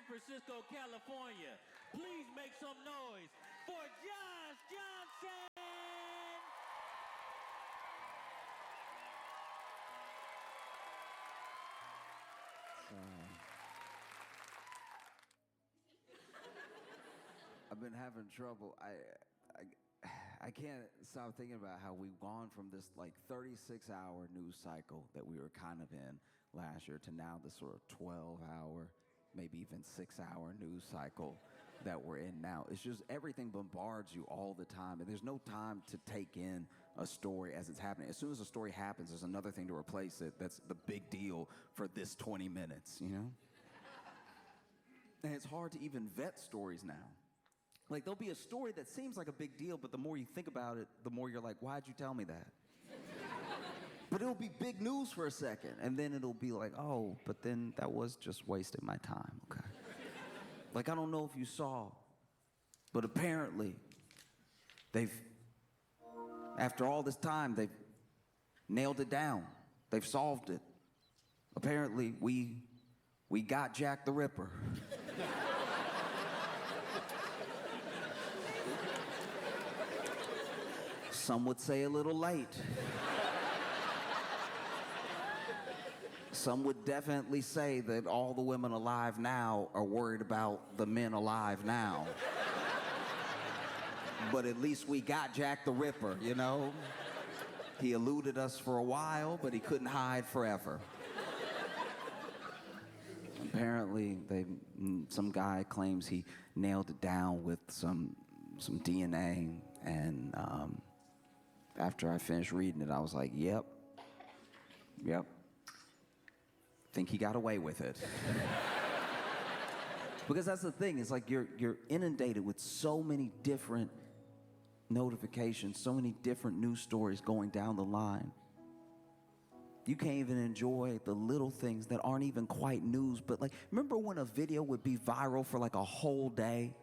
San Francisco, California. Please make some noise for Josh Johnson! I've been having trouble. I can't stop thinking about how we've gone from this like 36-hour news cycle that we were kind of in last year to now this sort of 12-hour, maybe even 6-hour news cycle that we're in now. It's just everything bombards you all the time, and there's no time to take in a story as it's happening. As soon as a story happens, there's another thing to replace it that's the big deal for this 20 minutes, you know? And it's hard to even vet stories now. Like, there'll be a story that seems like a big deal, but the more you think about it, the more you're like, why'd you tell me that? But it'll be big news for a second, and then it'll be like, oh, but then that was just wasting my time, okay? Like, I don't know if you saw, but apparently, after all this time, they've nailed it down. They've solved it. Apparently, we got Jack the Ripper. Some would say a little late. Some would definitely say that all the women alive now are worried about the men alive now. But at least we got Jack the Ripper, you know? He eluded us for a while, but he couldn't hide forever. Apparently, some guy claims he nailed it down with some DNA, and after I finished reading it, I was like, yep. Think he got away with it. Because that's the thing, it's like you're inundated with so many different notifications, so many different news stories going down the line. You can't even enjoy the little things that aren't even quite news, but like, remember when a video would be viral for like a whole day?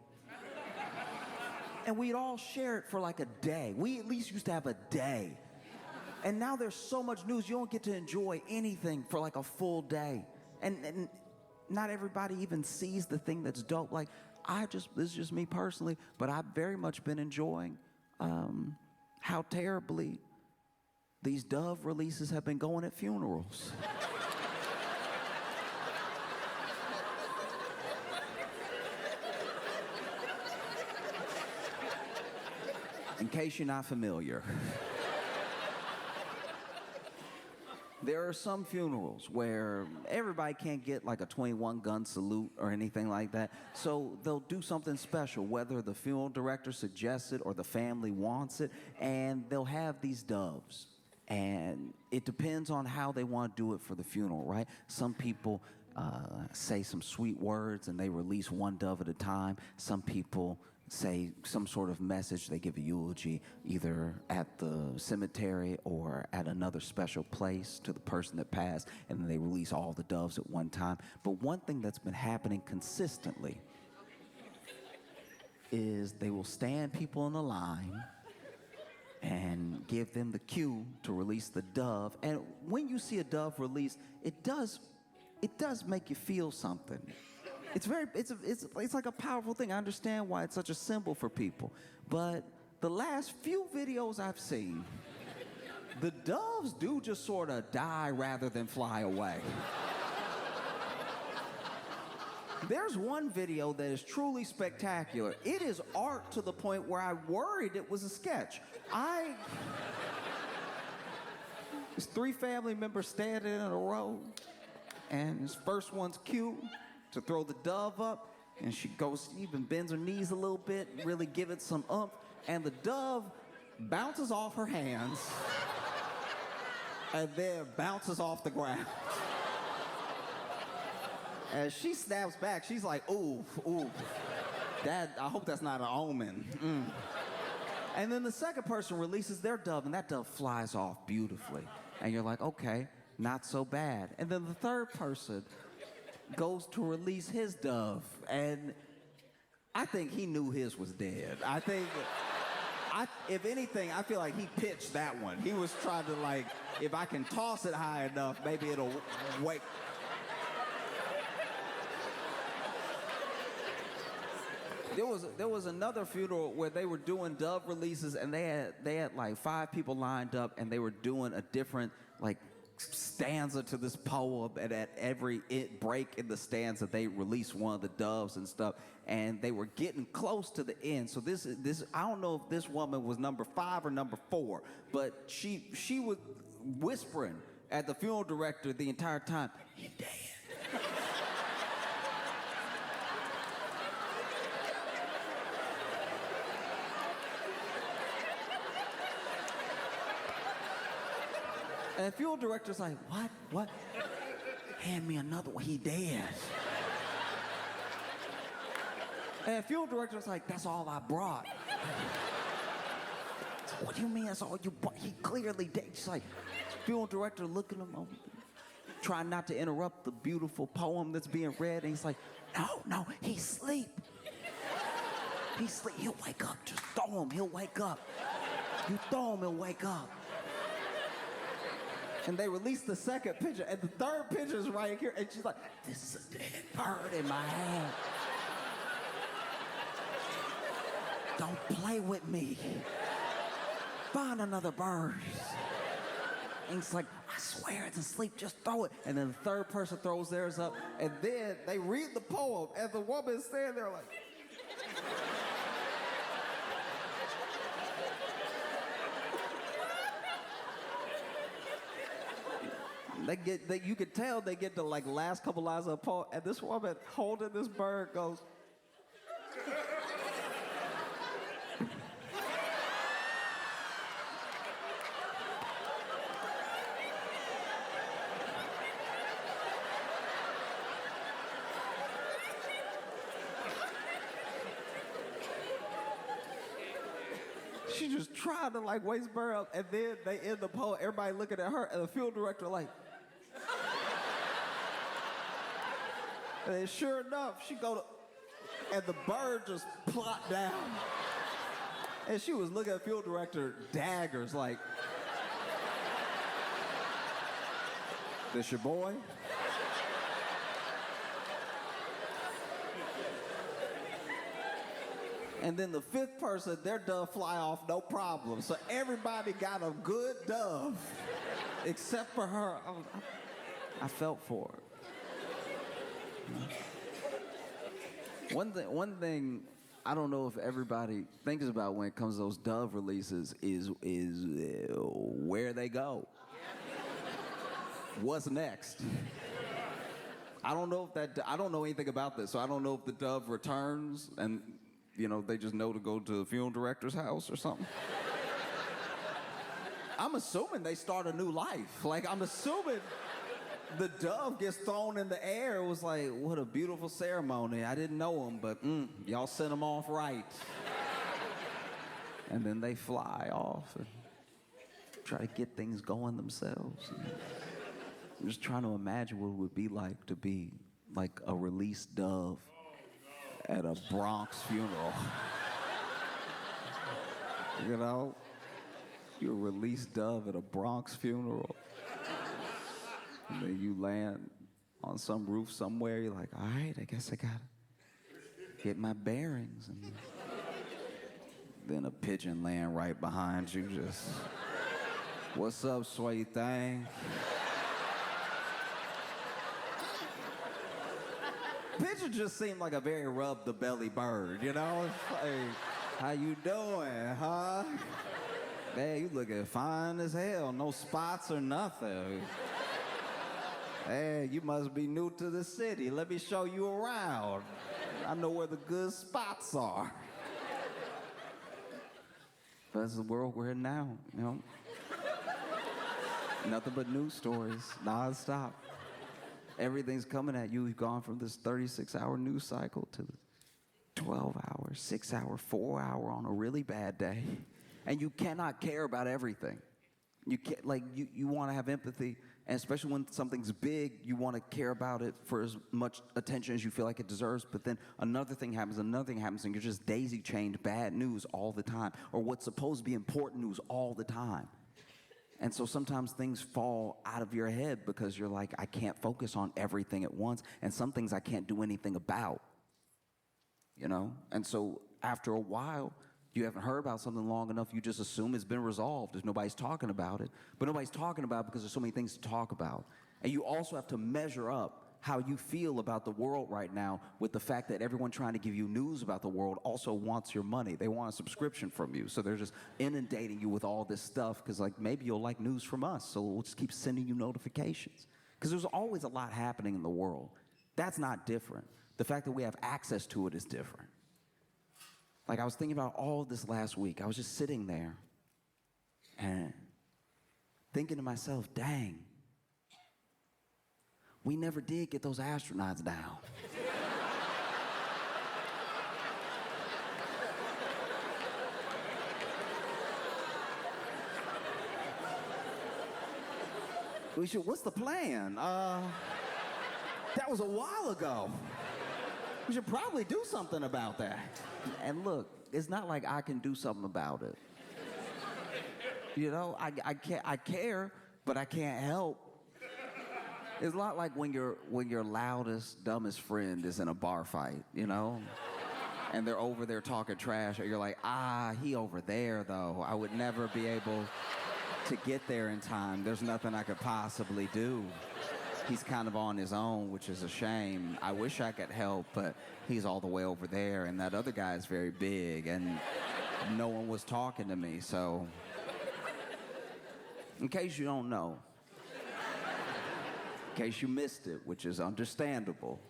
And we'd all share it for like a day. We at least used to have a day. And now there's so much news, you don't get to enjoy anything for like a full day. And not everybody even sees the thing that's dope. Like, this is just me personally, but I've very much been enjoying how terribly these Dove releases have been going at funerals. In case you're not familiar, there are some funerals where everybody can't get like a 21-gun salute or anything like that. So they'll do something special, whether the funeral director suggests it or the family wants it, and they'll have these doves. And it depends on how they want to do it for the funeral, right? Some people say some sweet words and they release one dove at a time. Some people say some sort of message, they give a eulogy either at the cemetery or at another special place to the person that passed, and then they release all the doves at one time. But one thing that's been happening consistently is they will stand people in the line and give them the cue to release the dove. And when you see a dove release, it does make you feel something. It's like a powerful thing. I understand why it's such a symbol for people. But the last few videos I've seen, the doves do just sort of die rather than fly away. There's one video that is truly spectacular. It is art to the point where I worried it was a sketch. There's 3 family members standing in a row, and his first one's cute to throw the dove up, and she even bends her knees a little bit, really give it some oomph, and the dove bounces off her hands and then bounces off the ground. As she snaps back, she's like, ooh, I hope that's not an omen. And then the second person releases their dove, and that dove flies off beautifully. And you're like, okay, not so bad. And then the third person goes to release his dove, and I think he knew his was dead. If anything, I feel like he pitched that one. He was trying to like, if I can toss it high enough, maybe it'll wake. There was another funeral where they were doing dove releases, and they had like 5 people lined up, and they were doing a different like stanza to this poem, and at every break in the stanza they released one of the doves and stuff, and they were getting close to the end. So this I don't know if this woman was number 5 or number 4, but she was whispering at the funeral director the entire time, "He dead." And the funeral director's like, what? Hand me another one, he dead. And the funeral director's like, that's all I brought. What do you mean that's all you brought? He clearly dead. She's like, funeral director looking at him, trying not to interrupt the beautiful poem that's being read, and he's like, no, he's asleep. He's asleep, he'll wake up, just throw him, he'll wake up. You throw him, he'll wake up. And they released the second picture, and the third picture is right here, and she's like, this is a dead bird in my hand. Don't play with me. Find another bird. And he's like, I swear it's asleep, just throw it. And then the third person throws theirs up, and then they read the poem, and the woman's standing there like, you could tell they get the like last couple lines of the poem, and this woman holding this bird goes, she just tried to like wake bird up, and then they end the poem, everybody looking at her, and the funeral director like, and then sure enough, she go to, and the bird just plopped down. And she was looking at the funeral director, daggers, like, this your boy? And then the 5th person, their dove fly off, no problem. So everybody got a good dove, except for her. I felt for her. One thing I don't know if everybody thinks about when it comes to those dove releases is where they go. What's next? I don't know anything about this, so I don't know if the dove returns and they just know to go to the funeral director's house or something. I'm assuming they start a new life. Like, I'm assuming the dove gets thrown in the air. It was like, what a beautiful ceremony. I didn't know them, but y'all sent them off right. And then they fly off and try to get things going themselves. I'm just trying to imagine what it would be like to be like a released dove at a Bronx funeral. You're a released dove at a Bronx funeral. And then you land on some roof somewhere. You're like, all right, I guess I gotta get my bearings. And then a pigeon land right behind you, just, what's up, sweet thing? Pigeon just seemed like a very rub the belly bird, It's like, how you doing, huh? Man, you looking fine as hell. No spots or nothing. Hey, you must be new to the city. Let me show you around. I know where the good spots are. But that's the world we're in now, Nothing but news stories, non-stop. Everything's coming at you. We've gone from this 36-hour news cycle to the 12-hour, 6-hour, 4-hour on a really bad day. And you cannot care about everything. You can't, you want to have empathy, and especially when something's big, you want to care about it for as much attention as you feel like it deserves. But then another thing happens, and you're just daisy-chained bad news all the time, or what's supposed to be important news all the time. And so sometimes things fall out of your head because you're like, I can't focus on everything at once, and some things I can't do anything about. you know? And so after a while, you haven't heard about something long enough, you just assume it's been resolved if nobody's talking about it. But nobody's talking about it because there's so many things to talk about. And you also have to measure up how you feel about the world right now with the fact that everyone trying to give you news about the world also wants your money. They want a subscription from you. So they're just inundating you with all this stuff because, like, maybe you'll like news from us, so we'll just keep sending you notifications. Because there's always a lot happening in the world. That's not different. The fact that we have access to it is different. Like, I was thinking about all of this last week. I was just sitting there and thinking to myself, dang, we never did get those astronauts down. What's the plan? That was a while ago. We should probably do something about that. And look, it's not like I can do something about it. You know, I care, but I can't help. It's not like when your loudest, dumbest friend is in a bar fight, you know? And they're over there talking trash, or you're like, he over there, though. I would never be able to get there in time. There's nothing I could possibly do. He's kind of on his own, which is a shame. I wish I could help, but he's all the way over there, and that other guy is very big, and no one was talking to me, so in case you don't know, in case you missed it, which is understandable,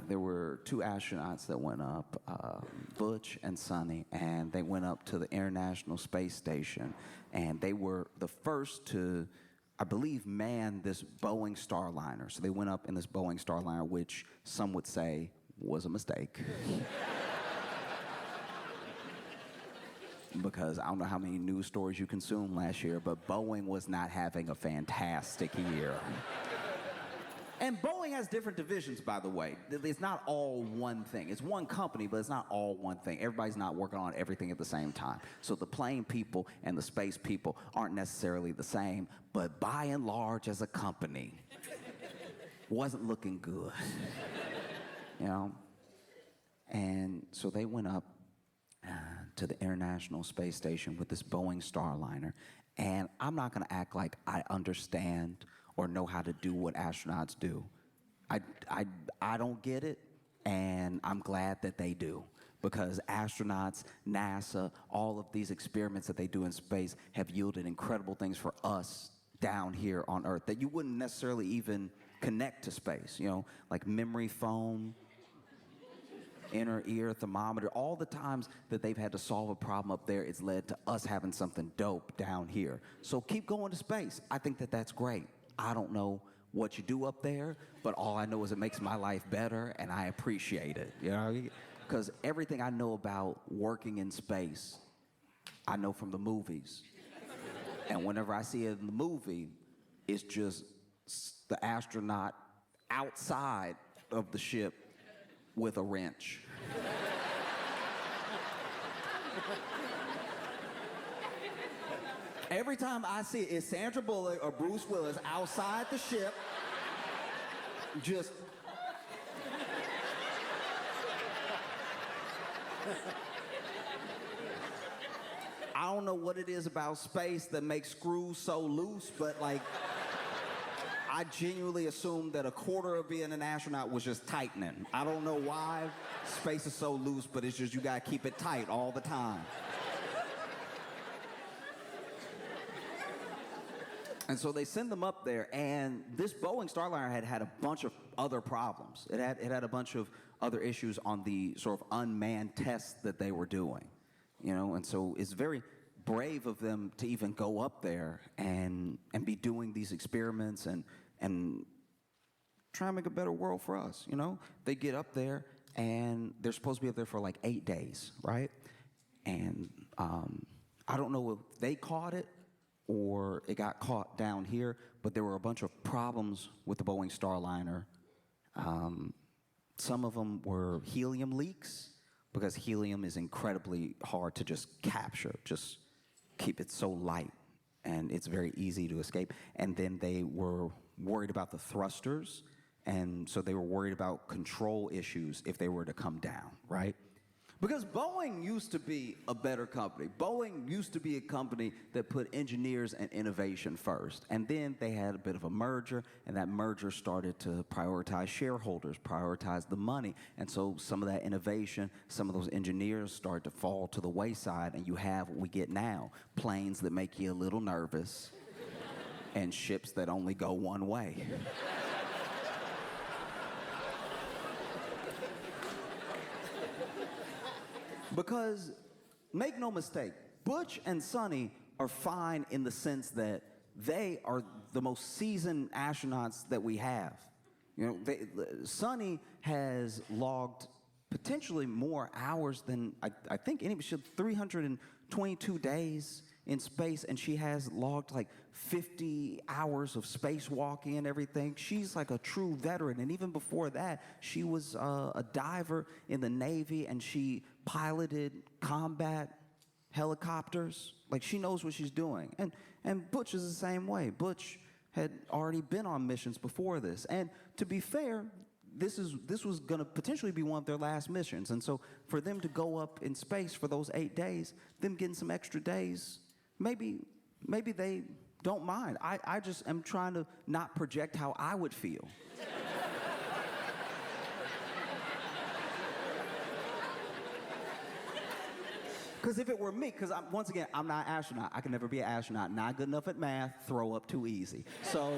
there were two astronauts that went up, Butch and Sonny, and they went up to the International Space Station, and they were the first to, I believe, man this Boeing Starliner. So they went up in this Boeing Starliner, which some would say was a mistake. Because I don't know how many news stories you consumed last year, but Boeing was not having a fantastic year. And Boeing has different divisions, by the way. It's not all one thing. It's one company, but it's not all one thing. Everybody's not working on everything at the same time. So the plane people and the space people aren't necessarily the same, but by and large, as a company, wasn't looking good. You know? And so they went up to the International Space Station with this Boeing Starliner. And I'm not going to act like I understand or know how to do what astronauts do. I don't get it, and I'm glad that they do. Because astronauts, NASA, all of these experiments that they do in space have yielded incredible things for us down here on Earth that you wouldn't necessarily even connect to space. You know, like memory foam, inner ear thermometer, all the times that they've had to solve a problem up there, it's led to us having something dope down here. So keep going to space. I think that that's great. I don't know what you do up there, but all I know is it makes my life better, and I appreciate it, you know? Because everything I know about working in space, I know from the movies. And whenever I see it in the movie, it's just the astronaut outside of the ship with a wrench. Every time I see it, it's Sandra Bullock or Bruce Willis outside the ship, just... I don't know what it is about space that makes screws so loose, but, like, I genuinely assumed that a quarter of being an astronaut was just tightening. I don't know why space is so loose, but it's just you gotta keep it tight all the time. And so they send them up there, and this Boeing Starliner had a bunch of other problems. It had a bunch of other issues on the sort of unmanned tests that they were doing, you know. And so it's very brave of them to even go up there and be doing these experiments and try and make a better world for us, you know. They get up there, and they're supposed to be up there for like 8 days, right? And I don't know if they caught it or it got caught down here, but there were a bunch of problems with the Boeing Starliner. Some of them were helium leaks, because helium is incredibly hard to just capture, just keep it so light, and it's very easy to escape. And then they were worried about the thrusters, And so they were worried about control issues if they were to come down, right? Because Boeing used to be a better company. Boeing used to be a company that put engineers and innovation first. And then they had a bit of a merger, and that merger started to prioritize shareholders, prioritize the money. And so some of that innovation, some of those engineers started to fall to the wayside, and you have what we get now, planes that make you a little nervous, and ships that only go one way. Because, make no mistake, Butch and Sonny are fine in the sense that they are the most seasoned astronauts that we have. You know, Sonny has logged potentially more hours than I think any. She had 322 days in space, and she has logged like 50 hours of spacewalking and everything. She's like a true veteran, and even before that, she was a diver in the Navy, and she piloted combat helicopters. Like, she knows what she's doing. And Butch is the same way. Butch had already been on missions before this. And to be fair, this was going to potentially be one of their last missions. And so for them to go up in space for those 8 days, them getting some extra days, maybe they don't mind. I just am trying to not project how I would feel. Because if it were me, because once again, I'm not an astronaut. I can never be an astronaut. Not good enough at math, throw up too easy. So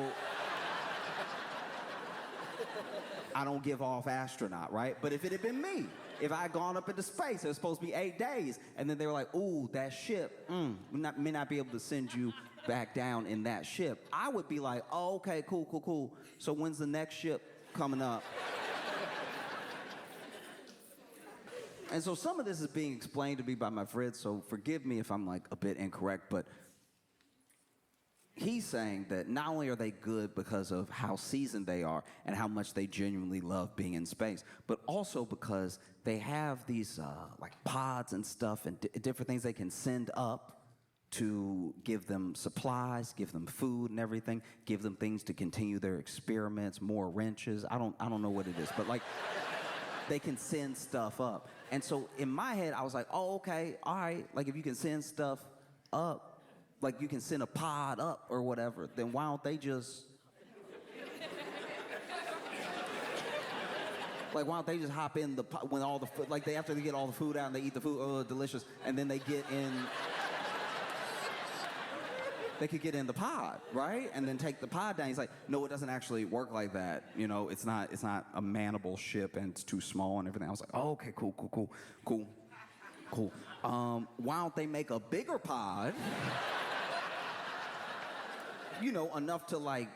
I don't give off astronaut, right? But if it had been me, if I had gone up into space, it was supposed to be 8 days, and then they were like, ooh, that ship, may not be able to send you back down in that ship. I would be like, oh, okay, cool. So when's the next ship coming up? And so some of this is being explained to me by my friend, so forgive me if I'm like a bit incorrect, but he's saying that not only are they good because of how seasoned they are and how much they genuinely love being in space, but also because they have these like pods and stuff and different things they can send up to give them supplies, give them food and everything, give them things to continue their experiments, more wrenches. I don't know what it is, but like they can send stuff up. And so in my head, I was like, oh, okay, all right. Like, if you can send stuff up, like you can send a pod up or whatever, then why don't they just... Like, why don't they just hop in the pod when all the... Like, after they get all the food out and they eat the food, oh, delicious, and then they get in... They could get in the pod, right? And then take the pod down. He's like, no, it doesn't actually work like that. You know, it's not a manable ship and it's too small and everything. I was like, oh, okay, cool. Why don't they make a bigger pod? You know, enough to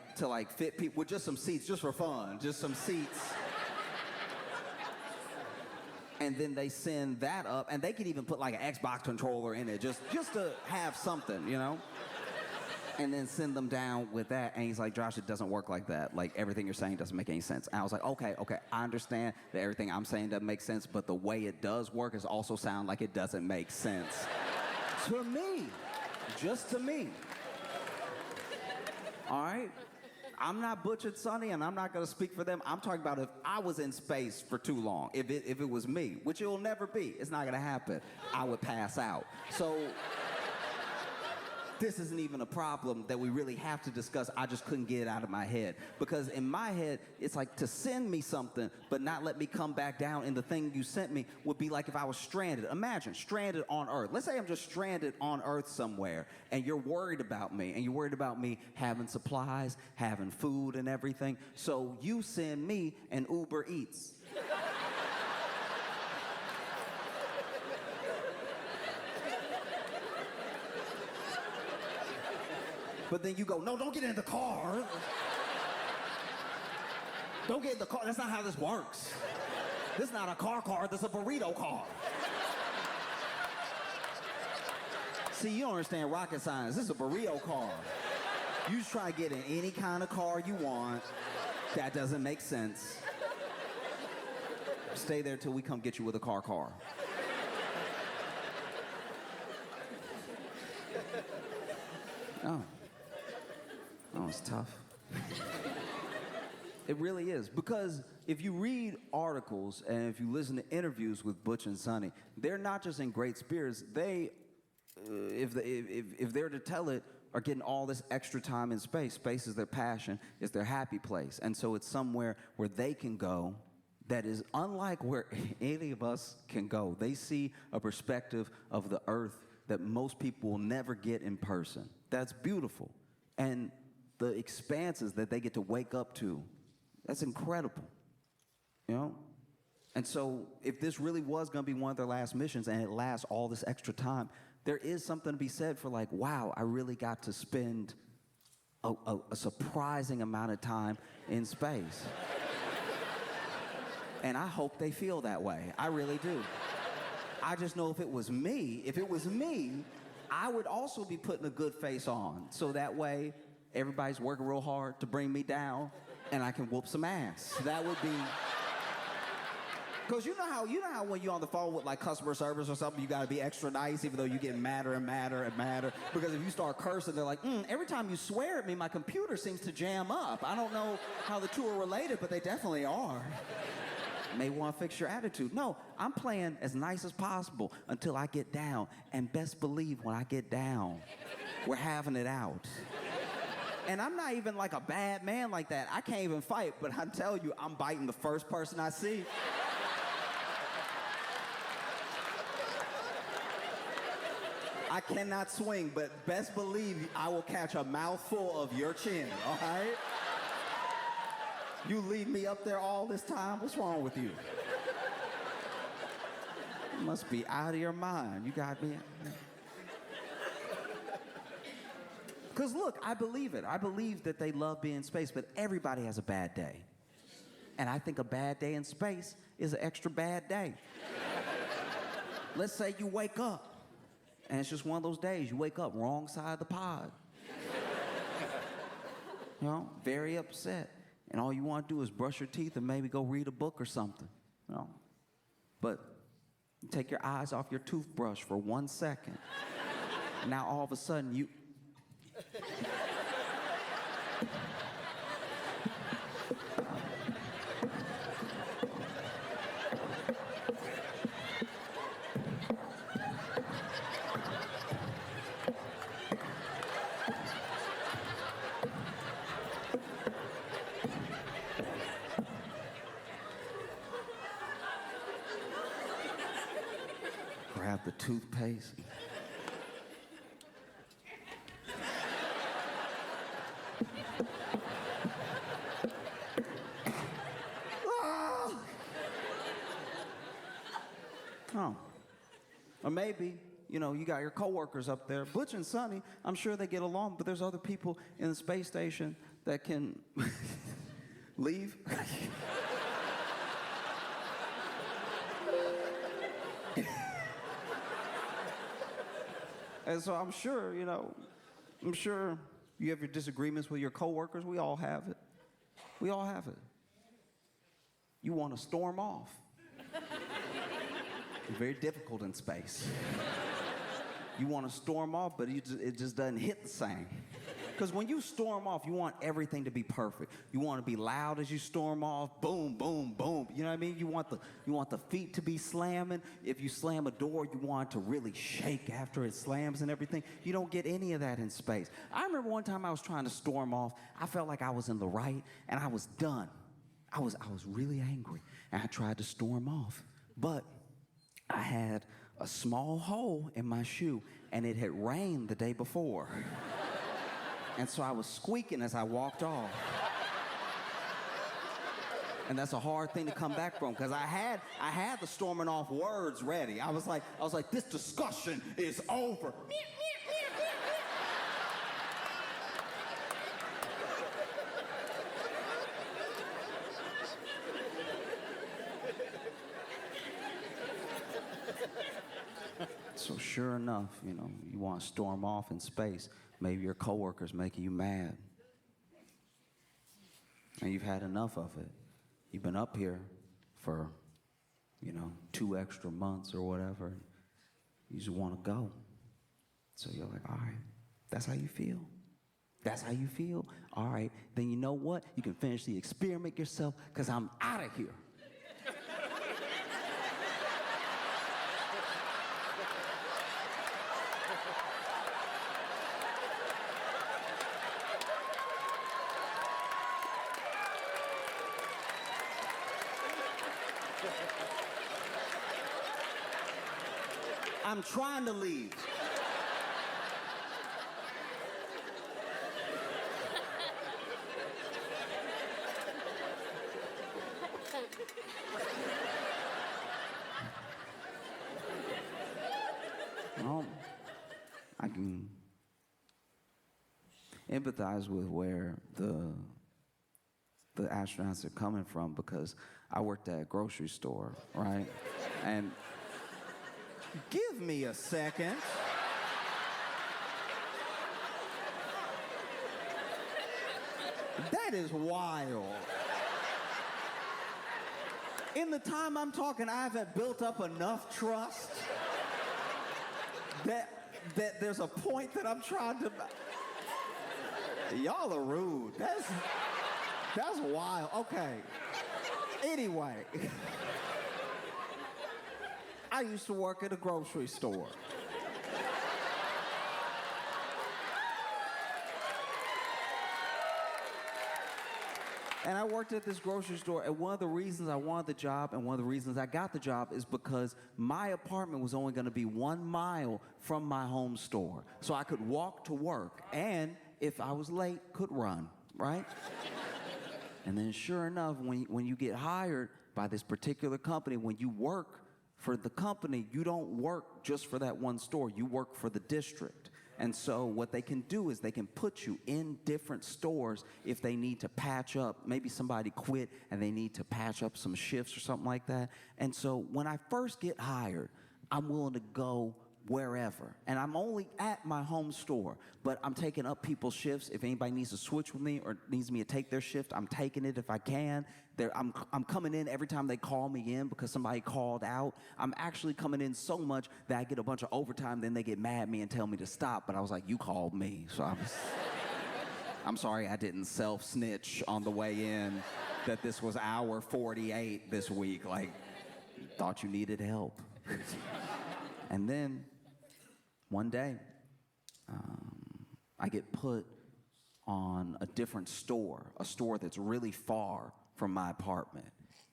fit people with just some seats, just for fun, just some seats. And then they send that up, and they could even put like an Xbox controller in it, just to have something, you know? And then send them down with that. And he's like, Josh, it doesn't work like that. Like, everything you're saying doesn't make any sense. And I was like, okay, I understand that everything I'm saying doesn't make sense, but the way it does work is also sound like it doesn't make sense. To me. Just to me. All right? I'm not Butch and Sonny, and I'm not going to speak for them. I'm talking about if I was in space for too long, if it was me, which it will never be. It's not going to happen. I would pass out. So... this isn't even a problem that we really have to discuss. I just couldn't get it out of my head. Because in my head, it's like to send me something, but not let me come back down in the thing you sent me would be like if I was stranded. Imagine, stranded on Earth. Let's say I'm just stranded on Earth somewhere, and you're worried about me, and you're worried about me having supplies, having food and everything. So you send me an Uber Eats. But then you go, no, don't get in the car. Don't get in the car. That's not how this works. This is not a car. This is a burrito car. See, you don't understand rocket science. This is a burrito car. You just try to get in any kind of car you want. That doesn't make sense. Stay there till we come get you with a car. Oh, it's tough. It really is. Because if you read articles and if you listen to interviews with Butch and Sonny, they're not just in great spirits. They, if they're to tell it, are getting all this extra time in space. Space is their passion, it's their happy place. And so it's somewhere where they can go that is unlike where any of us can go. They see a perspective of the earth that most people will never get in person. That's beautiful. And the expanses that they get to wake up to, that's incredible, you know? And so if this really was gonna be one of their last missions and it lasts all this extra time, there is something to be said for like, wow, I really got to spend a surprising amount of time in space. And I hope they feel that way. I really do. I just know if it was me, I would also be putting a good face on. So that way, everybody's working real hard to bring me down and I can whoop some ass. That would be... Because you know how when you're on the phone with like customer service or something, you gotta be extra nice even though you're getting madder and madder and madder. Because if you start cursing, they're like, every time you swear at me, my computer seems to jam up. I don't know how the two are related, but they definitely are. May want to fix your attitude. No, I'm playing as nice as possible until I get down. And best believe when I get down, we're having it out. And I'm not even like a bad man like that. I can't even fight, but I tell you, I'm biting the first person I see. I cannot swing, but best believe I will catch a mouthful of your chin, all right? You leave me up there all this time? What's wrong with you? You must be out of your mind. You got me. Because look, I believe it. I believe that they love being in space, but everybody has a bad day. And I think a bad day in space is an extra bad day. Let's say you wake up, and it's just one of those days. You wake up wrong side of the pod. You know, very upset. And all you want to do is brush your teeth and maybe go read a book or something, you know. But you take your eyes off your toothbrush for 1 second. Now all of a sudden you... Grab the toothpaste. Oh. Or maybe, you know, you got your coworkers up there. Butch and Sonny, I'm sure they get along, but there's other people in the space station that can leave. And so I'm sure, you know, you have your disagreements with your coworkers. We all have it. We all have it. You want to storm off. It's very difficult in space. You want to storm off, but it just doesn't hit the same. Because when you storm off, you want everything to be perfect. You want to be loud as you storm off, boom, boom, boom. You know what I mean? You want the feet to be slamming. If you slam a door, you want it to really shake after it slams and everything. You don't get any of that in space. I remember one time I was trying to storm off. I felt like I was in the right, and I was done. I was really angry, and I tried to storm off. But I had a small hole in my shoe, and it had rained the day before. And so I was squeaking as I walked off. And that's a hard thing to come back from, because I had the storming off words ready. I was like, this discussion is over. So sure enough, you know, you want to storm off in space. Maybe your coworker's making you mad. And you've had enough of it. You've been up here for, 2 extra months or whatever. You just want to go. So you're like, all right, that's how you feel. That's how you feel? All right, then you know what? You can finish the experiment yourself, because I'm out of here. I'm trying to leave. Well, I can empathize with where the astronauts are coming from, because I worked at a grocery store, right? And give me a second. That is wild. In the time I'm talking, I haven't built up enough trust that there's a point that I'm trying to... Y'all are rude. That's wild. Okay. Anyway. I used to work at a grocery store. And I worked at this grocery store, and one of the reasons I wanted the job and one of the reasons I got the job is because my apartment was only going to be 1 mile from my home store. So I could walk to work, and if I was late, could run, right? And then sure enough, when you get hired by this particular company, when you work for the company, you don't work just for that one store, you work for the district. And so what they can do is they can put you in different stores if they need to patch up. Maybe somebody quit and they need to patch up some shifts or something like that. And so when I first get hired, I'm willing to go wherever. And I'm only at my home store, but I'm taking up people's shifts. If anybody needs to switch with me or needs me to take their shift, I'm taking it if I can. I'm coming in every time they call me in because somebody called out. I'm actually coming in so much that I get a bunch of overtime, then they get mad at me and tell me to stop. But I was like, you called me, so I'm sorry I didn't self-snitch on the way in that this was hour 48 this week. Like, thought you needed help. And then one day, I get put on a different store, a store that's really far from my apartment.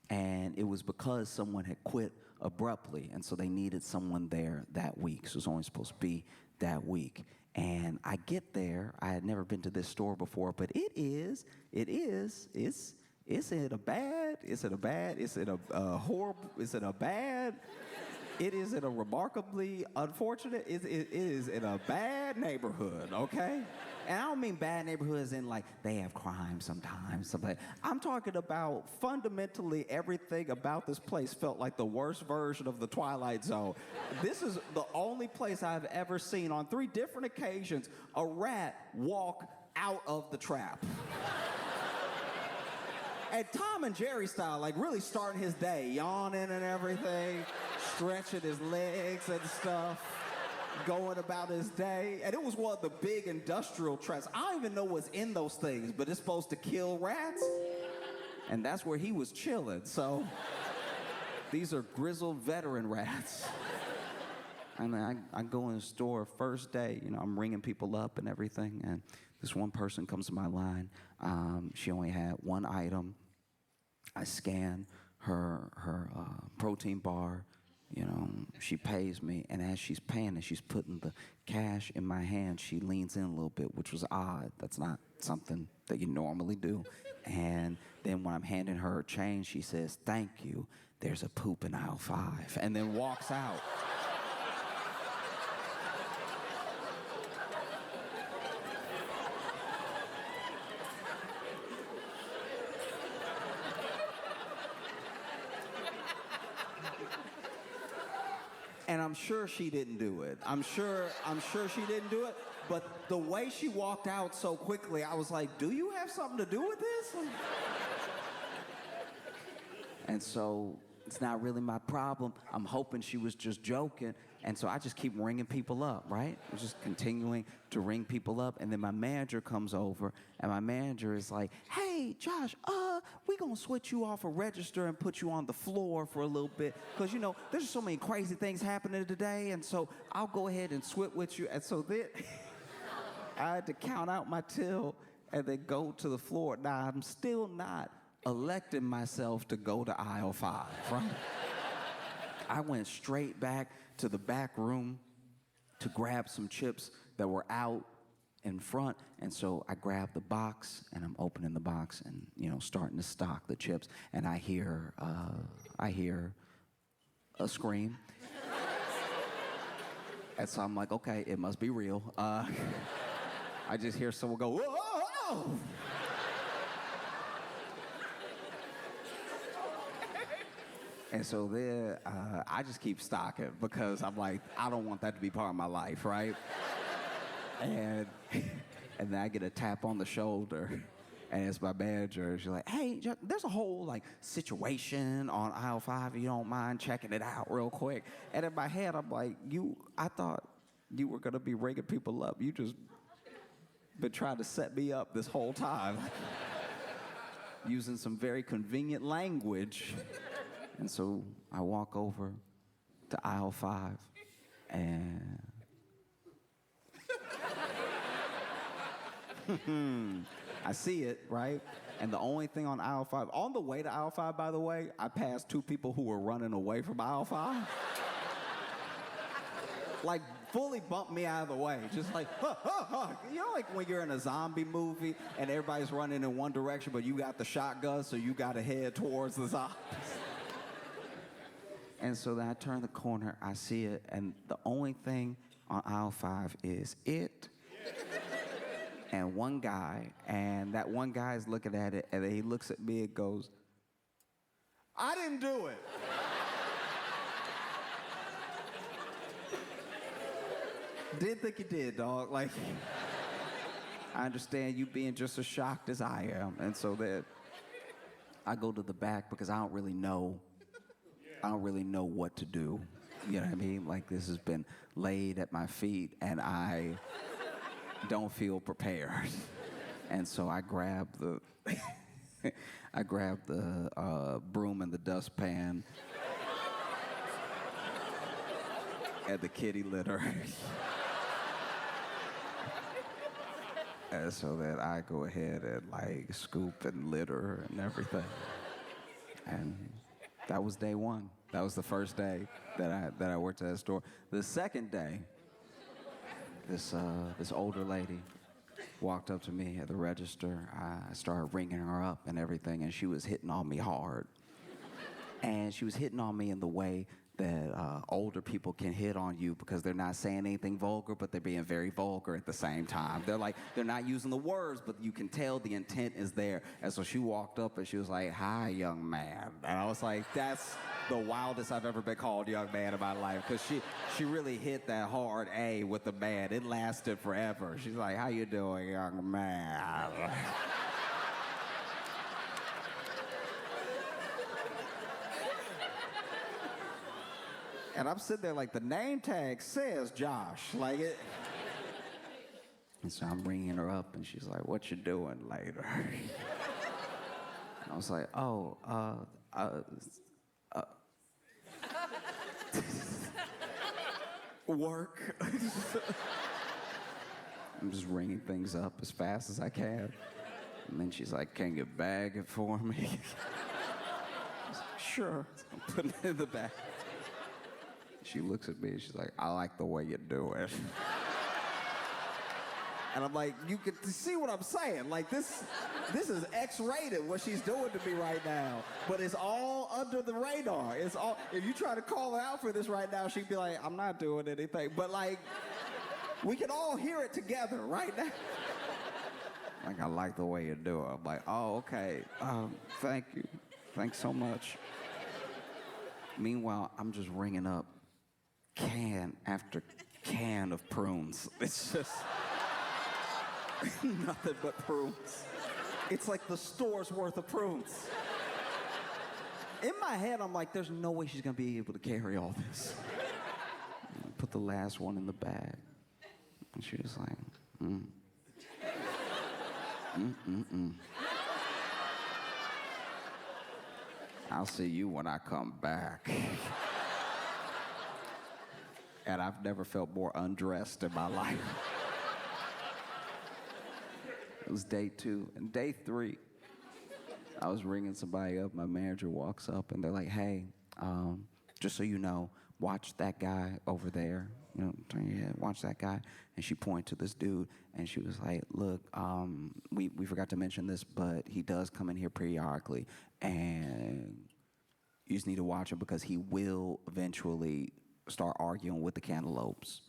And it was because someone had quit abruptly, and so they needed someone there that week. So it was only supposed to be that week. And I get there. I had never been to this store before, but it's in a bad, it's in a bad, it's in a horrible, it's in a bad, it is in a remarkably unfortunate, it is in a bad neighborhood, okay? And I don't mean bad neighborhoods in like they have crime sometimes. I'm talking about fundamentally everything about this place felt like the worst version of the Twilight Zone. This is the only place I've ever seen on 3 different occasions a rat walk out of the trap. And Tom and Jerry style, like really starting his day, yawning and everything, stretching his legs and stuff, going about his day. And it was one of the big industrial traps. I don't even know what's in those things, but it's supposed to kill rats. And that's where he was chilling. So these are grizzled veteran rats. And I go in the store first day, I'm ringing people up and everything. And this one person comes to my line. She only had 1 item. I scan her protein bar. She pays me, and as she's paying and she's putting the cash in my hand, she leans in a little bit, which was odd. That's not something that you normally do. And then when I'm handing her her change, she says, "Thank you. There's a poop in aisle 5," and then walks out. And I'm sure she didn't do it. I'm sure she didn't do it. But the way she walked out so quickly, I was like, do you have something to do with this? And so it's not really my problem. I'm hoping she was just joking. And so I just keep ringing people up, right? I'm just continuing to ring people up. And then my manager comes over, and my manager is like, hey, Josh, we gonna switch you off a register and put you on the floor for a little bit. Because, you know, there's so many crazy things happening today. And so I'll go ahead and switch with you. And so then I had to count out my till and then go to the floor. Now, I'm still not electing myself to go to aisle 5, right? I went straight back to the back room to grab some chips that were out in front. And so I grabbed the box, and I'm opening the box and, you know, starting to stock the chips. And I hear a scream. And so I'm like, okay, it must be real. I just hear someone go, whoa, whoa, whoa. And so then I just keep stocking because I'm like, I don't want that to be part of my life, right? And then I get a tap on the shoulder, and it's my manager. She's like, hey, there's a whole like situation on aisle 5. If you don't mind checking it out real quick. And in my head, I'm like, I thought you were gonna be ringing people up. You just been trying to set me up this whole time, using some very convenient language. And so I walk over to aisle 5, and I see it, right? And the only thing on aisle 5, on the way to aisle 5, by the way, I passed 2 people who were running away from aisle 5. Like, fully bumped me out of the way. Just like, huh, huh, huh. You know, like when you're in a zombie movie and everybody's running in one direction, but you got the shotgun, so you got to head towards the zombies. And so then I turn the corner, I see it, and the only thing on aisle 5 is it and one guy, and that one guy is looking at it, and then he looks at me and goes, I didn't do it. Didn't think you did, dog. Like, I understand you being just as shocked as I am. And so then I go to the back because I don't really know what to do. You know what I mean? Like, this has been laid at my feet, and I don't feel prepared. And so I grab the broom and the dustpan and the kitty litter. And so that I go ahead and like scoop and litter and everything. And that was day 1. That was the first day that I worked at that store. The second day, this older lady walked up to me at the register. I started ringing her up and everything, and she was hitting on me hard. And she was hitting on me in the way that older people can hit on you because they're not saying anything vulgar, but they're being very vulgar at the same time. They're not using the words, but you can tell the intent is there. And so she walked up and she was like, hi, young man. And I was like, that's the wildest I've ever been called young man in my life, because she really hit that hard A with the man. It lasted forever. She's like, how you doing, young man? And I'm sitting there like, the name tag says Josh. Like it. And so I'm ringing her up, and she's like, what you doing later? And I was like, oh, work. I'm just ringing things up as fast as I can. And then she's like, can you bag it for me? I was like, sure. So I'm putting it in the bag. She looks at me and she's like, I like the way you do it. And I'm like, you can see what I'm saying. Like, this is X-rated, what she's doing to me right now. But it's all under the radar. It's all, if you try to call her out for this right now, she'd be like, I'm not doing anything. But like, we can all hear it together right now. Like, I like the way you do it. I'm like, oh, okay. Thank you. Thanks so much. Meanwhile, I'm just ringing up can after can of prunes. It's just nothing but prunes. It's like the store's worth of prunes. In my head, I'm like, there's no way she's gonna be able to carry all this. Put the last one in the bag. And she was like, I'll see you when I come back. And I've never felt more undressed in my life. It was day 2. And day 3, I was ringing somebody up. My manager walks up and they're like, hey, just so you know, watch that guy over there. You know, turn your head, watch that guy. And she pointed to this dude and she was like, look, we forgot to mention this, but he does come in here periodically. And you just need to watch him because he will eventually start arguing with the cantaloupes.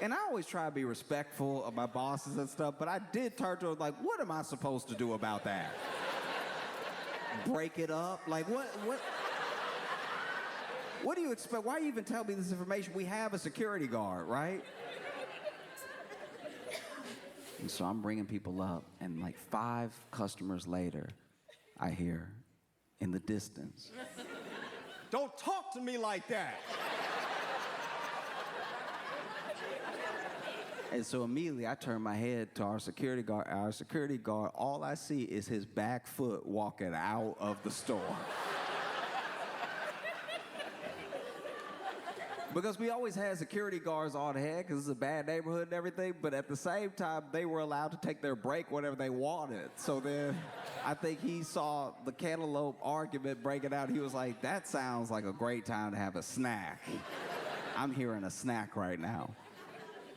And I always try to be respectful of my bosses and stuff, but I did turn to her like, what am I supposed to do about that? Break it up? Like, what do you expect? Why you even tell me this information? We have a security guard, right? And so I'm bringing people up, and like 5 customers later, I hear in the distance, Don't talk to me like that. and so immediately I turn my head to our security guard. Our security guard, all I see is his back foot walking out of the store. Because we always had security guards on hand because it's a bad neighborhood and everything, but at the same time, they were allowed to take their break whenever they wanted. So then I think he saw the cantaloupe argument breaking out. He was like, that sounds like a great time to have a snack. I'm hearing a snack right now.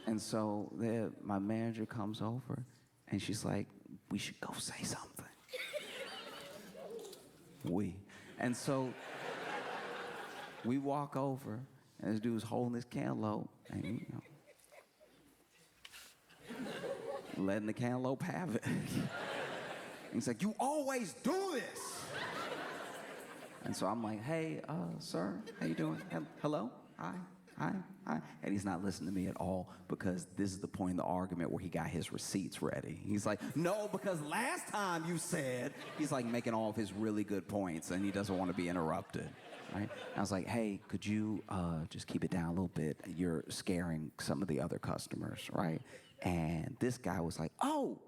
And so then my manager comes over and she's like, we should go say something. And so we walk over. And this dude's holding this cantaloupe and, you know, letting the cantaloupe have it. And he's like, you always do this. And so I'm like, hey, sir, how you doing? Hello? Hi. And he's not listening to me at all because this is the point in the argument where he got his receipts ready. He's like, no, because last time you said, he's like making all of his really good points and he doesn't want to be interrupted. Right? I was like, hey, could you just keep it down a little bit? You're scaring some of the other customers, right? And this guy was like, oh,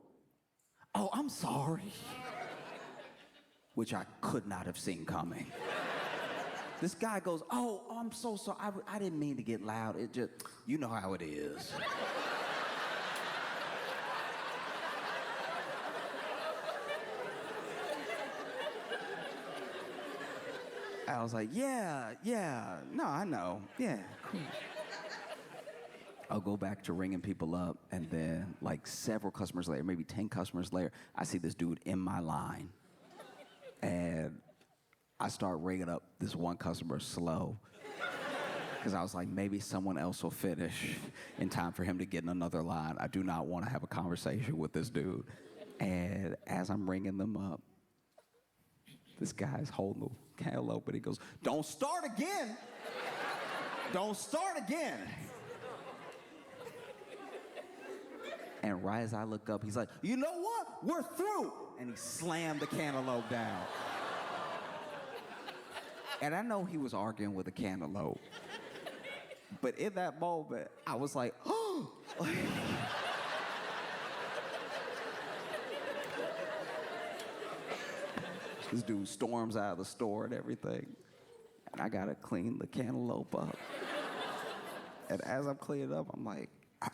I'm sorry. Which I could not have seen coming. This guy goes, oh, I'm so sorry. I didn't mean to get loud. It just, you know how it is. I was like, yeah, no, I know, yeah, cool. I'll go back to ringing people up, and then like several customers later, maybe 10 customers later, I see this dude in my line, and I start ringing up this one customer slow, because I was like, maybe someone else will finish in time for him to get in another line. I do not want to have a conversation with this dude. And as I'm ringing them up, this guy's holding the cantaloupe, and he goes, don't start again. Don't start again. And right as I look up, he's like, you know what? We're through. And he slammed the cantaloupe down. And I know he was arguing with a cantaloupe. But in that moment, I was like, oh. This dude storms out of the store and everything. And I gotta clean the cantaloupe up. And as I'm cleaning up, I'm like, I'm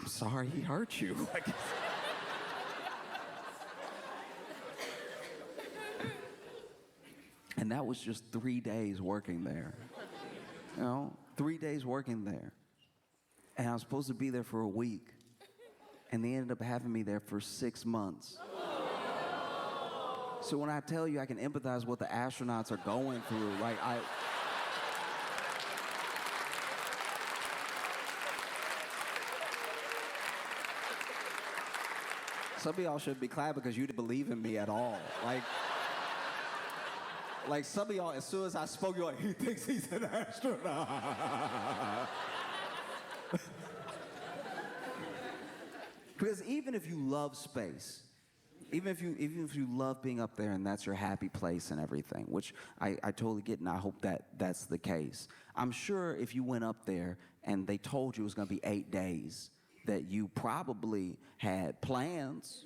sorry he hurt you. And that was just 3 days working there. You know, 3 days working there. And I was supposed to be there for a week. And they ended up having me there for 6 months. So when I tell you I can empathize what the astronauts are going through, like some of y'all should be glad because you didn't believe in me at all. Like, Like some of y'all, as soon as I spoke, you're like, he thinks he's an astronaut. Because even if you love space, even if you love being up there and that's your happy place and everything, which I totally get, and I hope that that's the case. I'm sure if you went up there and they told you it was going to be 8 days, that you probably had plans.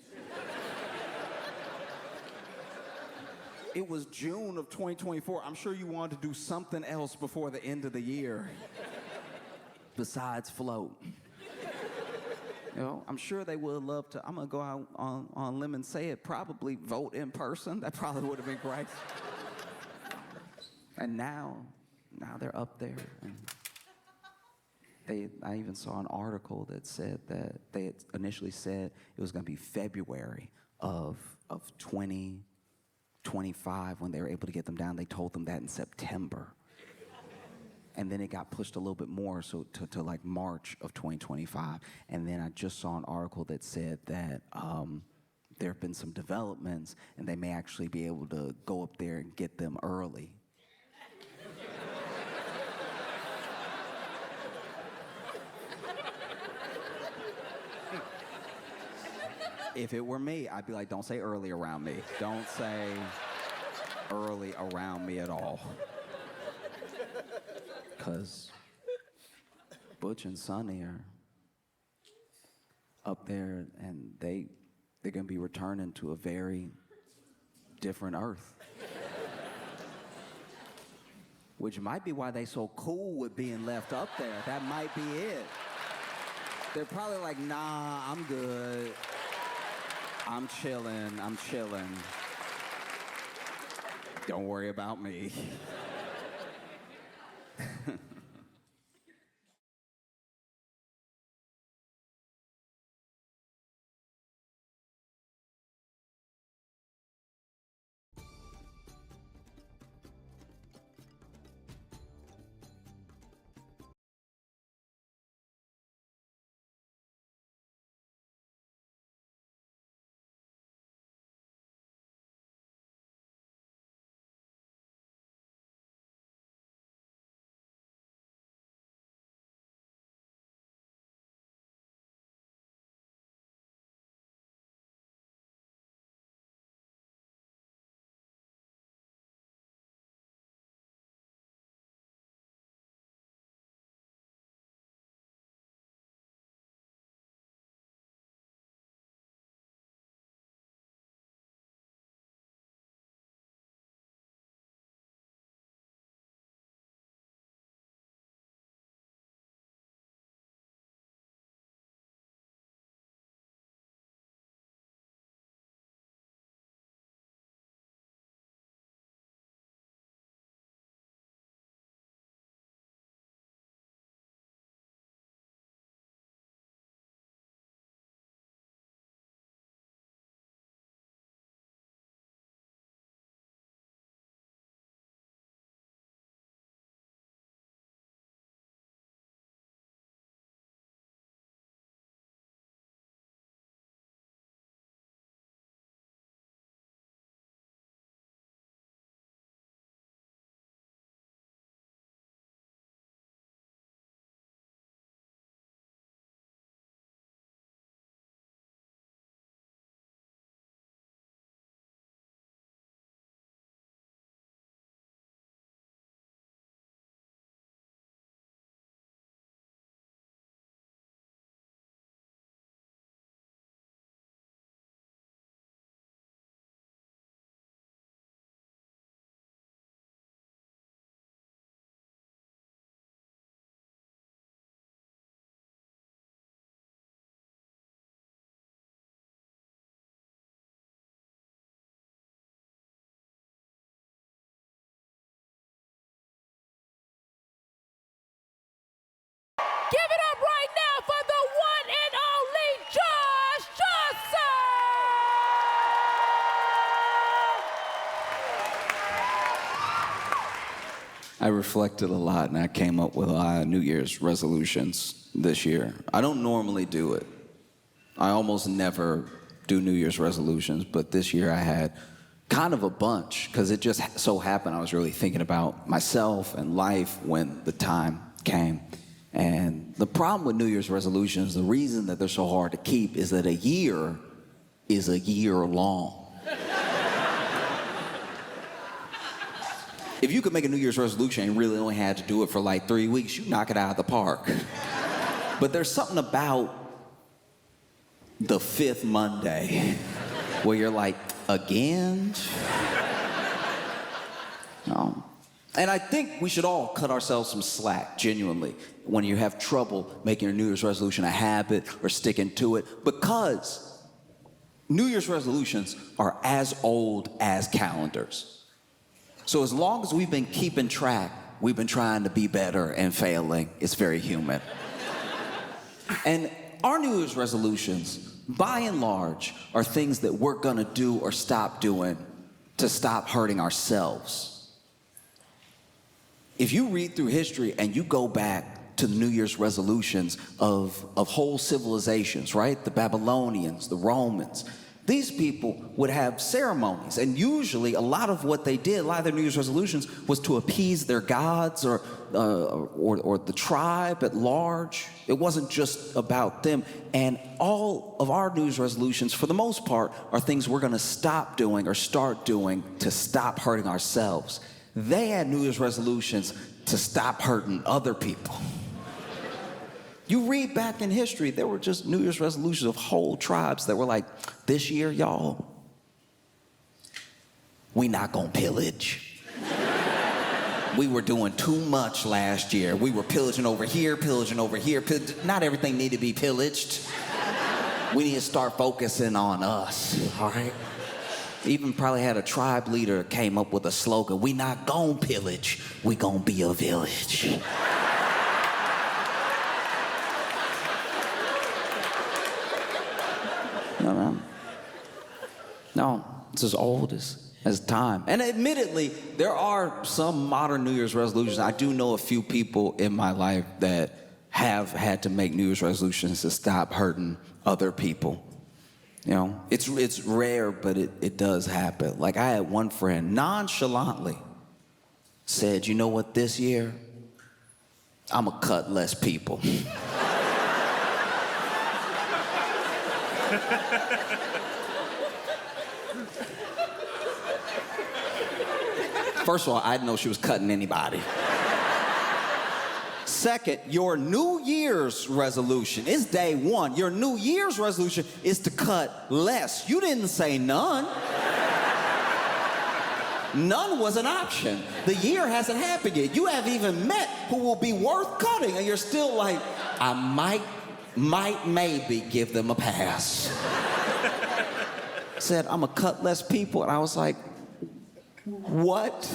It was June of 2024. I'm sure you wanted to do something else before the end of the year besides float. You know, I'm sure they would love to. I'm gonna go out on limb and say it. Probably vote in person. That probably would have been great. And now they're up there. And I even saw an article that said that they had initially said it was gonna be February of 2025 when they were able to get them down. They told them that in September. And then it got pushed a little bit more, so to like March of 2025. And then I just saw an article that said that there have been some developments, and they may actually be able to go up there and get them early. If it were me, I'd be like, don't say early around me. Don't say early around me at all. Because Butch and Sonny are up there, and they're going to be returning to a very different Earth. Which might be why they so cool with being left up there. That might be it. They're probably like, nah, I'm good. I'm chilling. Don't worry about me. Give it up right now for the one and only Josh Johnson! I reflected a lot, and I came up with a lot of New Year's resolutions this year. I don't normally do it. I almost never do New Year's resolutions, but this year I had kind of a bunch, because it just so happened I was really thinking about myself and life when the time came. And the problem with New Year's resolutions, the reason that they're so hard to keep, is that a year is a year long. If you could make a New Year's resolution and really only had to do it for like 3 weeks, you'd knock it out of the park. But there's something about the 5th Monday where you're like, again? No. And I think we should all cut ourselves some slack, genuinely, when you have trouble making your New Year's resolution a habit or sticking to it, because New Year's resolutions are as old as calendars. So as long as we've been keeping track, we've been trying to be better and failing. It's very human. And our New Year's resolutions, by and large, are things that we're gonna do or stop doing to stop hurting ourselves. If you read through history and you go back to the New Year's resolutions of whole civilizations, right? The Babylonians, the Romans, these people would have ceremonies, and usually a lot of what they did, a lot of their New Year's resolutions, was to appease their gods or the tribe at large. It wasn't just about them. And all of our New Year's resolutions, for the most part, are things we're gonna stop doing or start doing to stop hurting ourselves. They had New Year's resolutions to stop hurting other people. You read back in history, there were just New Year's resolutions of whole tribes that were like, this year, y'all, we not gonna pillage. We were doing too much last year. We were pillaging over here. Not everything needed to be pillaged. We need to start focusing on us, all right? Even probably had a tribe leader came up with a slogan, we not gonna pillage, we gonna be a village. No, it's as old as time. And admittedly, there are some modern New Year's resolutions. I do know a few people in my life that have had to make New Year's resolutions to stop hurting other people. You know, it's rare, but it does happen. Like, I had one friend nonchalantly said, you know what, this year, I'm gonna cut less people. First of all, I didn't know she was cutting anybody. Second, your New Year's resolution is day one. Your New Year's resolution is to cut less. You didn't say none. None was an option. The year hasn't happened yet. You haven't even met who will be worth cutting, and you're still like, I might maybe give them a pass. Said, I'm gonna cut less people, and I was like, what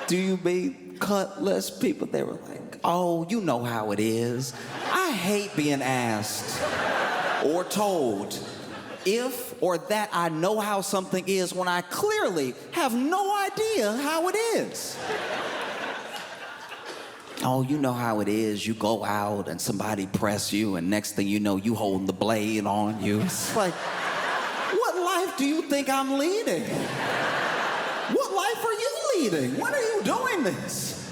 do you mean cut less people? They were like, oh, you know how it is. I hate being asked or told if or that I know how something is when I clearly have no idea how it is. Oh, you know how it is. You go out and somebody press you, and next thing you know, you holding the blade on you. It's like, what life do you think I'm leading? What life are you leading? When are you doing this?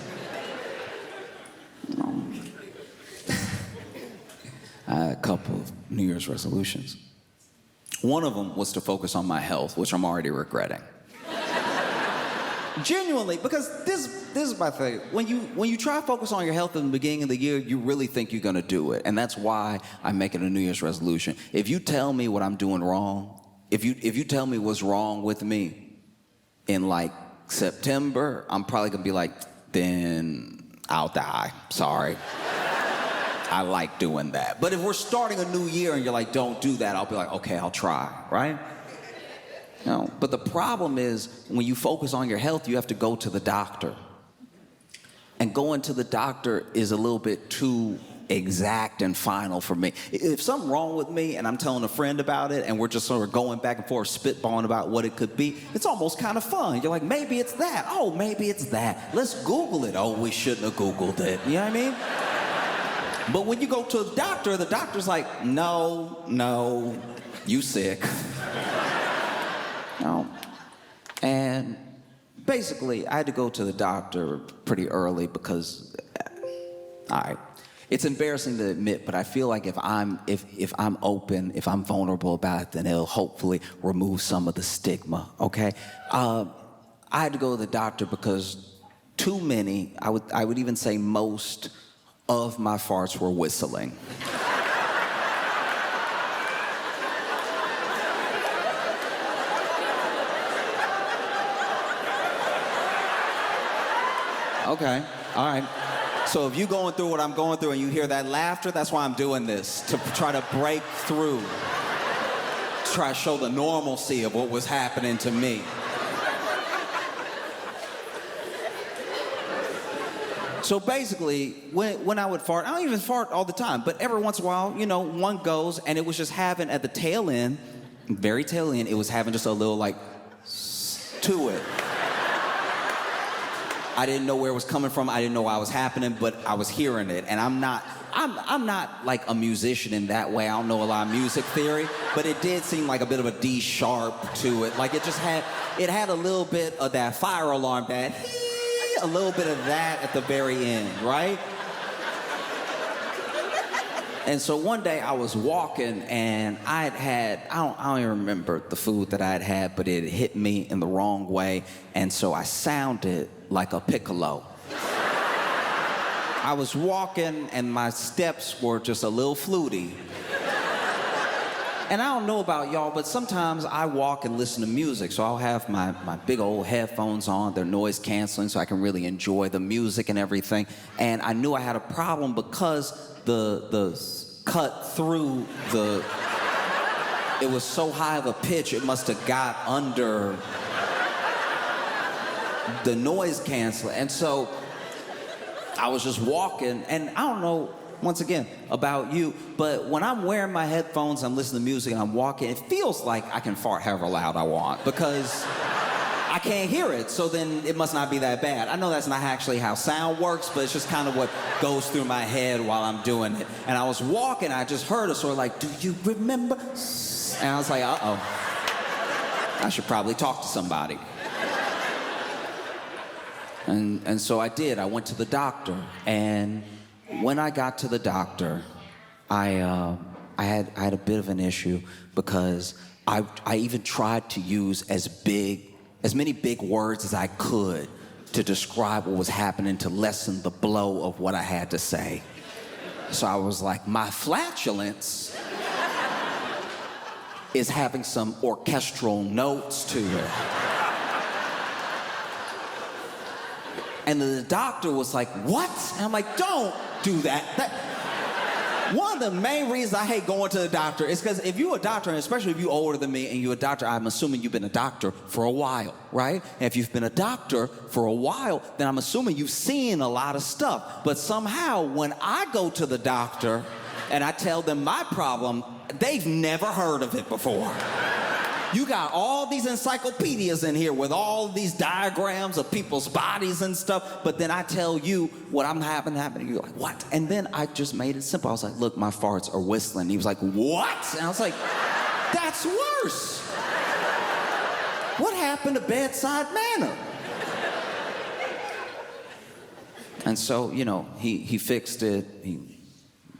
I had a couple of New Year's resolutions. One of them was to focus on my health, which I'm already regretting. Genuinely, because this is my thing. When you try to focus on your health in the beginning of the year, you really think you're gonna do it. And that's why I'm making a New Year's resolution. If you tell me what I'm doing wrong, if you tell me what's wrong with me in like September, I'm probably gonna be like, then I'll die, sorry. I like doing that. But if we're starting a new year and you're like, don't do that, I'll be like, okay, I'll try, right? No, but the problem is when you focus on your health, you have to go to the doctor. And going to the doctor is a little bit too exact and final for me. If something's wrong with me and I'm telling a friend about it and we're just sort of going back and forth, spitballing about what it could be, it's almost kind of fun. You're like, maybe it's that. Oh, maybe it's that. Let's Google it. Oh, we shouldn't have Googled it. You know what I mean? But when you go to the doctor's like, no, you sick. No. And basically, I had to go to the doctor pretty early because, all right, it's embarrassing to admit, but I feel like if I'm open, if I'm vulnerable about it, then it'll hopefully remove some of the stigma, okay? I had to go to the doctor because too many, I would even say most of my farts were whistling. Okay, all right. So if you're going through what I'm going through and you hear that laughter, that's why I'm doing this, to try to break through, try to show the normalcy of what was happening to me. So basically, when I would fart, I don't even fart all the time, but every once in a while, you know, one goes, and it was just having at the tail end, very tail end, it was having just a little like to it. I didn't know where it was coming from. I didn't know why it was happening, but I was hearing it. And I'm not like a musician in that way. I don't know a lot of music theory, but it did seem like a bit of a D sharp to it. Like it had a little bit of that fire alarm, that a little bit of that at the very end, right? And so one day I was walking and I don't even remember the food that I had, but it hit me in the wrong way. And so I sounded like a piccolo. I was walking and my steps were just a little fluty. And I don't know about y'all, but sometimes I walk and listen to music. So I'll have my big old headphones on, they're noise canceling, so I can really enjoy the music and everything. And I knew I had a problem because the cut through it was so high of a pitch, it must have got under the noise canceler. And so I was just walking, and I don't know, once again, about you, but when I'm wearing my headphones, I'm listening to music, and I'm walking, it feels like I can fart however loud I want because I can't hear it, so then it must not be that bad. I know that's not actually how sound works, but it's just kind of what goes through my head while I'm doing it. And I was walking, I just heard a sort of like, do you remember? And I was like, uh-oh, I should probably talk to somebody. And so I did. I went to the doctor, and when I got to the doctor, I had a bit of an issue because I even tried to use as many big words as I could to describe what was happening to lessen the blow of what I had to say. So I was like, my flatulence is having some orchestral notes to it. And the doctor was like, what? And I'm like, don't do that. One of the main reasons I hate going to the doctor is because if you're a doctor, and especially if you're older than me and you're a doctor, I'm assuming you've been a doctor for a while, right? And if you've been a doctor for a while, then I'm assuming you've seen a lot of stuff. But somehow, when I go to the doctor and I tell them my problem, they've never heard of it before. You got all these encyclopedias in here with all these diagrams of people's bodies and stuff, but then I tell you what I'm having, you're like, what? And then I just made it simple. I was like, look, my farts are whistling. He was like, what? And I was like, that's worse. What happened to bedside manner? And so, you know, he fixed it.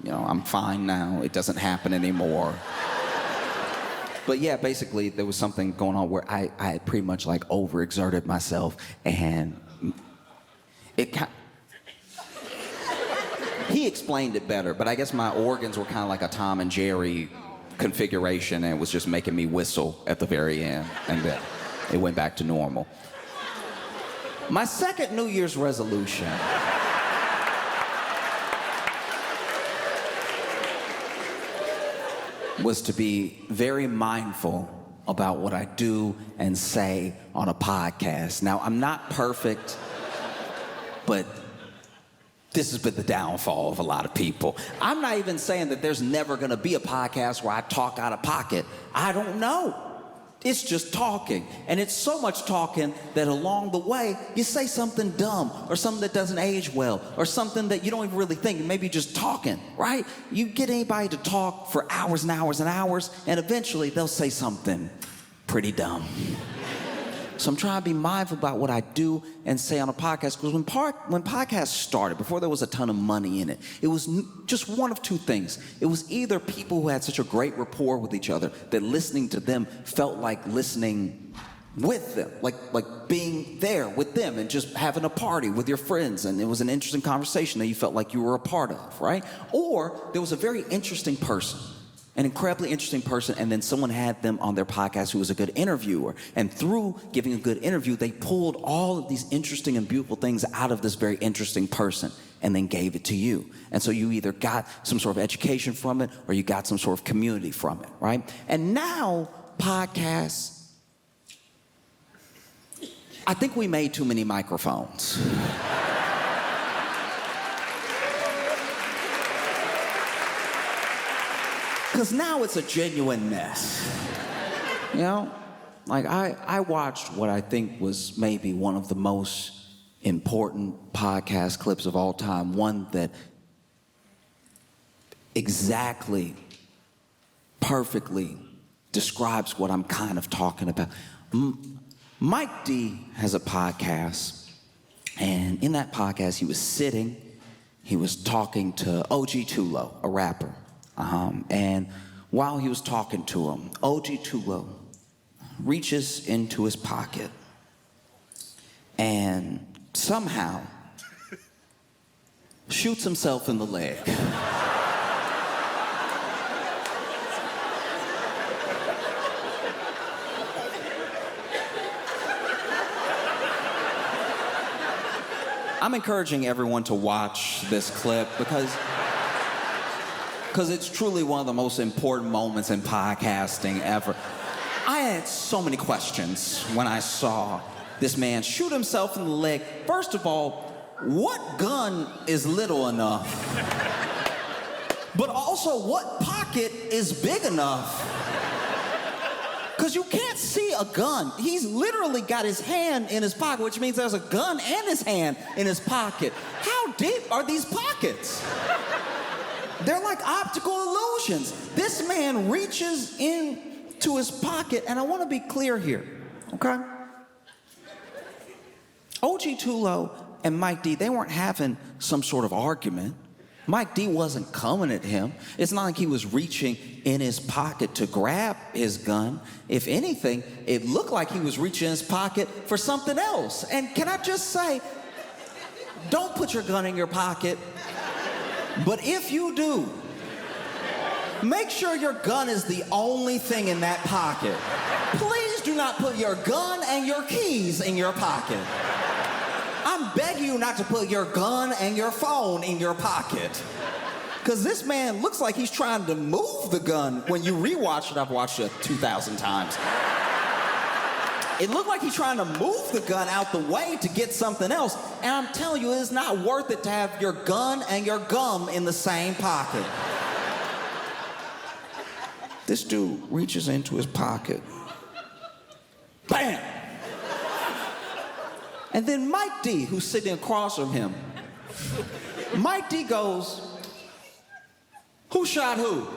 I'm fine now. It doesn't happen anymore. But yeah, basically there was something going on where I had pretty much like overexerted myself, and he explained it better, but I guess my organs were kind of like a Tom and Jerry configuration, and it was just making me whistle at the very end, and then it went back to normal. My second New Year's resolution was to be very mindful about what I do and say on a podcast. Now, I'm not perfect, but this has been the downfall of a lot of people. I'm not even saying that there's never gonna be a podcast where I talk out of pocket. I don't know. It's just talking. And it's so much talking that along the way, you say something dumb or something that doesn't age well or something that you don't even really think, maybe just talking, right? You get anybody to talk for hours and hours and hours, and eventually they'll say something pretty dumb. So I'm trying to be mindful about what I do and say on a podcast, because when podcasts started, before there was a ton of money in it, it was just one of two things. It was either people who had such a great rapport with each other that listening to them felt like listening with them, like being there with them and just having a party with your friends, and it was an interesting conversation that you felt like you were a part of, right? Or there was a very interesting person, an incredibly interesting person, and then someone had them on their podcast who was a good interviewer, and through giving a good interview, they pulled all of these interesting and beautiful things out of this very interesting person and then gave it to you. And so you either got some sort of education from it or you got some sort of community from it, right? And now podcasts, I think we made too many microphones. Because now it's a genuine mess. You know? Like, I watched what I think was maybe one of the most important podcast clips of all time, one that exactly, perfectly describes what I'm kind of talking about. Mike D has a podcast, and in that podcast, he was talking to OG Tulo, a rapper. And while he was talking to him, OG Tulo reaches into his pocket and somehow shoots himself in the leg. I'm encouraging everyone to watch this clip because it's truly one of the most important moments in podcasting ever. I had so many questions when I saw this man shoot himself in the leg. First of all, what gun is little enough? But also, what pocket is big enough? Because you can't see a gun. He's literally got his hand in his pocket, which means there's a gun and his hand in his pocket. How deep are these pockets? They're like optical illusions. This man reaches into his pocket, and I want to be clear here, okay? OG Tulo and Mike D, they weren't having some sort of argument. Mike D wasn't coming at him. It's not like he was reaching in his pocket to grab his gun. If anything, it looked like he was reaching in his pocket for something else. And can I just say, don't put your gun in your pocket. But if you do, make sure your gun is the only thing in that pocket. Please do not put your gun and your keys in your pocket. I'm begging you not to put your gun and your phone in your pocket. Because this man looks like he's trying to move the gun. When you rewatch it, I've watched it 2,000 times. It looked like he's trying to move the gun out the way to get something else. And I'm telling you, it's not worth it to have your gun and your gum in the same pocket. This dude reaches into his pocket. Bam! And then Mike D, who's sitting across from him, Mike D goes, "Who shot who?"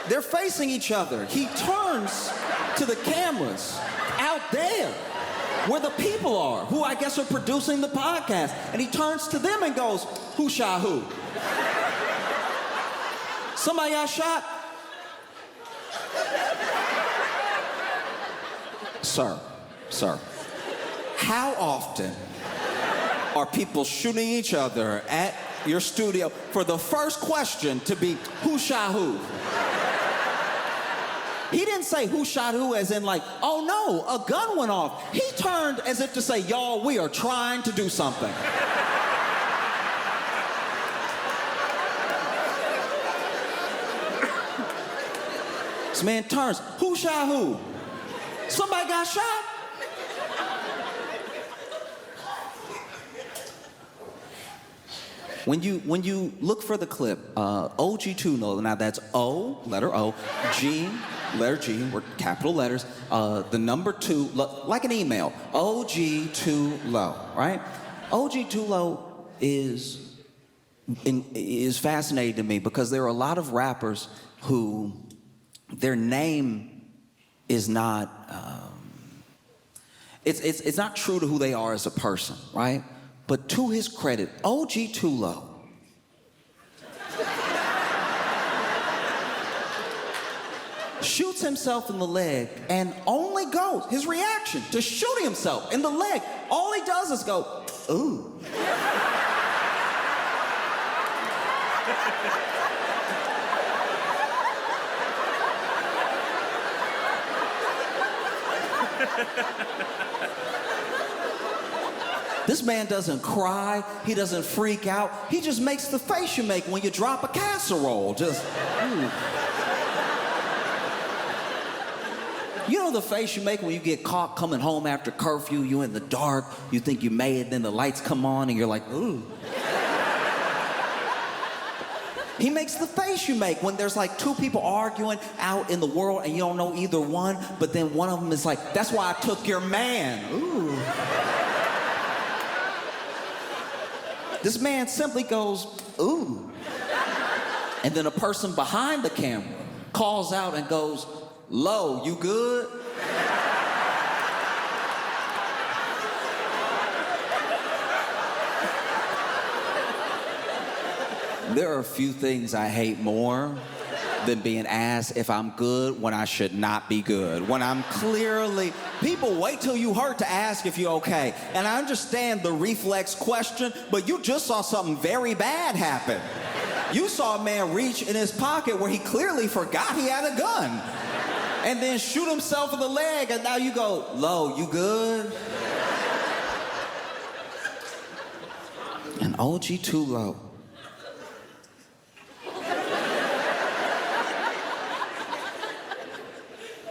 They're facing each other. He turns to the cameras out there where the people are, who I guess are producing the podcast. And he turns to them and goes, "Who shot who?" Somebody got shot? Sir, how often are people shooting each other at your studio for the first question to be, "Who shot who?" He didn't say who shot who as in like, "Oh no, a gun went off." He turned as if to say, "Y'all, we are trying to do something." This man turns, "Who shot who?" Somebody got shot? When you look for the clip, OG2 now that's O, letter O, G, letter G, we're capital letters, the number 2, like an email, OG2low, right? OG2low is fascinating to me because there are a lot of rappers who their name is not, it's not true to who they are as a person, right? But to his credit, OG2low shoots himself in the leg and only goes, his reaction to shooting himself in the leg, all he does is go, ooh. This man doesn't cry, he doesn't freak out, he just makes the face you make when you drop a casserole, just, ooh. You know the face you make when you get caught coming home after curfew, you in the dark, you think you made it, then the lights come on and you're like, ooh. He makes the face you make when there's like 2 people arguing out in the world and you don't know either one, but then one of them is like, that's why I took your man. Ooh. This man simply goes, ooh. And then a person behind the camera calls out and goes, Low, you good? There are a few things I hate more than being asked if I'm good when I should not be good. When I'm clearly, people wait till you hurt to ask if you're okay. And I understand the reflex question, but you just saw something very bad happen. You saw a man reach in his pocket where he clearly forgot he had a gun. And then shoot himself in the leg, and now you go, Low, you good? And OG2low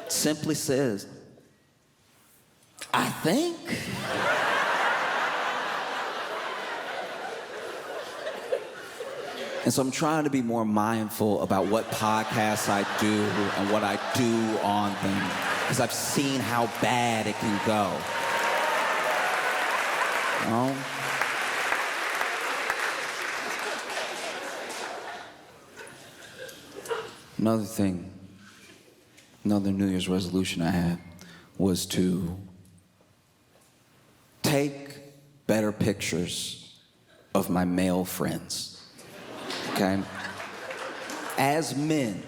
simply says, I think. And so I'm trying to be more mindful about what podcasts I do and what I do on them, because I've seen how bad it can go. You know? Another thing, another New Year's resolution I had was to take better pictures of my male friends. Okay? As men,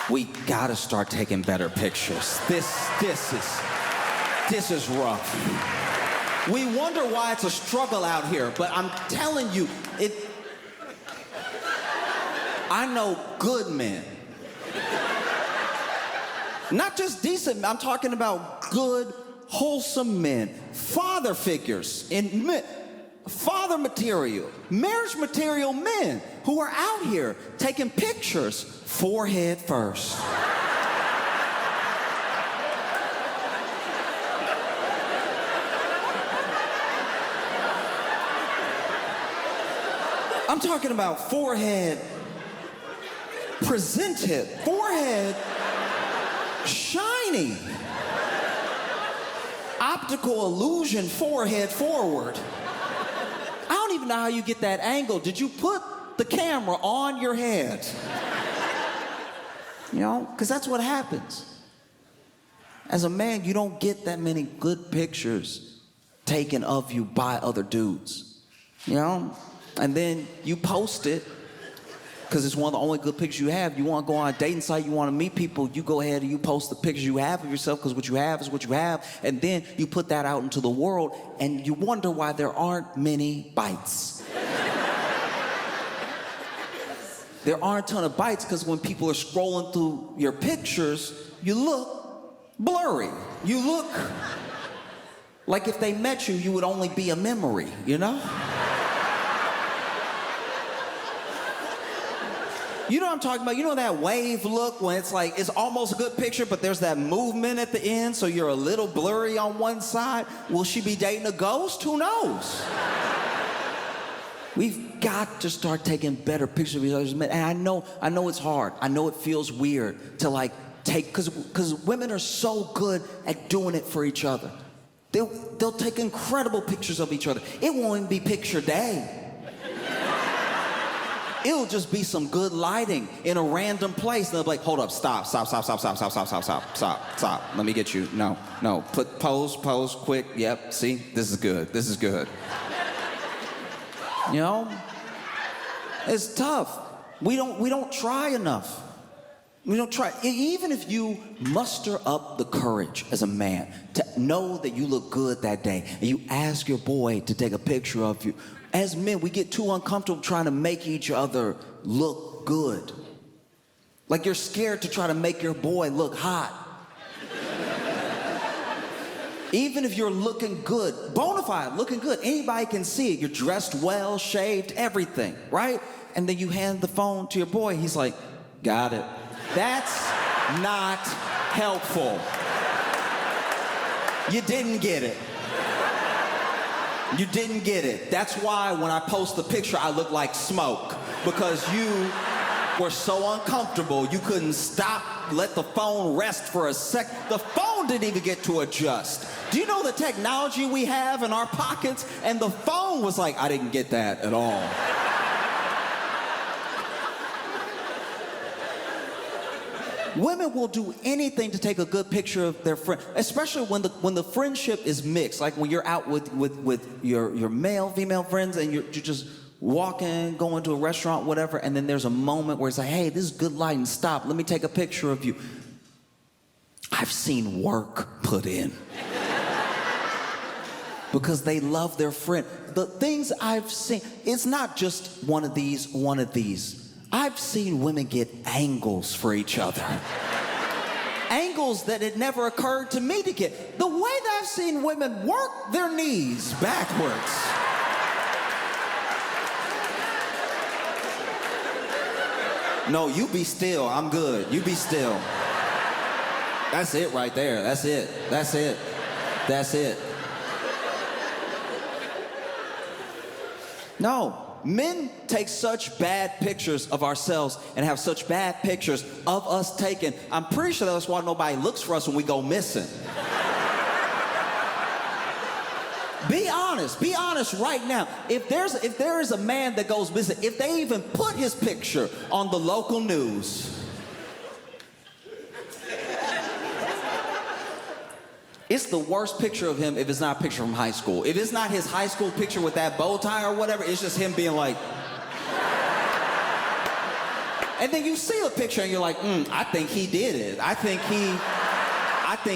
we gotta start taking better pictures. This is rough. We wonder why it's a struggle out here, but I'm telling you, I know good men. Not just decent men, I'm talking about good, wholesome men, father figures, father material, marriage material men who are out here taking pictures forehead first. I'm talking about forehead presented, forehead shiny, optical illusion, forehead forward. I don't even know how you get that angle. Did you put the camera on your head? You know, because that's what happens. As a man, you don't get that many good pictures taken of you by other dudes. You know? And then you post it because it's one of the only good pictures you have. You want to go on a dating site, you want to meet people, you go ahead and you post the pictures you have of yourself because what you have is what you have. And then you put that out into the world and you wonder why there aren't many bites. There aren't a ton of bites because when people are scrolling through your pictures, you look blurry. You look like if they met you, you would only be a memory, you know? You know what I'm talking about? You know that wave look when it's like, it's almost a good picture, but there's that movement at the end, so you're a little blurry on one side? Will she be dating a ghost? Who knows? got to start taking better pictures of each other's men. And I know it's hard. I know it feels weird to like take, because women are so good at doing it for each other. They'll take incredible pictures of each other. It won't even be picture day. It'll just be some good lighting in a random place. And they'll be like, hold up, stop. Let me get you. No. Pose, quick. Yep, see, this is good. You know? It's tough. We don't try enough. We don't try. Even if you muster up the courage as a man to know that you look good that day, and you ask your boy to take a picture of you, as men, we get too uncomfortable trying to make each other look good. Like you're scared to try to make your boy look hot. Even if you're looking good, bona fide, looking good, anybody can see it. You're dressed well, shaved, everything, right? And then you hand the phone to your boy. He's like, got it. That's not helpful. You didn't get it. You didn't get it. That's why when I post the picture, I look like smoke. Because you were so uncomfortable, you couldn't stop, let the phone rest for a sec. The phone didn't even get to adjust. Do you know the technology we have in our pockets? And the phone was like, I didn't get that at all. Women will do anything to take a good picture of their friend, especially when the friendship is mixed. Like when you're out with your male, female friends, and you're just walking, going to a restaurant, whatever, and then there's a moment where it's like, hey, this is good lighting, stop, let me take a picture of you. I've seen work put in. Because they love their friend. The things I've seen, it's not just one of these. I've seen women get angles for each other. Angles that it never occurred to me to get. The way that I've seen women work their knees backwards. No, you be still, I'm good. You be still. That's it right there, that's it. No. Men take such bad pictures of ourselves and have such bad pictures of us taken. I'm pretty sure that's why nobody looks for us when we go missing. Be honest right now. If there is a man that goes missing, if they even put his picture on the local news, it's the worst picture of him if it's not a picture from high school. If it's not his high school picture with that bow tie or whatever, it's just him being like... And then you see the picture and you're like, I think he did it. I think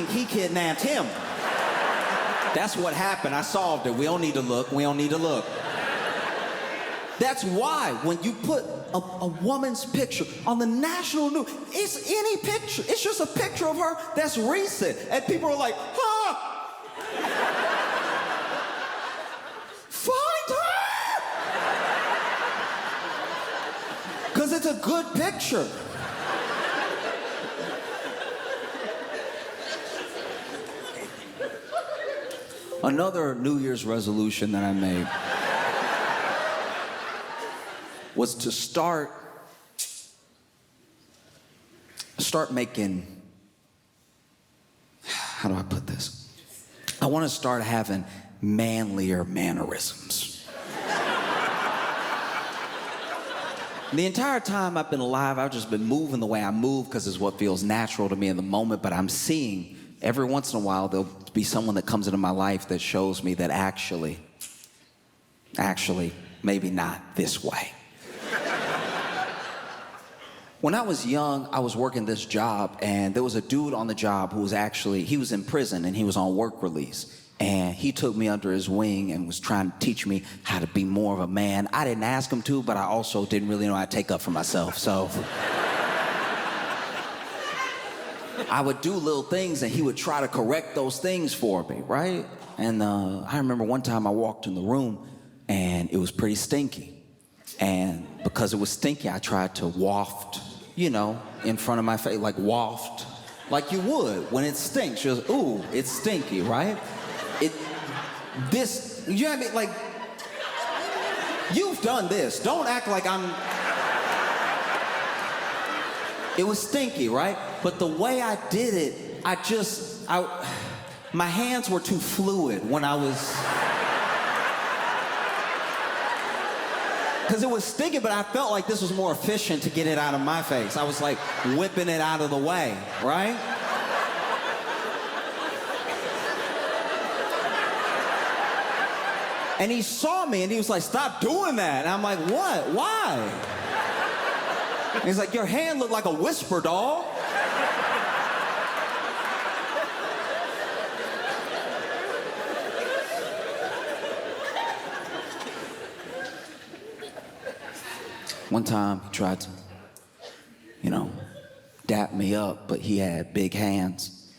he kidnapped him. That's what happened. I solved it. We don't need to look. That's why when you put a woman's picture on the national news, it's any picture. It's just a picture of her that's recent. And people are like, find her! Because it's a good picture. Another New Year's resolution that I made was to start making, how do I put this? I want to start having manlier mannerisms. The entire time I've been alive, I've just been moving the way I move because it's what feels natural to me in the moment, but I'm seeing every once in a while there'll be someone that comes into my life that shows me that actually, maybe not this way. When I was young, I was working this job, and there was a dude on the job who was he was in prison, and he was on work release. And he took me under his wing and was trying to teach me how to be more of a man. I didn't ask him to, but I also didn't really know how to take up for myself, so... I would do little things, and he would try to correct those things for me, right? And I remember one time I walked in the room, and it was pretty stinky. And because it was stinky, I tried to waft, in front of my face, like waft, like you would when it stinks. You're like, ooh, it's stinky, right? You know what I mean? Like, You've done this. Don't act like I'm... It was stinky, right? But the way I did it, my hands were too fluid when I was... Because it was stinky, but I felt like this was more efficient to get it out of my face. I was like whipping it out of the way, right? And he saw me and he was like, stop doing that. And I'm like, what? Why? And he's like, your hand looked like a whisper, dog. One time he tried to, dap me up, but he had big hands.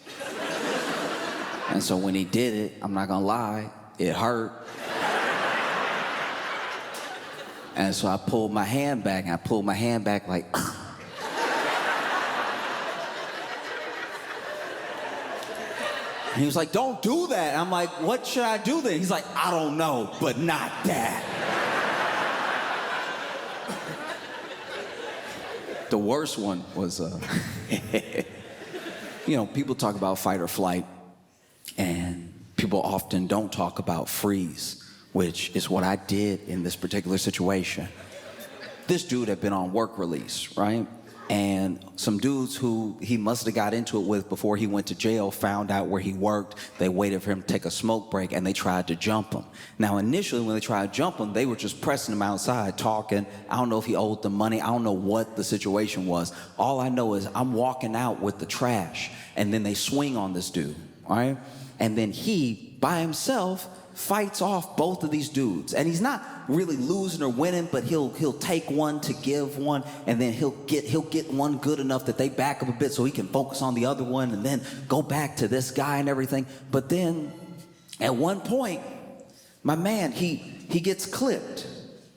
And so when he did it, I'm not gonna lie, it hurt. And so I pulled my hand back, and I pulled my hand back like, And he was like, don't do that. And I'm like, what should I do then? He's like, I don't know, but not that. The worst one was, people talk about fight or flight, and people often don't talk about freeze, which is what I did in this particular situation. This dude had been on work release, right? And some dudes who he must have got into it with before he went to jail found out where he worked. They waited for him to take a smoke break, and they tried to jump him. Now, initially, when they tried to jump him, they were just pressing him outside, talking. I don't know if he owed them money. I don't know what the situation was. All I know is I'm walking out with the trash, and then they swing on this dude, all right? And then he, by himself, fights off both of these dudes. And he's not really losing or winning, but he'll take one to give one, and then he'll get one good enough that they back up a bit so he can focus on the other one and then go back to this guy and everything. But then at one point, my man, he gets clipped.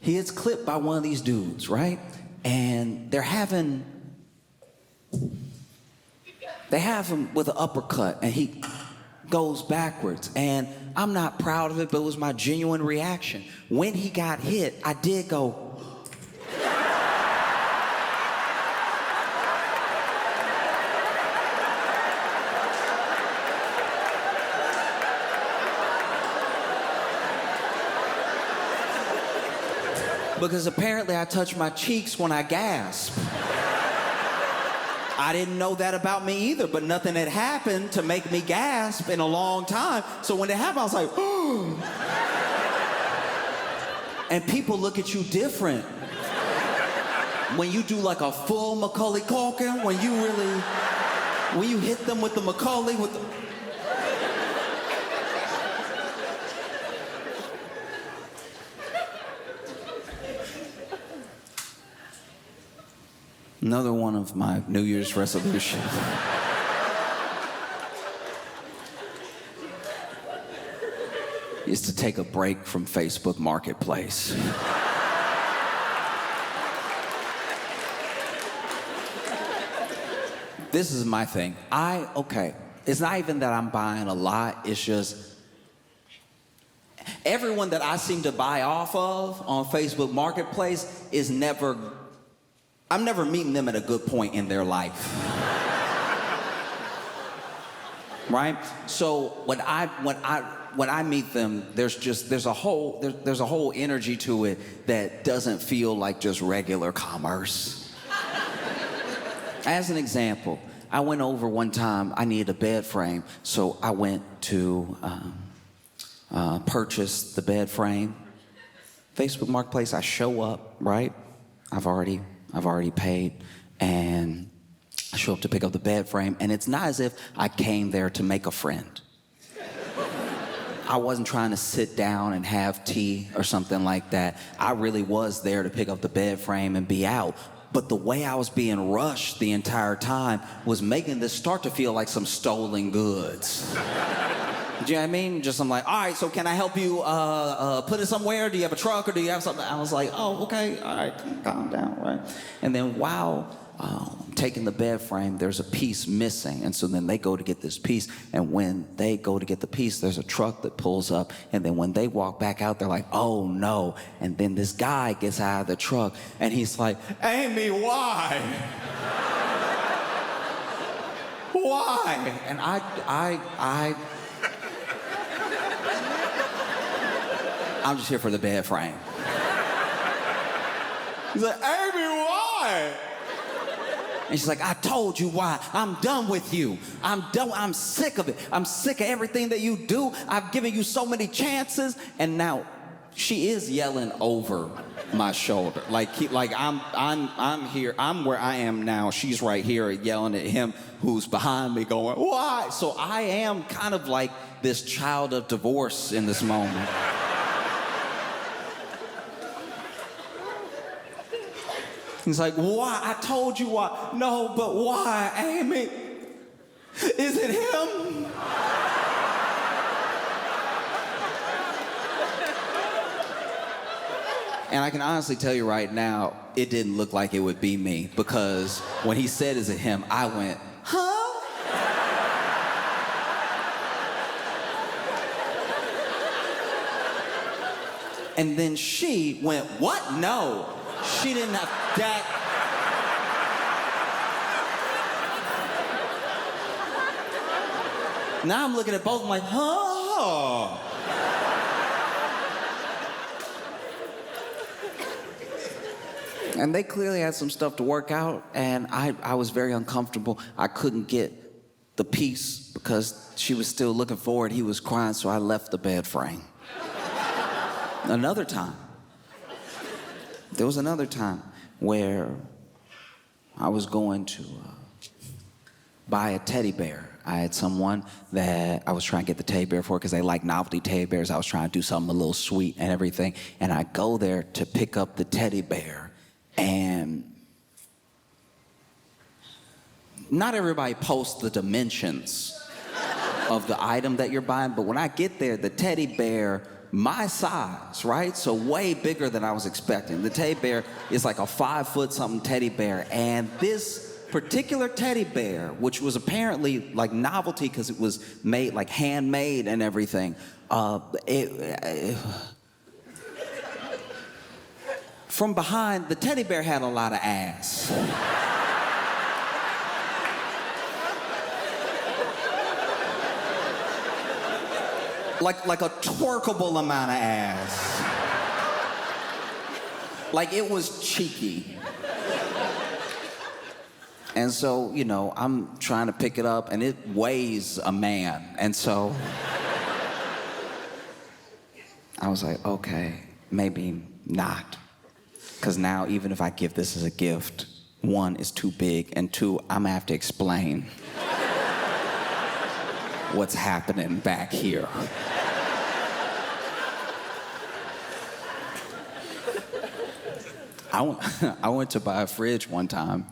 He gets clipped by one of these dudes, right? And they have him with an uppercut, and he goes backwards. And I'm not proud of it, but it was my genuine reaction. When he got hit, I did go. Because apparently I touched my cheeks when I gasped. I didn't know that about me either, but nothing had happened to make me gasp in a long time. So when it happened, I was like, oh. And people look at you different. When you do like a full Macaulay Culkin, when you hit them with the Macaulay, with the... Another one of my New Year's resolutions is to take a break from Facebook Marketplace. This is my thing. It's not even that I'm buying a lot, it's just everyone that I seem to buy off of on Facebook Marketplace I'm never meeting them at a good point in their life. Right? So when I meet them, there's a whole energy to it that doesn't feel like just regular commerce. As an example, I went over one time, I needed a bed frame, so I went to purchase the bed frame. Facebook Marketplace, I show up, right? I've already paid, and I show up to pick up the bed frame, and it's not as if I came there to make a friend. I wasn't trying to sit down and have tea or something like that. I really was there to pick up the bed frame and be out. But the way I was being rushed the entire time was making this start to feel like some stolen goods. Do you know what I mean? I'm like, all right, so can I help you put it somewhere? Do you have a truck or do you have something? I was like, oh, okay, all right, calm down, right? And then while taking the bed frame, there's a piece missing. And so then they go to get this piece. And when they go to get the piece, there's a truck that pulls up. And then when they walk back out, they're like, oh no. And then this guy gets out of the truck and he's like, Amy, why? Why? And I'm just here for the bed frame. He's like, Amy, why? And she's like, I told you why. I'm done with you. I'm done. I'm sick of it. I'm sick of everything that you do. I've given you so many chances. And now she is yelling over my shoulder. Like I'm here. I'm where I am now. She's right here yelling at him who's behind me going, why? So I am kind of like this child of divorce in this moment. He's like, why? I told you why. No, but why, Amy? Is it him? And I can honestly tell you right now, it didn't look like it would be me, because when he said, is it him, I went, huh? And then she went, what? No. She didn't have that. Now I'm looking at both of them like, huh? And they clearly had some stuff to work out, and I was very uncomfortable. I couldn't get the piece because she was still looking for it. He was crying, so I left the bed frame. There was another time where I was going to buy a teddy bear. I had someone that I was trying to get the teddy bear for because they like novelty teddy bears. I was trying to do something a little sweet and everything. And I go there to pick up the teddy bear. And not everybody posts the dimensions of the item that you're buying. But when I get there, the teddy bear, my size, right? So way bigger than I was expecting. The teddy bear is like a 5-foot-something teddy bear. And this particular teddy bear, which was apparently like novelty because it was made like handmade and everything, from behind, the teddy bear had a lot of ass. Like a twerkable amount of ass. Like it was cheeky. And so, you know, I'm trying to pick it up and it weighs a man. And so I was like, okay, maybe not. Because now, even if I give this as a gift, 1, it's too big, and 2, I'm gonna have to explain what's happening back here. I went to buy a fridge one time,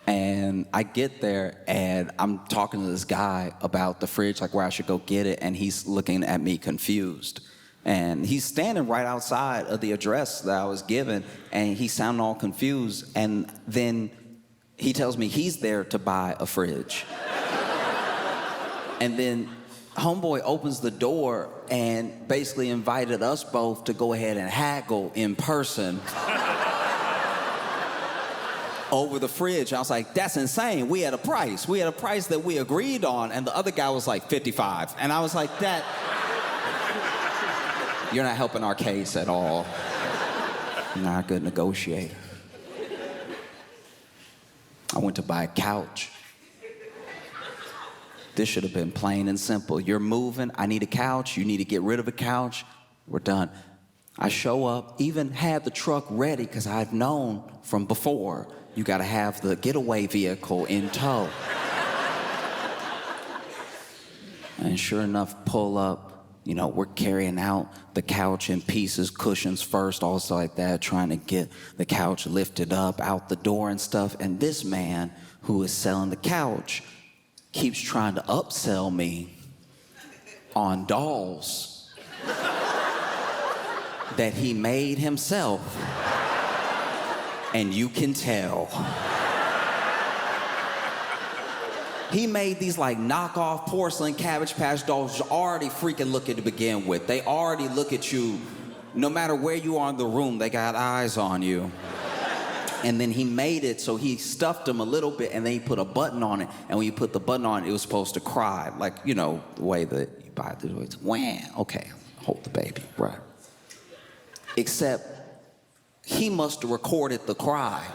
and I get there, and I'm talking to this guy about the fridge, like where I should go get it, and he's looking at me confused. And he's standing right outside of the address that I was given, and he sounded all confused, and then he tells me he's there to buy a fridge. And then homeboy opens the door and basically invited us both to go ahead and haggle in person over the fridge. I was like, that's insane. We had a price. We had a price that we agreed on, and the other guy was like 55. And I was like, you're not helping our case at all. You're not a good negotiator. I went to buy a couch. This should have been plain and simple. You're moving, I need a couch, you need to get rid of a couch, we're done. I show up, even had the truck ready because I've known from before, you gotta have the getaway vehicle in tow. And sure enough, pull up, you know, we're carrying out the couch in pieces, cushions first, also like that, trying to get the couch lifted up out the door and stuff. And this man who is selling the couch keeps trying to upsell me on dolls that he made himself. And you can tell. He made these like knockoff porcelain Cabbage Patch dolls which already freaking looking to begin with. They already look at you, no matter where you are in the room, they got eyes on you. And then he made it so he stuffed them a little bit and then he put a button on it. And when you put the button on it, it was supposed to cry. Like, you know, the way that you buy it, it's wham, okay, hold the baby, right. Except he must have recorded the cry.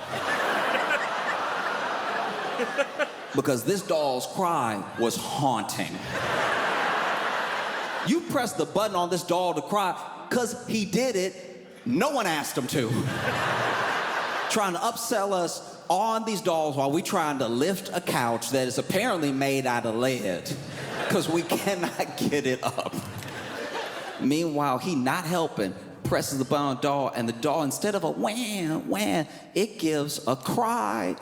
Because this doll's cry was haunting. You press the button on this doll to cry, because he did it, no one asked him to. Trying to upsell us on these dolls while we trying to lift a couch that is apparently made out of lead, because we cannot get it up. Meanwhile, he not helping, presses the button on the doll, and the doll, instead of a wham, wham, it gives a cry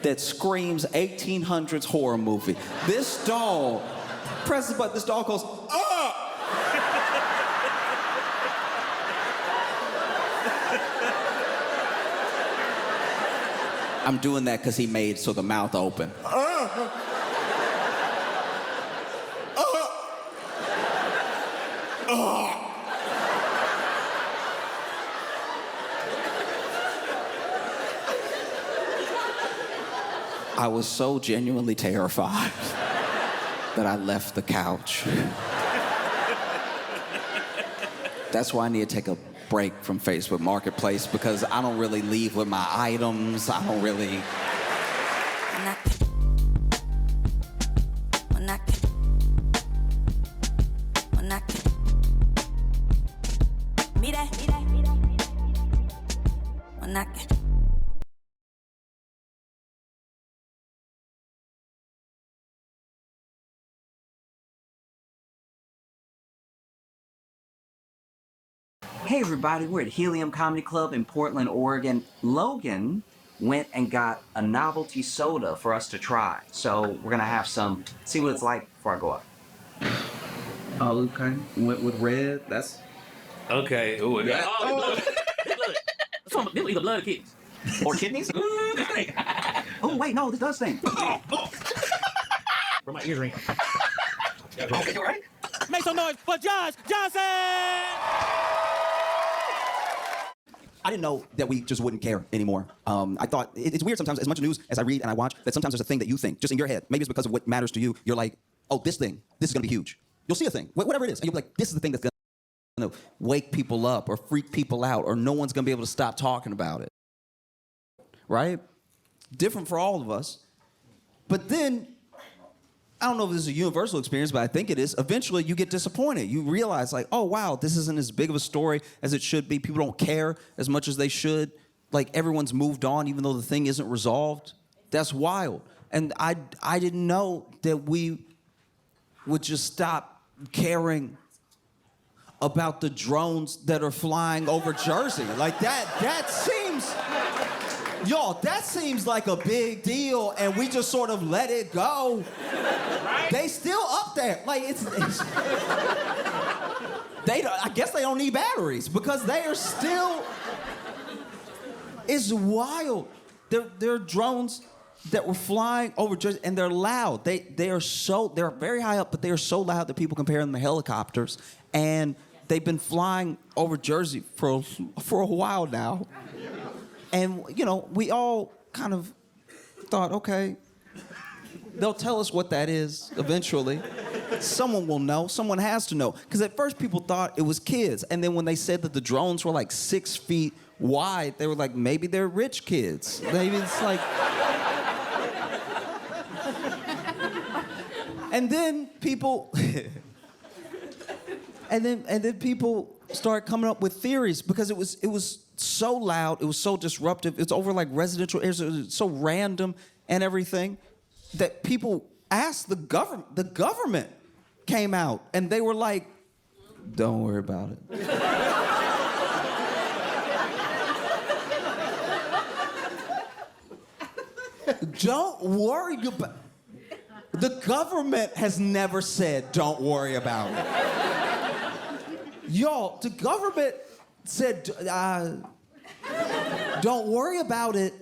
that screams 1800s horror movie. This doll presses the button, this doll goes, ah! I'm doing that because he made so the mouth open. I was so genuinely terrified that I left the couch. That's why I need to take a break from Facebook Marketplace, because I don't really leave with my items. I don't really... Hey everybody, we're at Helium Comedy Club in Portland, Oregon. Logan went and got a novelty soda for us to try. So we're gonna have some, see what it's like before I go up. Oh, okay. Went with red, that's... Okay. Ooh, yeah. Oh, look. They'll either blood or kidneys. Or kidneys? Oh, wait, no, this does sting. Where my ears ring. Okay, you all right? Make some noise for Josh Johnson! I didn't know that we just wouldn't care anymore. I thought, it's weird sometimes, as much news as I read and I watch, that sometimes there's a thing that you think, just in your head, maybe it's because of what matters to you, you're like, oh, this is gonna be huge. You'll see a thing, whatever it is, and you'll be like, this is the thing that's gonna wake people up or freak people out, or no one's gonna be able to stop talking about it, right? Different for all of us. But then, I don't know if this is a universal experience, but I think it is. Eventually, you get disappointed. You realize, like, oh, wow, this isn't as big of a story as it should be. People don't care as much as they should. Like, everyone's moved on, even though the thing isn't resolved. That's wild. And I didn't know that we would just stop caring about the drones that are flying over Jersey. Like, that seems... Y'all, that seems like a big deal, and we just sort of let it go. Right? They still up there. Like, it's I guess they don't need batteries, because they are still... It's wild. There are drones that were flying over Jersey, and they're loud. They're very high up, but they are so loud that people compare them to helicopters, and they've been flying over Jersey for a while now. And, you know, we all kind of thought, okay, they'll tell us what that is eventually. Someone will know. Someone has to know. Because at first people thought it was kids. And then when they said that the drones were like 6 feet wide, they were like, maybe they're rich kids. Maybe it's like... And then people... and then people start coming up with theories, because it was so loud, it was so disruptive, it's over like residential areas, it was so random and everything, that people asked the government. The government came out and they were like, don't worry about it. Don't worry about it. The government has never said, don't worry about it. Y'all, the government said, don't worry about it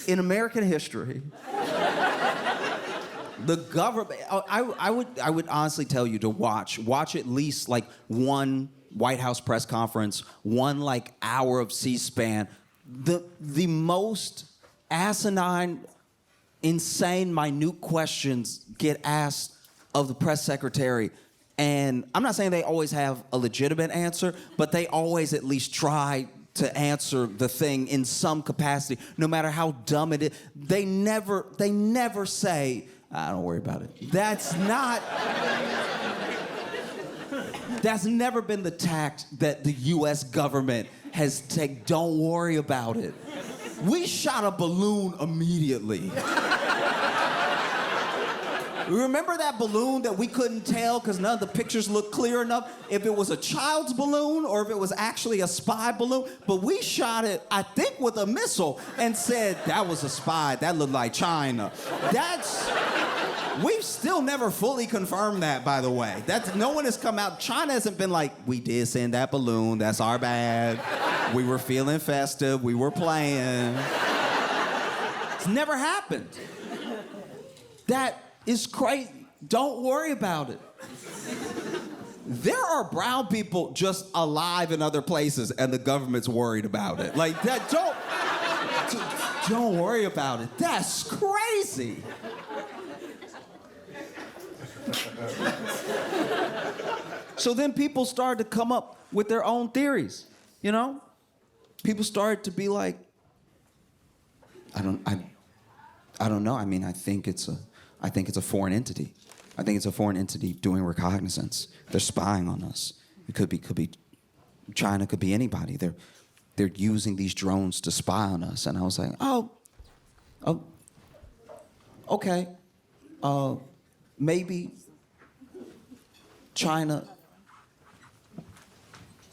in American history, the government, I would honestly tell you to watch at least like one White House press conference, one like hour of C-SPAN. The most asinine, insane, minute questions get asked of the press secretary. And I'm not saying they always have a legitimate answer, but they always at least try to answer the thing in some capacity, no matter how dumb it is. They never say, don't worry about it. That's never been the tact that the US government has taken. Don't worry about it. We shot a balloon immediately. Remember that balloon that we couldn't tell because none of the pictures looked clear enough if it was a child's balloon or if it was actually a spy balloon? But we shot it, I think, with a missile and said, that was a spy. That looked like China. We've still never fully confirmed that, by the way. No one has come out. China hasn't been like, we did send that balloon. That's our bad. We were feeling festive. We were playing. It's never happened. That is crazy. Don't worry about it. There are brown people just alive in other places and the government's worried about it. Like that, don't worry about it. That's crazy. So then people started to come up with their own theories, you know? People started to be like, I don't know. I mean, I think it's a foreign entity. I think it's a foreign entity doing reconnaissance. They're spying on us. It could be China, could be anybody. They're using these drones to spy on us. And I was like, okay. Maybe China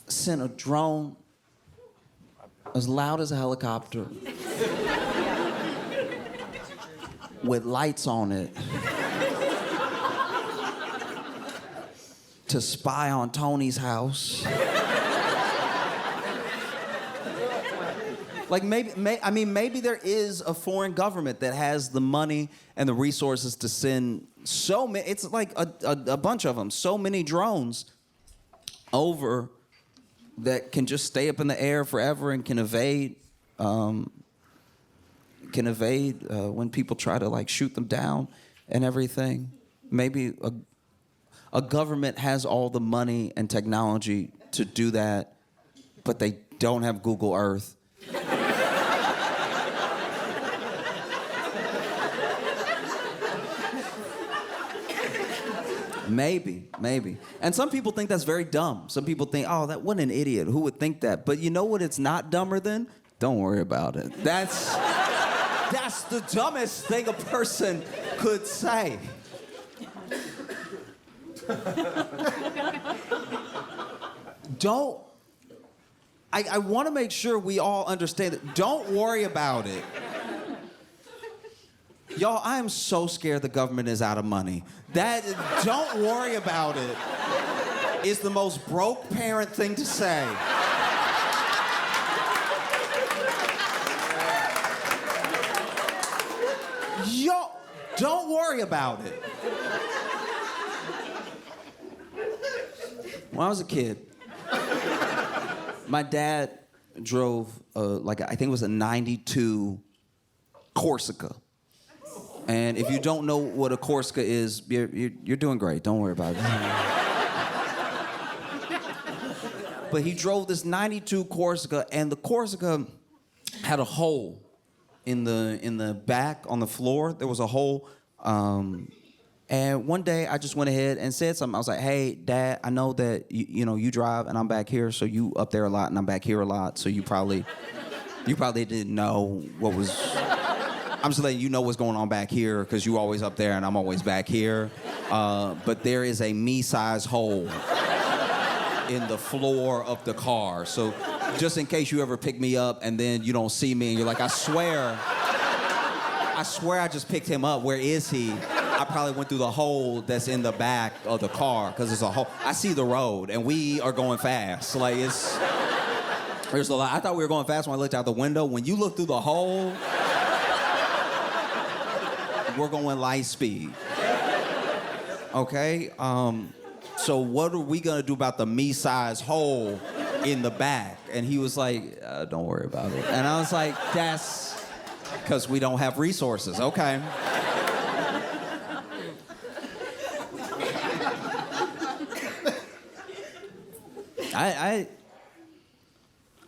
sent a drone as loud as a helicopter with lights on it to spy on Tony's house. Like maybe there is a foreign government that has the money and the resources to send so many, it's like a bunch of them, so many drones over that can just stay up in the air forever and can evade when people try to like shoot them down and everything. Maybe a government has all the money and technology to do that, but they don't have Google Earth. Maybe. And some people think that's very dumb. Some people think, that what an idiot. Who would think that? But you know what it's not dumber than? Don't worry about it. That's the dumbest thing a person could say. I want to make sure we all understand that. Don't worry about it. Y'all, I am so scared the government is out of money. Don't worry about it is the most broke parent thing to say. Yo, don't worry about it. When I was a kid, my dad drove, I think it was a 92 Corsica. And if you don't know what a Corsica is, you're doing great. Don't worry about it. But he drove this 92 Corsica, and the Corsica had a hole in the back on the floor. There was a hole. And one day I just went ahead and said something. I was like, "Hey, Dad, I know that you drive and I'm back here, so you up there a lot and I'm back here a lot. So you probably didn't know what was." I'm just letting you know what's going on back here because you always up there and I'm always back here. But there is a me-sized hole in the floor of the car. So just in case you ever pick me up and then you don't see me and you're like, I swear I just picked him up. Where is he? I probably went through the hole that's in the back of the car because there's a hole. I see the road and we are going fast. Like there's a lot. I thought we were going fast when I looked out the window. When you look through the hole, we're going light speed. Okay? So what are we gonna do about the me-sized hole in the back? And he was like, don't worry about it. And I was like, that's because we don't have resources. Okay. I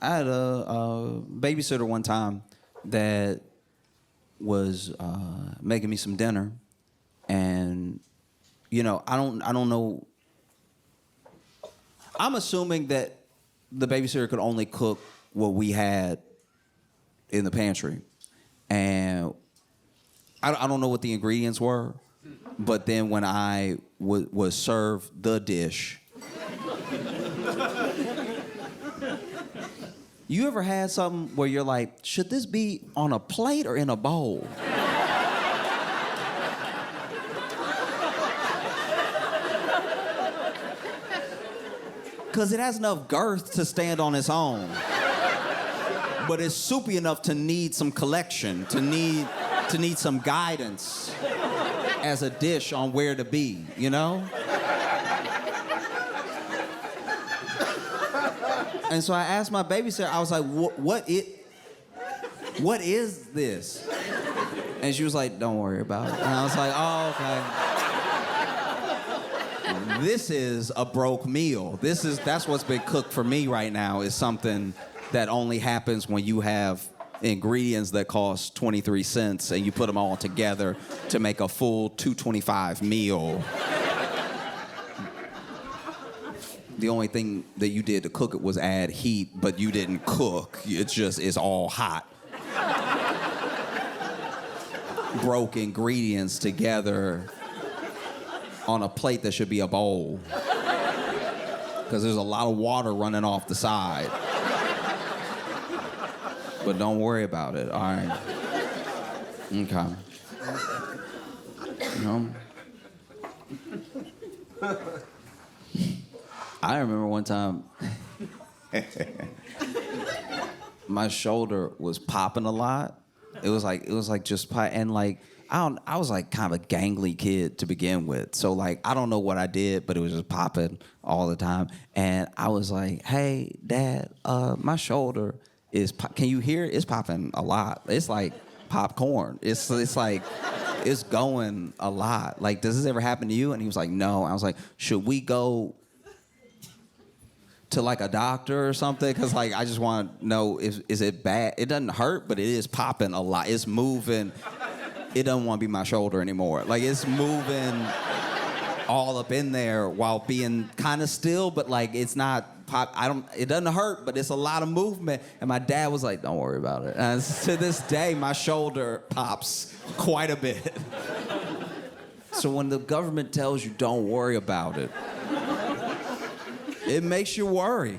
had a babysitter one time that was making me some dinner, and you know, I don't know. I'm assuming that the babysitter could only cook what we had in the pantry, and I don't know what the ingredients were, but then when I was served the dish. You ever had something where you're like, should this be on a plate or in a bowl? Because it has enough girth to stand on its own. But it's soupy enough to need some collection, to need some guidance as a dish on where to be, you know? And so I asked my babysitter, I was like, what is this? And she was like, don't worry about it. And I was like, oh, okay. This is a broke meal. That's what's been cooked for me right now, is something that only happens when you have ingredients that cost 23 cents and you put them all together to make a full $2.25 meal. The only thing that you did to cook it was add heat, but you didn't cook. It's all hot. Broke ingredients together on a plate that should be a bowl. Because there's a lot of water running off the side. But don't worry about it, all right? Okay. You know? I remember one time my shoulder was popping a lot. It was like just and like I was like kind of a gangly kid to begin with. So like I don't know what I did, but it was just popping all the time. And I was like, "Hey, Dad, my shoulder is can you hear it? It's popping a lot. It's like popcorn. It's like it's going a lot. Like, does this ever happen to you?" And he was like, "No." I was like, "Should we go to like a doctor or something? Because like I just want to know, is it bad? It doesn't hurt, but it is popping a lot. It's moving. It doesn't want to be my shoulder anymore. Like it's moving all up in there while being kind of still, but like it's not pop. It doesn't hurt, but it's a lot of movement." And my dad was like, "Don't worry about it." And to this day, my shoulder pops quite a bit. So when the government tells you don't worry about it, it makes you worry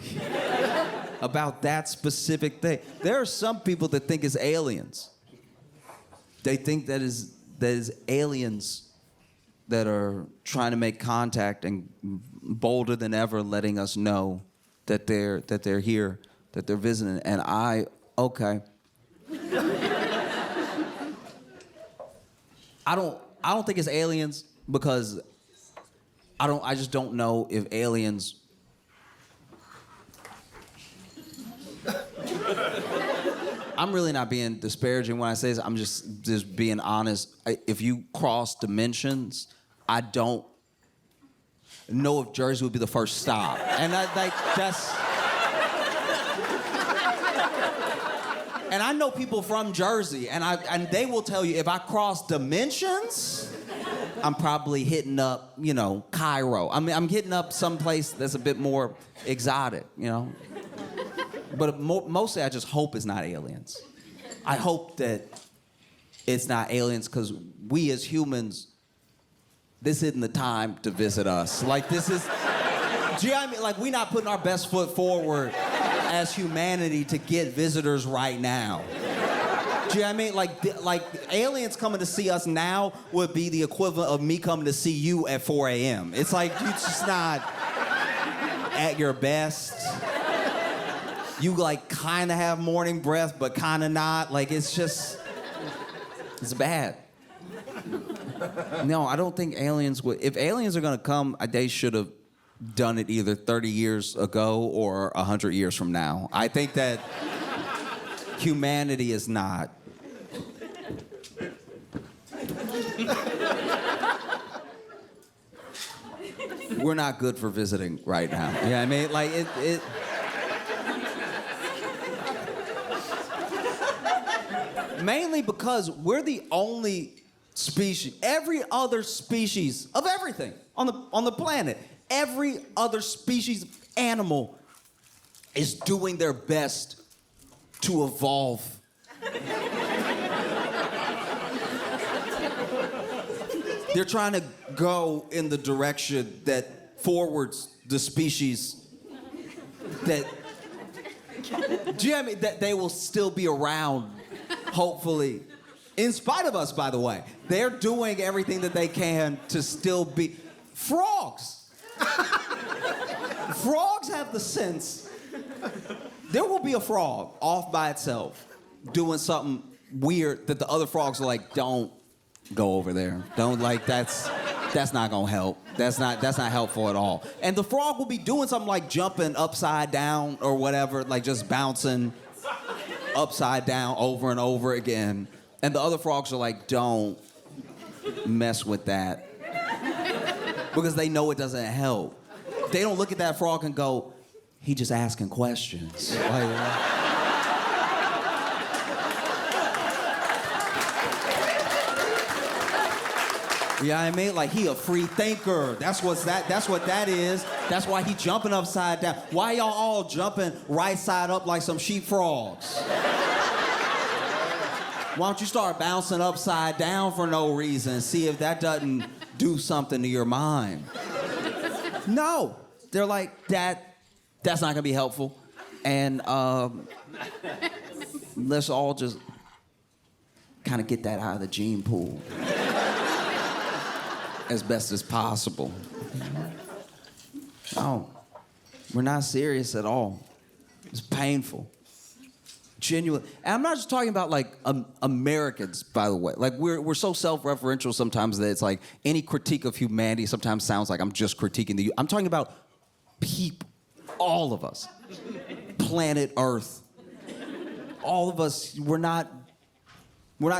about that specific thing. There are some people that think it's aliens. They think that is aliens that are trying to make contact and bolder than ever letting us know that they're here, that they're visiting. And okay. I don't think it's aliens because I just don't know if aliens I'm really not being disparaging when I say this. I'm just being honest. If you cross dimensions, I don't know if Jersey would be the first stop. And that's... And I know people from Jersey, and they will tell you if I cross dimensions, I'm probably hitting up, Cairo. I mean, I'm hitting up someplace that's a bit more exotic, But mostly I just hope it's not aliens. I hope that it's not aliens because we as humans, this isn't the time to visit us. Like do you know what I mean? Like we're not putting our best foot forward as humanity to get visitors right now. Do you know what I mean? Like aliens coming to see us now would be the equivalent of me coming to see you at 4 a.m. It's like you're just not at your best. You like kind of have morning breath, but kind of not. Like it's bad. No, I don't think aliens would. If aliens are gonna come, they should have done it either 30 years ago or 100 years from now. I think that humanity is not. We're not good for visiting right now. Yeah, I mean, like it. Mainly because we're the only species. Every other species of everything on the planet, every other species of animal is doing their best to evolve. They're trying to go in the direction that forwards the species that, do you know what I mean? That they will still be around, hopefully. In spite of us, by the way. They're doing everything that they can to still be. Frogs! Frogs have the sense. There will be a frog off by itself doing something weird that the other frogs are like, don't go over there. Don't, like, that's not gonna help. That's not helpful at all. And the frog will be doing something like jumping upside down or whatever, like just bouncing upside down over and over again. And the other frogs are like, don't mess with that. Because they know it doesn't help. They don't look at that frog and go, he just asking questions. Like, yeah, I mean, like, he a free thinker. That's what that is. That's why he jumping upside down. Why y'all all jumping right side up like some sheep frogs? Why don't you start bouncing upside down for no reason? See if that doesn't do something to your mind. No, they're like, that's not gonna be helpful. And let's all just kind of get that out of the gene pool as best as possible. No, we're not serious at all. It's painful. Genuine. And I'm not just talking about like Americans, by the way. Like we're so self-referential sometimes that it's like any critique of humanity sometimes sounds like I'm just critiquing the. I'm talking about people, all of us, planet Earth, all of us. We're not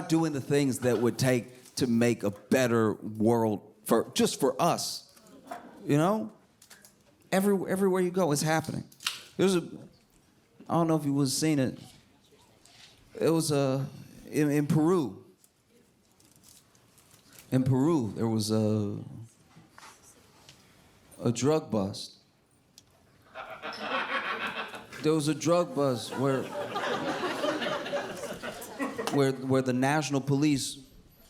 doing the things that would take to make a better world for us. You know, everywhere you go, it's happening. I don't know if you was seen it. It was in Peru. In Peru, there was a drug bust. There was a drug bust where the national police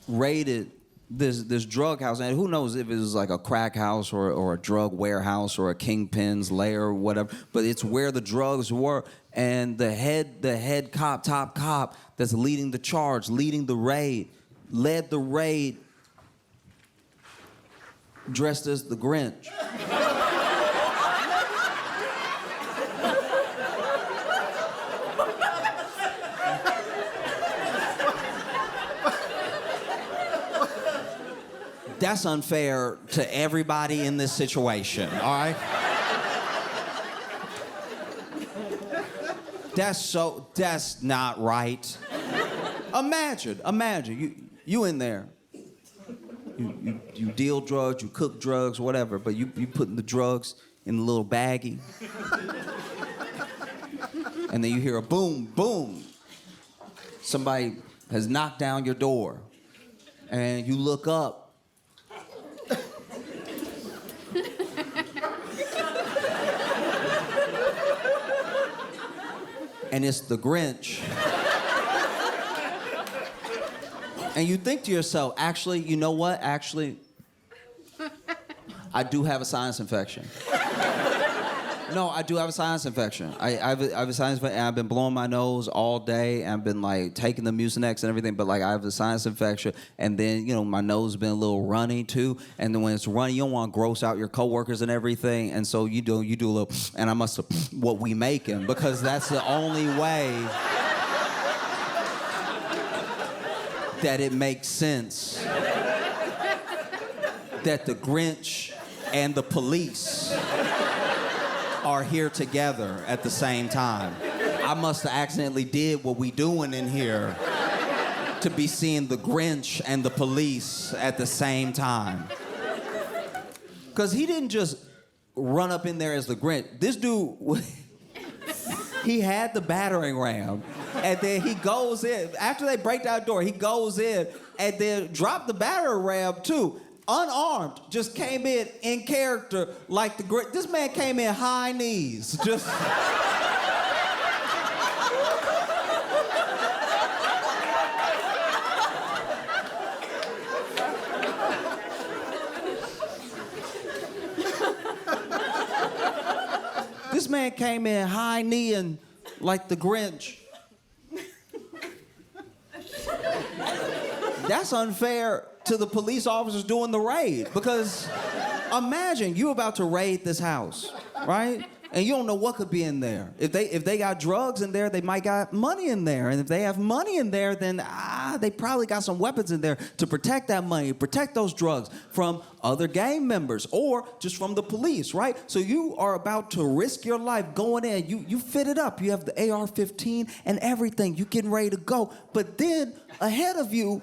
raided this drug house, and who knows if it was like a crack house or a drug warehouse or a kingpin's lair or whatever, but it's where the drugs were. And the head cop, top cop that's leading the charge, leading the raid, led the raid dressed as the Grinch. That's unfair to everybody in this situation, all right? That's not right. Imagine, you in there. You deal drugs, you cook drugs, whatever, but you putting the drugs in a little baggie. And then you hear a boom, boom. Somebody has knocked down your door. And you look up. And it's the Grinch. And you think to yourself, actually, you know what? Actually, I do have a sinus infection. No, I do have a sinus infection. I have a sinus infection, and I've been blowing my nose all day, and I've been, like, taking the Mucinex and everything, but, like, I have a sinus infection, and then, you know, my nose has been a little runny, too, and then when it's runny, you don't want to gross out your coworkers and everything, and so you do a little, and I must have, what we making, because that's the only way that it makes sense. that the Grinch and the police are here together at the same time. I must have accidentally did what we doing in here to be seeing the Grinch and the police at the same time. Because he didn't just run up in there as the Grinch. This dude, he had the battering ram, and then he goes in. After they break down the door, he goes in and then dropped the battering ram too. Unarmed, just came in character like the Grinch. This man came in high knees, just... This man came in high kneeing like the Grinch. That's unfair to the police officers doing the raid, because imagine you about to raid this house, right? And you don't know what could be in there. If they got drugs in there, they might got money in there. And if they have money in there, then they probably got some weapons in there to protect that money, protect those drugs from other gang members or just from the police, right? So you are about to risk your life going in. You fit it up. You have the AR-15 and everything. You getting ready to go. But then ahead of you,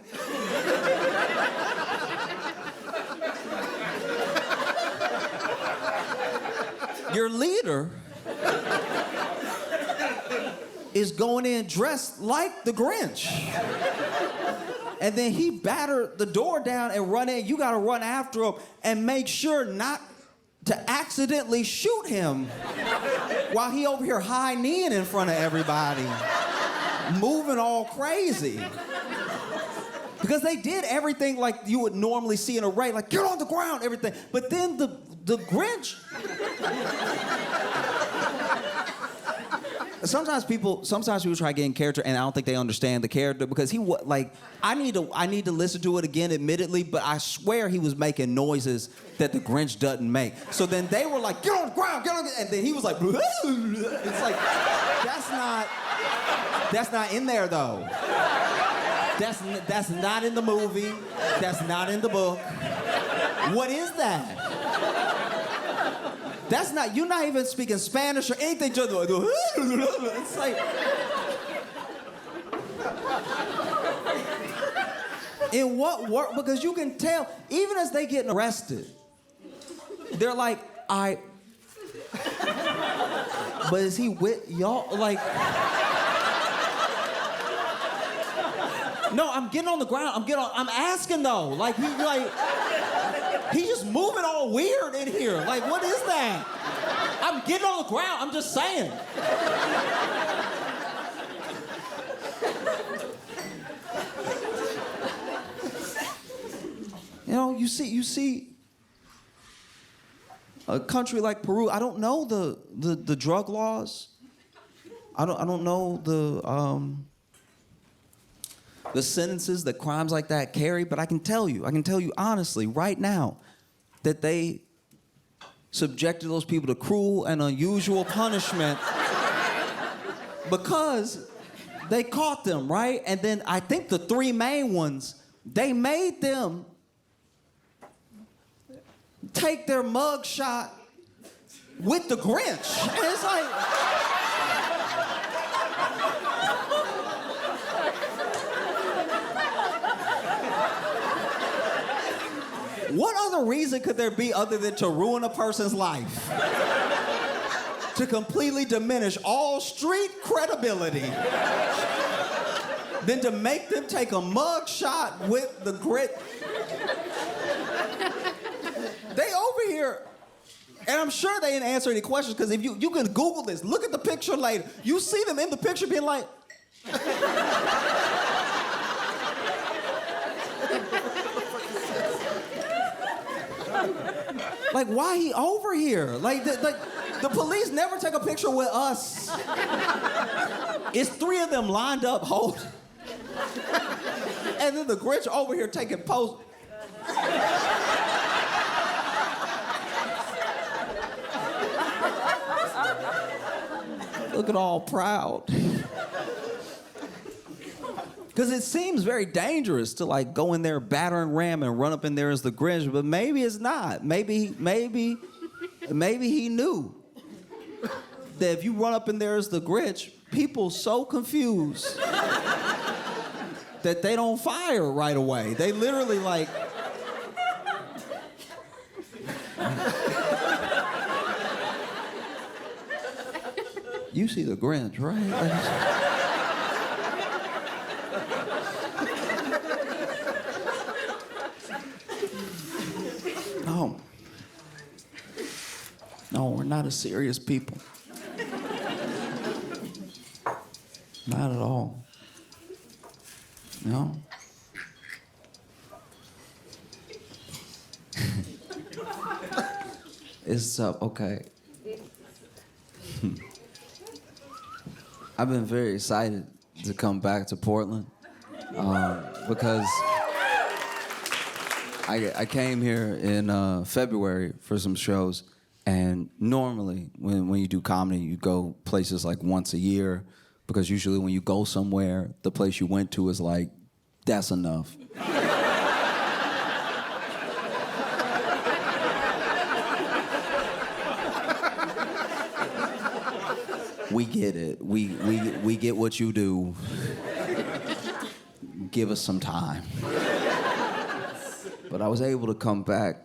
your leader is going in dressed like the Grinch. And then he battered the door down and run in. You gotta run after him and make sure not to accidentally shoot him while he over here high kneeing in front of everybody, moving all crazy. Because they did everything like you would normally see in a raid, like get on the ground, everything. But then the Grinch. Sometimes people try to get in character, and I don't think they understand the character, because I need to listen to it again, admittedly, but I swear he was making noises that the Grinch doesn't make. So then they were like, get on the ground, get on the, and then he was like, it's like, that's not in there though. That's not in the movie. That's not in the book. What is that? That's not, you're not even speaking Spanish or anything. Just, it's like... In what work? Because you can tell, even as they get arrested, they're like, but is he with y'all? Like... No, I'm getting on the ground. I'm asking though. He's just moving all weird in here. Like, what is that? I'm getting on the ground. I'm just saying. You know, you see a country like Peru. I don't know the drug laws. I don't know the sentences that crimes like that carry, but I can tell you honestly right now that they subjected those people to cruel and unusual punishment because they caught them, right? And then I think the three main ones, they made them take their mug shot with the Grinch. And it's like... What other reason could there be other than to ruin a person's life? To completely diminish all street credibility than to make them take a mug shot with the Grinch. They over here, and I'm sure they didn't answer any questions, because if you can Google this, look at the picture later, you see them in the picture being like... Like, why he over here? Like, the police never take a picture with us. It's three of them lined up holding. And then the Grinch over here taking pose. Looking all proud. Because it seems very dangerous to like go in there, battering ram, and run up in there as the Grinch, but maybe it's not. Maybe he knew that if you run up in there as the Grinch, people so confused that they don't fire right away. They literally like... You see the Grinch, right? No, we're not a serious people. Not at all. No. It's okay. I've been very excited to come back to Portland because I came here in February for some shows, and normally when you do comedy, you go places like once a year, because usually when you go somewhere, the place you went to is like, that's enough. We get it. We get what you do. Give us some time. But I was able to come back,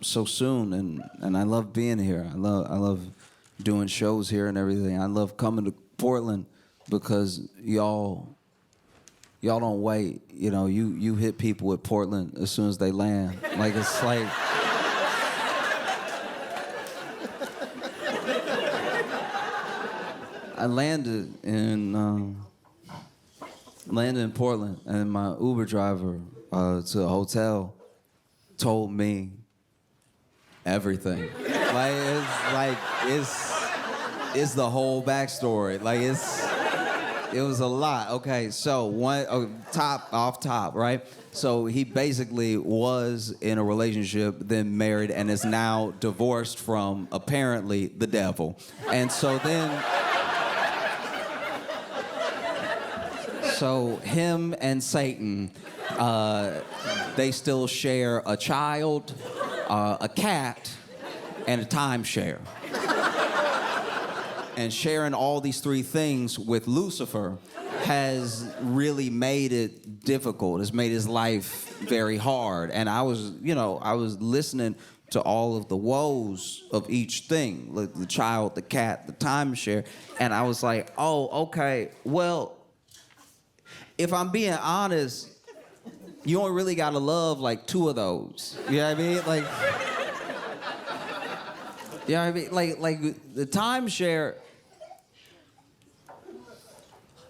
so soon, and I love being here. I love doing shows here and everything. I love coming to Portland because y'all don't wait. You hit people at Portland as soon as they land. Like it's like. I landed in Portland, and my Uber driver to the hotel told me everything. It's the whole backstory. It was a lot. Okay, so top, right? So he basically was in a relationship, then married, and is now divorced from apparently the devil. And so then. So him and Satan, they still share a child, a cat, and a timeshare. And sharing all these three things with Lucifer has really made it difficult. It's made his life very hard. And I was listening to all of the woes of each thing, like the child, the cat, the timeshare, and I was like, oh, okay, well, if I'm being honest, you only really gotta love like two of those. You know what I mean? Like the timeshare.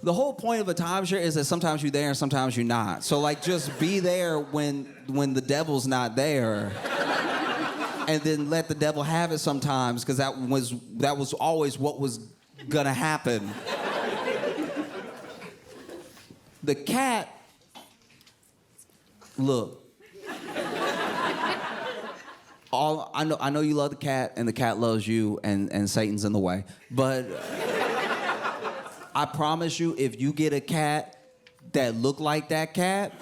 The whole point of a timeshare is that sometimes you're there and sometimes you're not. So like, just be there when the devil's not there, and then let the devil have it sometimes, because that was always what was gonna happen. The cat, look, I know you love the cat, and the cat loves you, and Satan's in the way, but I promise you, if you get a cat that look like that cat,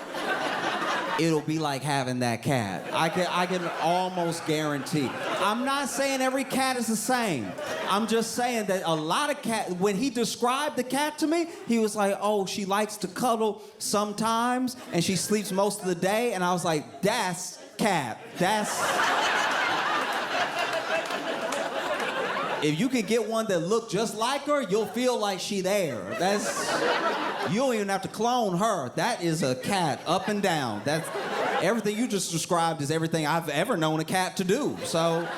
it'll be like having that cat. I can almost guarantee. I'm not saying every cat is the same. I'm just saying that a lot of cats, when he described the cat to me, he was like, oh, she likes to cuddle sometimes, and she sleeps most of the day, and I was like, that's cat. If you can get one that look just like her, you'll feel like she there. You don't even have to clone her. That is a cat, up and down. That's everything you just described is everything I've ever known a cat to do. So,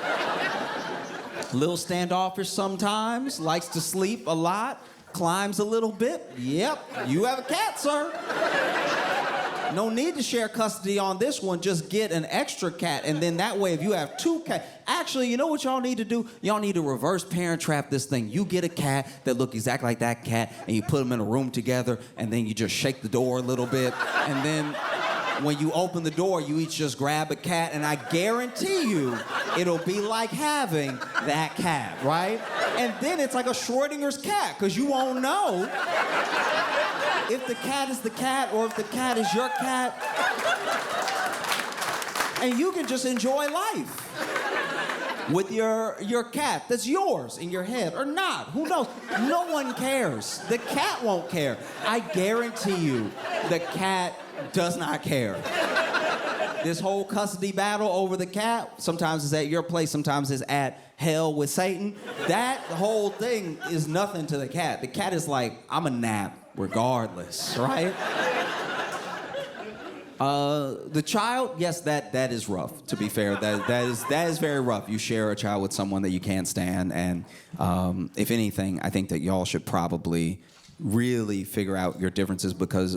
a little standoffish sometimes, likes to sleep a lot, climbs a little bit. Yep, you have a cat, sir. No need to share custody on this one. Just get an extra cat, and then that way, if you have two cats... Actually, you know what y'all need to do? Y'all need to reverse parent trap this thing. You get a cat that look exactly like that cat, and you put them in a room together, and then you just shake the door a little bit, and then when you open the door, you each just grab a cat, and I guarantee you it'll be like having that cat, right? And then it's like a Schrodinger's cat, because you won't know if the cat is the cat or if the cat is your cat. And you can just enjoy life with your cat that's yours in your head or not. Who knows? No one cares. The cat won't care. I guarantee you, the cat does not care. This whole custody battle over the cat, sometimes it's at your place, sometimes it's at hell with Satan. That whole thing is nothing to the cat. The cat is like, I'm a nap regardless, right? The child, yes, that is rough, to be fair. That is very rough. You share a child with someone that you can't stand, and if anything, I think that y'all should probably really figure out your differences, because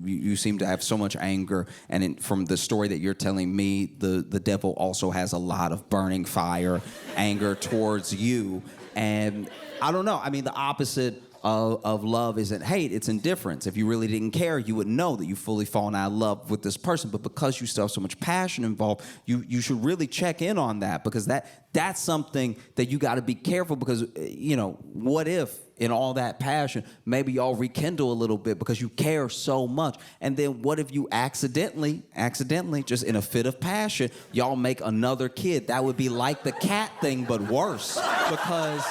you seem to have so much anger, and from the story that you're telling me, the devil also has a lot of burning fire, anger towards you, and I don't know. I mean, the opposite of love isn't hate, it's indifference. If you really didn't care, you would know that you've fully fallen out of love with this person. But because you still have so much passion involved, you should really check in on that, because that's something that you got to be careful, because, you know, what if in all that passion, maybe y'all rekindle a little bit because you care so much. And then what if you accidentally, just in a fit of passion, y'all make another kid? That would be like the cat thing, but worse, because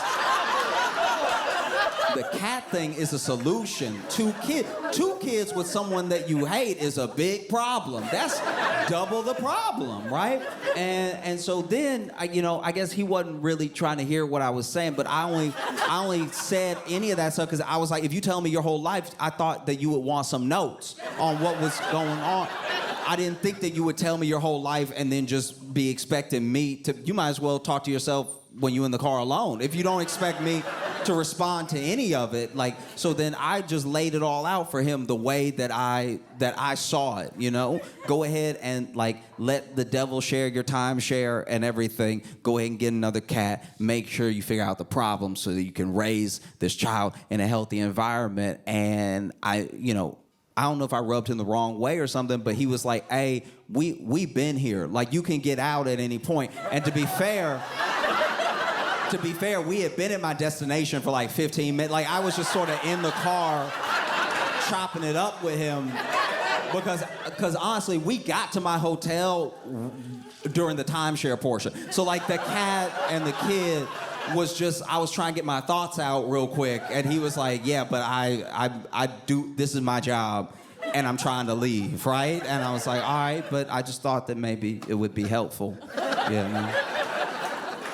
the cat thing is a solution. Two kids with someone that you hate is a big problem. That's double the problem, right? And so then, I guess he wasn't really trying to hear what I was saying, but I only said any of that stuff because I was like, if you tell me your whole life, I thought that you would want some notes on what was going on. I didn't think that you would tell me your whole life and then just be expecting me to. You might as well talk to yourself when you're in the car alone. If you don't expect me to respond to any of it, so then I just laid it all out for him the way that I saw it, Go ahead and let the devil share your timeshare and everything. Go ahead and get another cat. Make sure you figure out the problem so that you can raise this child in a healthy environment. And I don't know if I rubbed him the wrong way or something, but he was like, hey, we've been here. You can get out at any point. And to be fair, we had been at my destination for 15 minutes. I was just sort of in the car chopping it up with him because honestly, we got to my hotel during the timeshare portion. So the cat and the kid was just, I was trying to get my thoughts out real quick, and he was like, yeah, but I do, this is my job, and I'm trying to leave, right? And I was like, all right, but I just thought that maybe it would be helpful,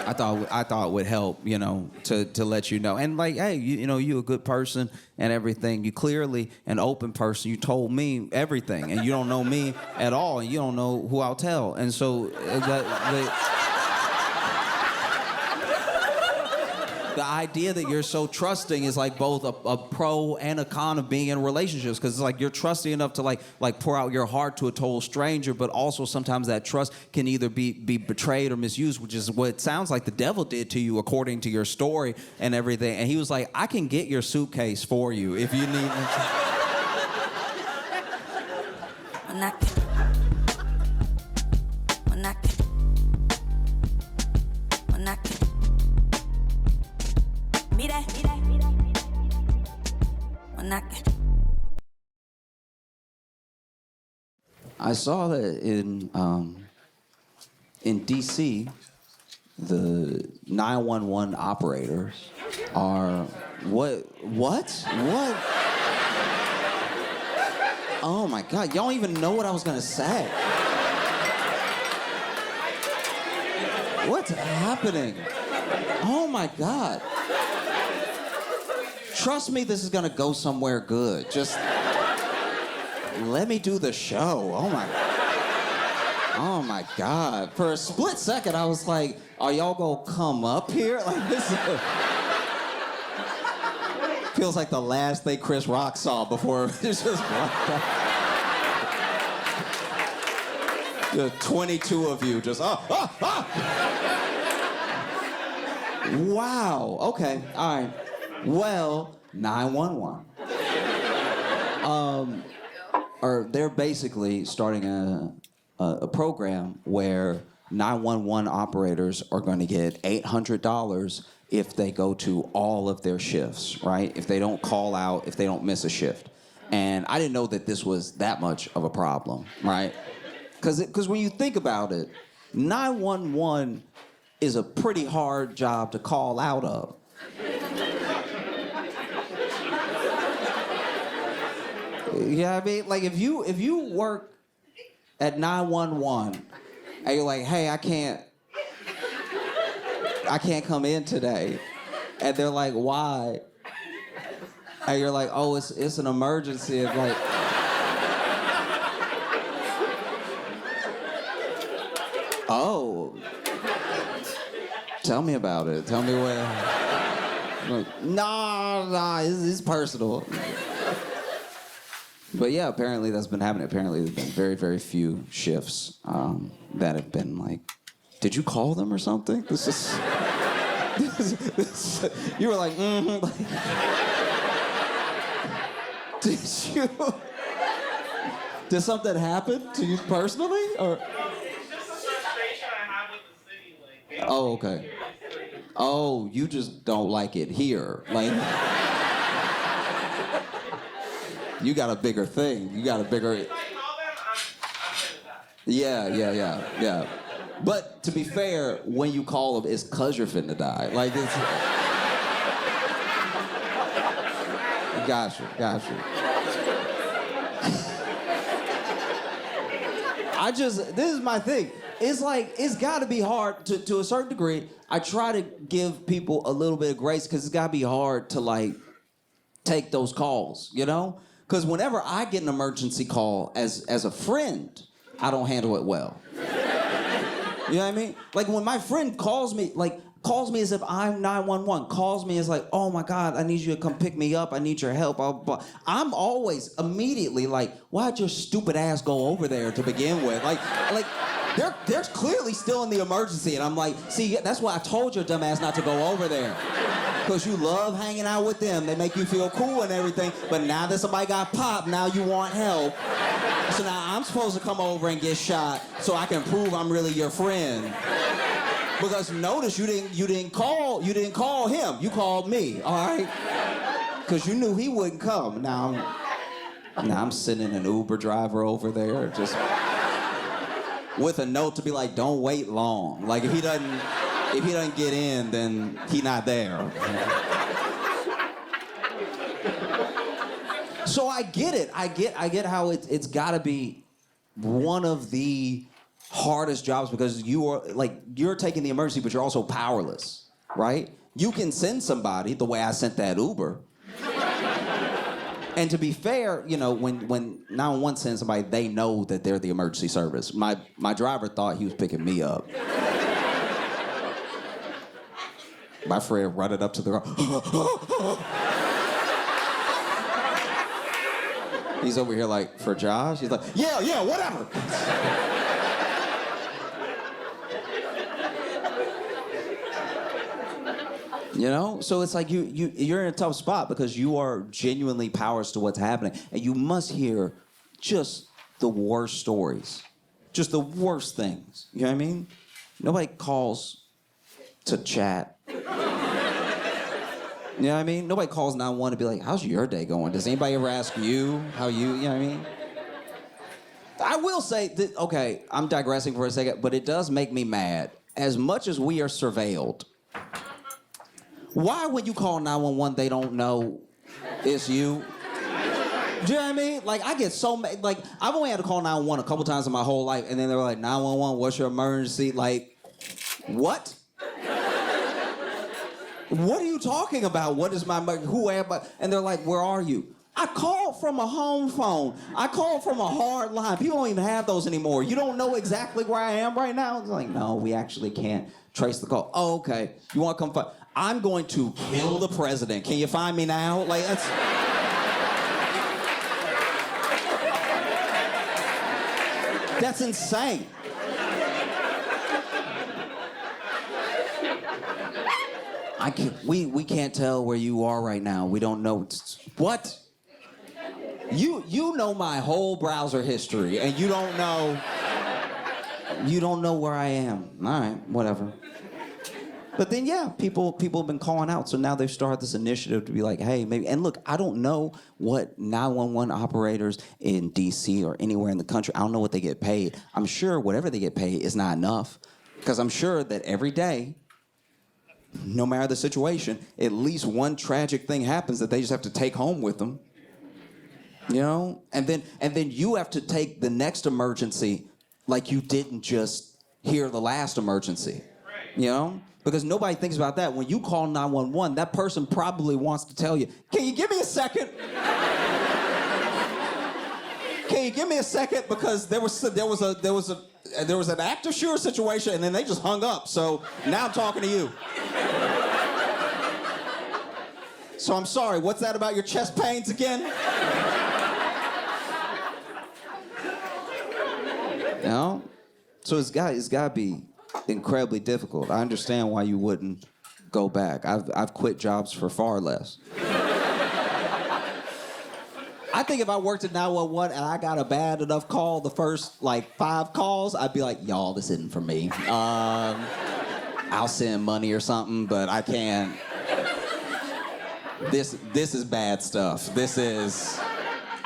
I thought it would help, to let you know. And hey, you a good person and everything. You clearly an open person. You told me everything, and you don't know me at all, and you don't know who I'll tell. And so the idea that you're so trusting is both a pro and a con of being in relationships, because it's you're trusting enough to pour out your heart to a total stranger, but also sometimes that trust can either be betrayed or misused, which is what it sounds like the devil did to you according to your story and everything. And he was like, I can get your suitcase for you if you need I saw that in D.C., the 911 operators are what? Oh my God! Y'all don't even know what I was gonna say. What's happening? Oh my God! Trust me, this is gonna go somewhere good. Just let me do the show. Oh my God. For a split second, I was like, are y'all gonna come up here? This feels like the last thing Chris Rock saw before it's just the 22 of you just, Wow, okay, all right. Well, 911. they're basically starting a program where 911 operators are going to get $800 if they go to all of their shifts, right? If they don't call out, if they don't miss a shift. And I didn't know that this was that much of a problem, right? Because when you think about it, 911 is a pretty hard job to call out of. Yeah, I mean, like if you work at 911 and you're like, hey, I can't come in today, and they're like, why? And you're like, oh, it's an emergency. It's like, oh, tell me about it. Tell me where. Like, nah, it's personal. But yeah, apparently that's been happening. Apparently there's been very, very few shifts that have been like, did you call them or something? This is, you were like, mm-hmm. Did something happen to you personally? Or? It's just a frustration I have with the city. Like, Oh, okay. Oh, you just don't like it here. Like, you got a bigger thing. You got a bigger... if I call them, I'm gonna die. Yeah. But to be fair, when you call them, it's cause you're finna die. Like, it's... Got you. This is my thing. It's like, it's gotta be hard to a certain degree. I try to give people a little bit of grace because it's gotta be hard to like take those calls, you know? Because whenever I get an emergency call as a friend, I don't handle it well. You know what I mean? Like when my friend calls me as if I'm 911, calls me as like, oh my God, I need you to come pick me up. I need your help. Blah, blah, blah. I'm always immediately like, why'd your stupid ass go over there to begin with? Like they're clearly still in the emergency. And I'm like, see, that's why I told your dumb ass not to go over there. Because you love hanging out with them. They make you feel cool and everything. But now that somebody got popped, now you want help. So now I'm supposed to come over and get shot so I can prove I'm really your friend. Because notice you didn't call him. You called me, all right? Because you knew he wouldn't come. Now I'm sending an Uber driver over there just with a note to be like, don't wait long. Like if he doesn't get in, then he not there. So I get it. I get how it's got to be one of the hardest jobs because you're taking the emergency, but you're also powerless, right? You can send somebody the way I sent that Uber. And to be fair, you know, when 911 sends somebody, they know that they're the emergency service. My driver thought he was picking me up. My friend running up to the car. He's over here like, for Josh? He's like, yeah, whatever. You know? So it's like you're in a tough spot because you are genuinely powerless to what's happening. And you must hear just the worst stories. Just the worst things. You know what I mean? Nobody calls to chat. You know what I mean? Nobody calls 911 to be like, how's your day going? Does anybody ever ask you how you know what I mean? I will say that, okay, I'm digressing for a second, but it does make me mad. As much as we are surveilled, why when you call 911, they don't know it's you? Do you know what I mean? Like, I get so mad. Like, I've only had to call 911 a couple times in my whole life, and then they were like, 911, what's your emergency? Like, what? What are you talking about? What is my, who am I? And they're like, where are you? I called from a home phone. I called from a hard line. People don't even have those anymore. You don't know exactly where I am right now? It's like, no, we actually can't trace the call. Oh, okay. You want to come find? I'm going to kill the president. Can you find me now? Like, that's... That's insane. We can't tell where you are right now. We don't know. What? You know my whole browser history, and you don't know where I am. All right, whatever. But then, yeah, people have been calling out, so now they've started this initiative to be like, hey, maybe. And look, I don't know what 911 operators in D.C. or anywhere in the country, I don't know what they get paid. I'm sure whatever they get paid is not enough, because I'm sure that every day, no matter the situation, at least one tragic thing happens that they just have to take home with them. You know? And then you have to take the next emergency like you didn't just hear the last emergency. You know? Because nobody thinks about that. When you call 911, that person probably wants to tell you, can you give me a second? Can you give me a second? Because there was an active shooter situation, and then they just hung up. So now I'm talking to you. So I'm sorry, what's that about your chest pains again? You know? So it's got to be incredibly difficult. I understand why you wouldn't go back. I've quit jobs for far less. I think if I worked at 911 and I got a bad enough call the first, 5 calls, I'd be like, y'all, this isn't for me. I'll send money or something, but I can't. This is bad stuff.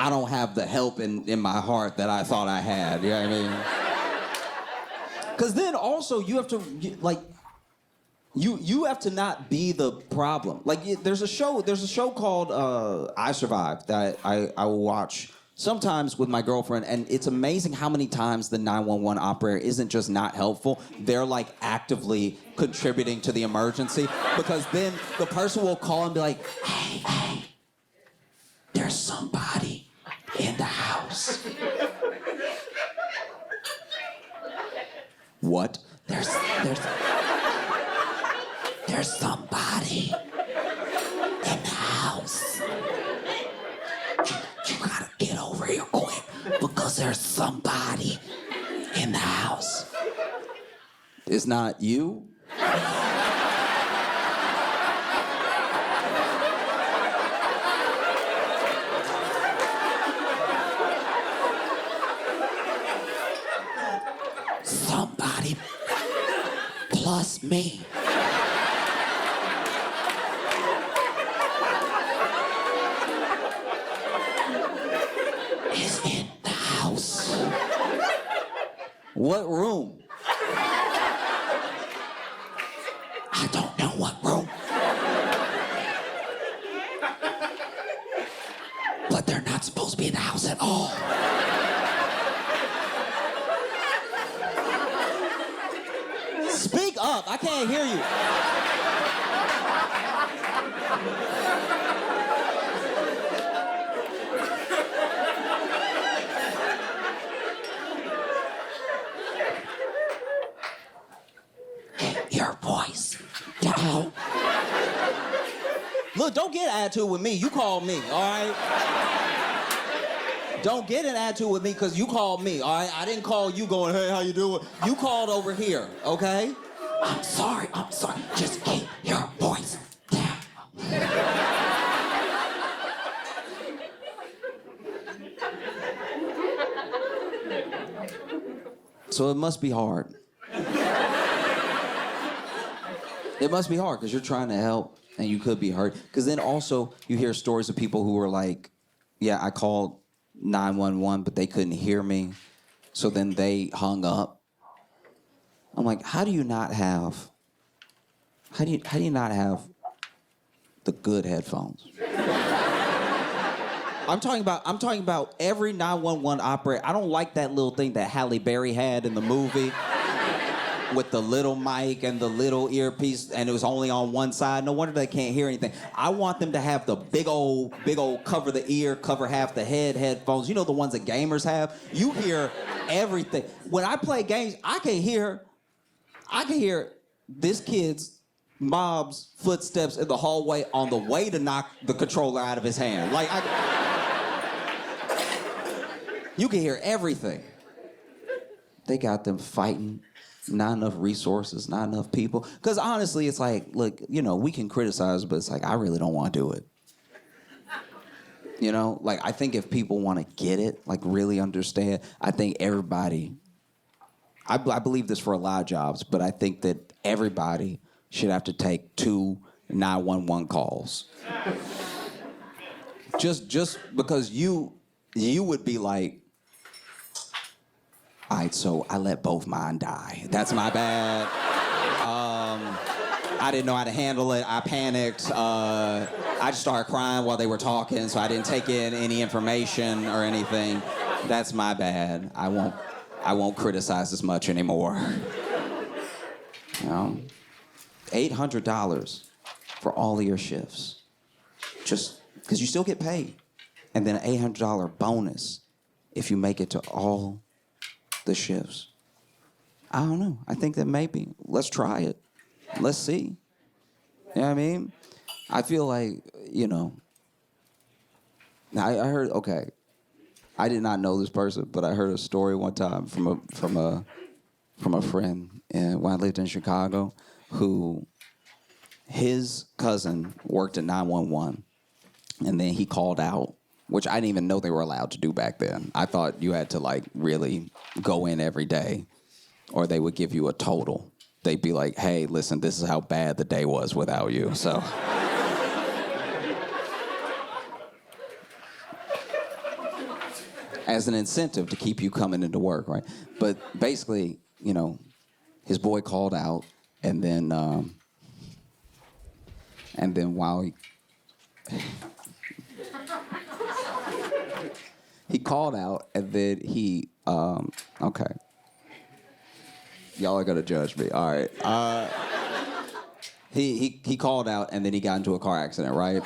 I don't have the help in my heart that I thought I had. You know what I mean? Because then also you have to, you have to not be the problem. There's a show called I Survived that I will watch sometimes with my girlfriend, and it's amazing how many times the 911 operator isn't just not helpful. They're actively contributing to the emergency, because then the person will call and be like, hey, there's somebody in the house. What? There's somebody in the house. You gotta get over here quick, because there's somebody in the house. It's not you? Somebody plus me. Is in the house. What room? I don't know what room. But they're not supposed to be in the house at all. Speak up, I can't hear you. Get your voice down. Look, don't get attitude with me. You called me, all right? Don't get an attitude with me because you called me, all right? I didn't call you going, hey, how you doing? You called over here, okay? I'm sorry. Just keep your voice down. So it must be hard. It must be hard because you're trying to help and you could be hurt. Because then also you hear stories of people who were like, yeah, I called 911, but they couldn't hear me. So then they hung up. I'm like, how do you not have the good headphones? I'm talking about every 911 operator. I don't like that little thing that Halle Berry had in the movie with the little mic and the little earpiece, and it was only on one side. No wonder they can't hear anything. I want them to have the big old cover the ear, cover half the head headphones. You know, the ones that gamers have? You hear everything. When I play games, I can hear this kid's mom's footsteps in the hallway on the way to knock the controller out of his hand. You can hear everything. They got them fighting. Not enough resources, not enough people. Because honestly, it's like, look, you know, we can criticize, but it's like, I really don't want to do it. You know, like, I think if people want to get it, like, really understand, I think everybody, I believe this for a lot of jobs, but I think that everybody should have to take 2 911 calls. Just because you would be like, all right, so I let both mine die. That's my bad. I didn't know how to handle it. I panicked. I just started crying while they were talking, so I didn't take in any information or anything. That's my bad. I won't criticize as much anymore. You know? $800 for all of your shifts. Just because you still get paid. And then an $800 bonus if you make it to all the shifts. I don't know. I think that maybe. Let's try it. Let's see. You know what I mean? I feel like, you know, I heard, okay, I did not know this person, but I heard a story one time from a friend when I lived in Chicago, who his cousin worked at 911, and then he called out, which I didn't even know they were allowed to do back then. I thought you had to, like, really go in every day, or they would give you a total. They'd be like, hey, listen, this is how bad the day was without you, so. As an incentive to keep you coming into work, right? But basically, you know, his boy called out, and then while he called out, and then he, okay. Y'all are gonna judge me, all right. He called out, and then he got into a car accident, right?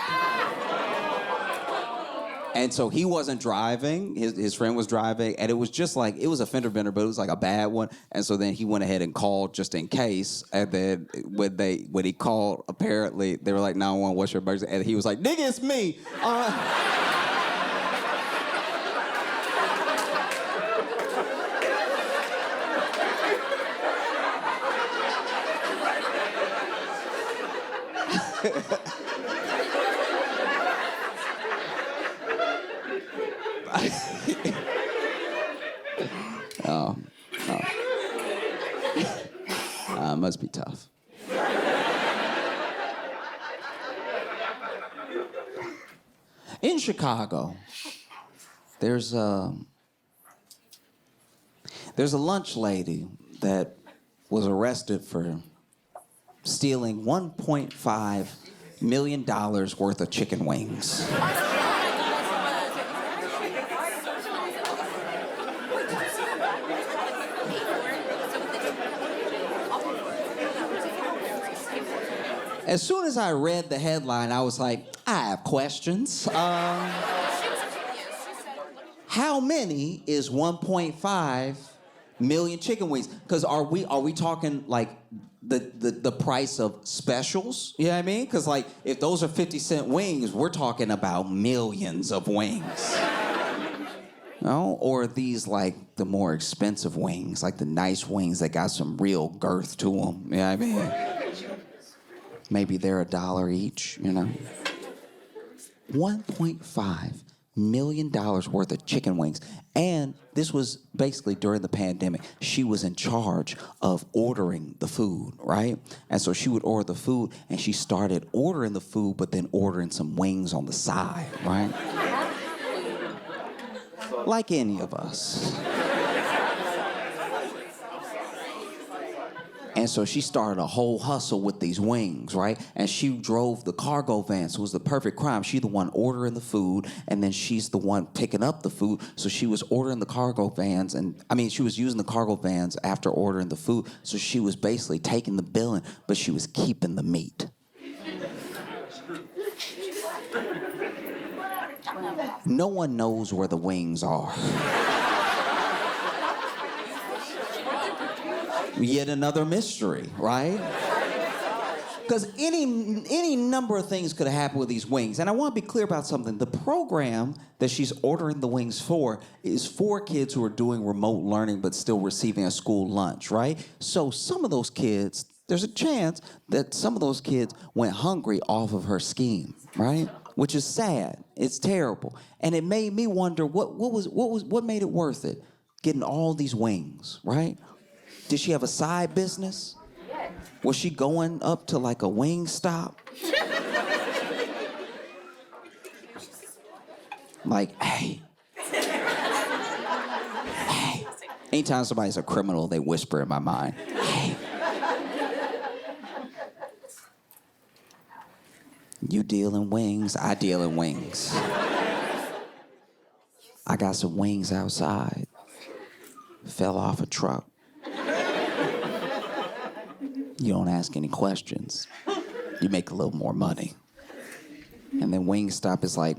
And so he wasn't driving, his friend was driving, and it was just like, it was a fender bender, but it was like a bad one. And so then he went ahead and called just in case. And then when he called, apparently, they were like, 911, what's your emergency? And he was like, nigga, it's me. Must be tough. In Chicago, there's a lunch lady that was arrested for stealing $1.5 million worth of chicken wings. As soon as I read the headline, I was like, I have questions. How many is 1.5 million chicken wings? Because are we talking like the price of specials? You know what I mean? Because like if those are 50-cent wings, we're talking about millions of wings. No? Or are these like the more expensive wings, like the nice wings that got some real girth to them? You know what I mean? Maybe they're $1 each, you know? $1.5 million worth of chicken wings. And this was basically during the pandemic. She was in charge of ordering the food, right? And so she would order the food, and she started ordering the food, but then ordering some wings on the side, right? Like any of us. And so she started a whole hustle with these wings, right? And she drove the cargo van, so it was the perfect crime. She's the one ordering the food, and then she's the one picking up the food. So she was ordering the cargo vans, she was using the cargo vans after ordering the food. So she was basically taking the billing, but she was keeping the meat. No one knows where the wings are. Yet another mystery, right? Because any number of things could have happened with these wings. And I want to be clear about something. The program that she's ordering the wings for is for kids who are doing remote learning but still receiving a school lunch, right? So some of those kids, there's a chance that some of those kids went hungry off of her scheme, right? which is sad. It's terrible. And it made me wonder what made it worth it? Getting all these wings, right? Did she have a side business? Was she going up to like a wing stop? Like, hey. Hey. Anytime somebody's a criminal, they whisper in my mind, hey. You deal in wings, I deal in wings. I got some wings outside. Fell off a truck. You don't ask any questions. You make a little more money. And then Wingstop is like,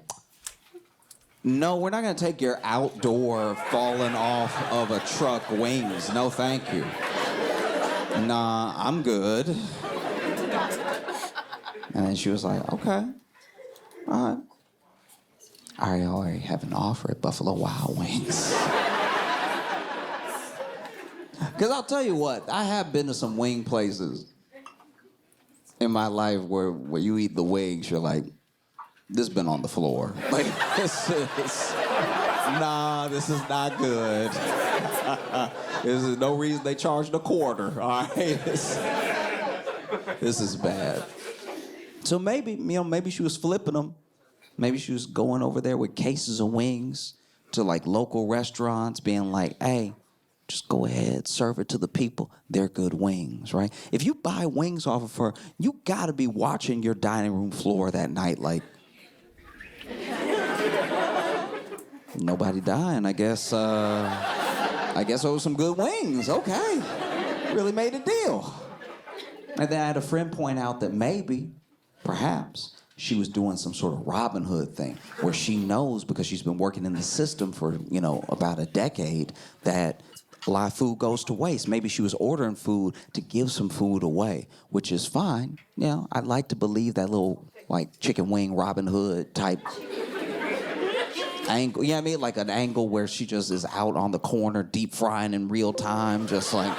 no, we're not gonna take your outdoor falling off of a truck wings. No, thank you. Nah, I'm good. And then she was like, okay, all right. I already have an offer at Buffalo Wild Wings. Because I'll tell you what, I have been to some wing places in my life where you eat the wings, you're like, this been on the floor. Like, this is not good. There's no reason they charged a quarter, all right? This is bad. So maybe she was flipping them. Maybe she was going over there with cases of wings to like local restaurants, being like, hey, just go ahead, serve it to the people. They're good wings, right? If you buy wings off of her, you gotta be watching your dining room floor that night like, nobody dying, I guess it was some good wings, okay. Really made a deal. And then I had a friend point out that perhaps, she was doing some sort of Robin Hood thing where she knows, because she's been working in the system for, about a decade, that a lot of food goes to waste. Maybe she was ordering food to give some food away, which is fine. I'd like to believe that little, like, chicken wing Robin Hood type angle. You know what I mean? Like an angle where she just is out on the corner, deep frying in real time, just like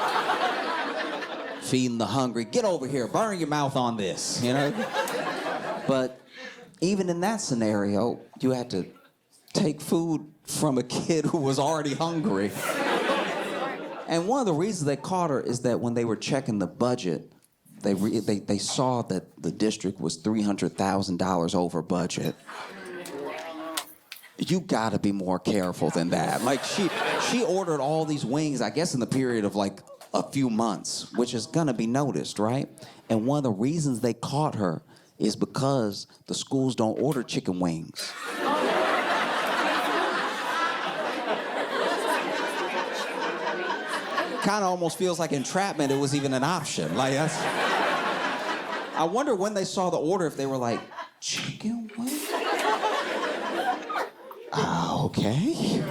feeding the hungry. Get over here, burn your mouth on this, But even in that scenario, you had to take food from a kid who was already hungry. And one of the reasons they caught her is that when they were checking the budget, they saw that the district was $300,000 over budget. You gotta be more careful than that. Like she ordered all these wings, I guess in the period of like a few months, which is gonna be noticed, right? And one of the reasons they caught her is because the schools don't order chicken wings. Kind of almost feels like entrapment. It was even an option. Like that's. I wonder when they saw the order if they were like, chicken wings? Okay,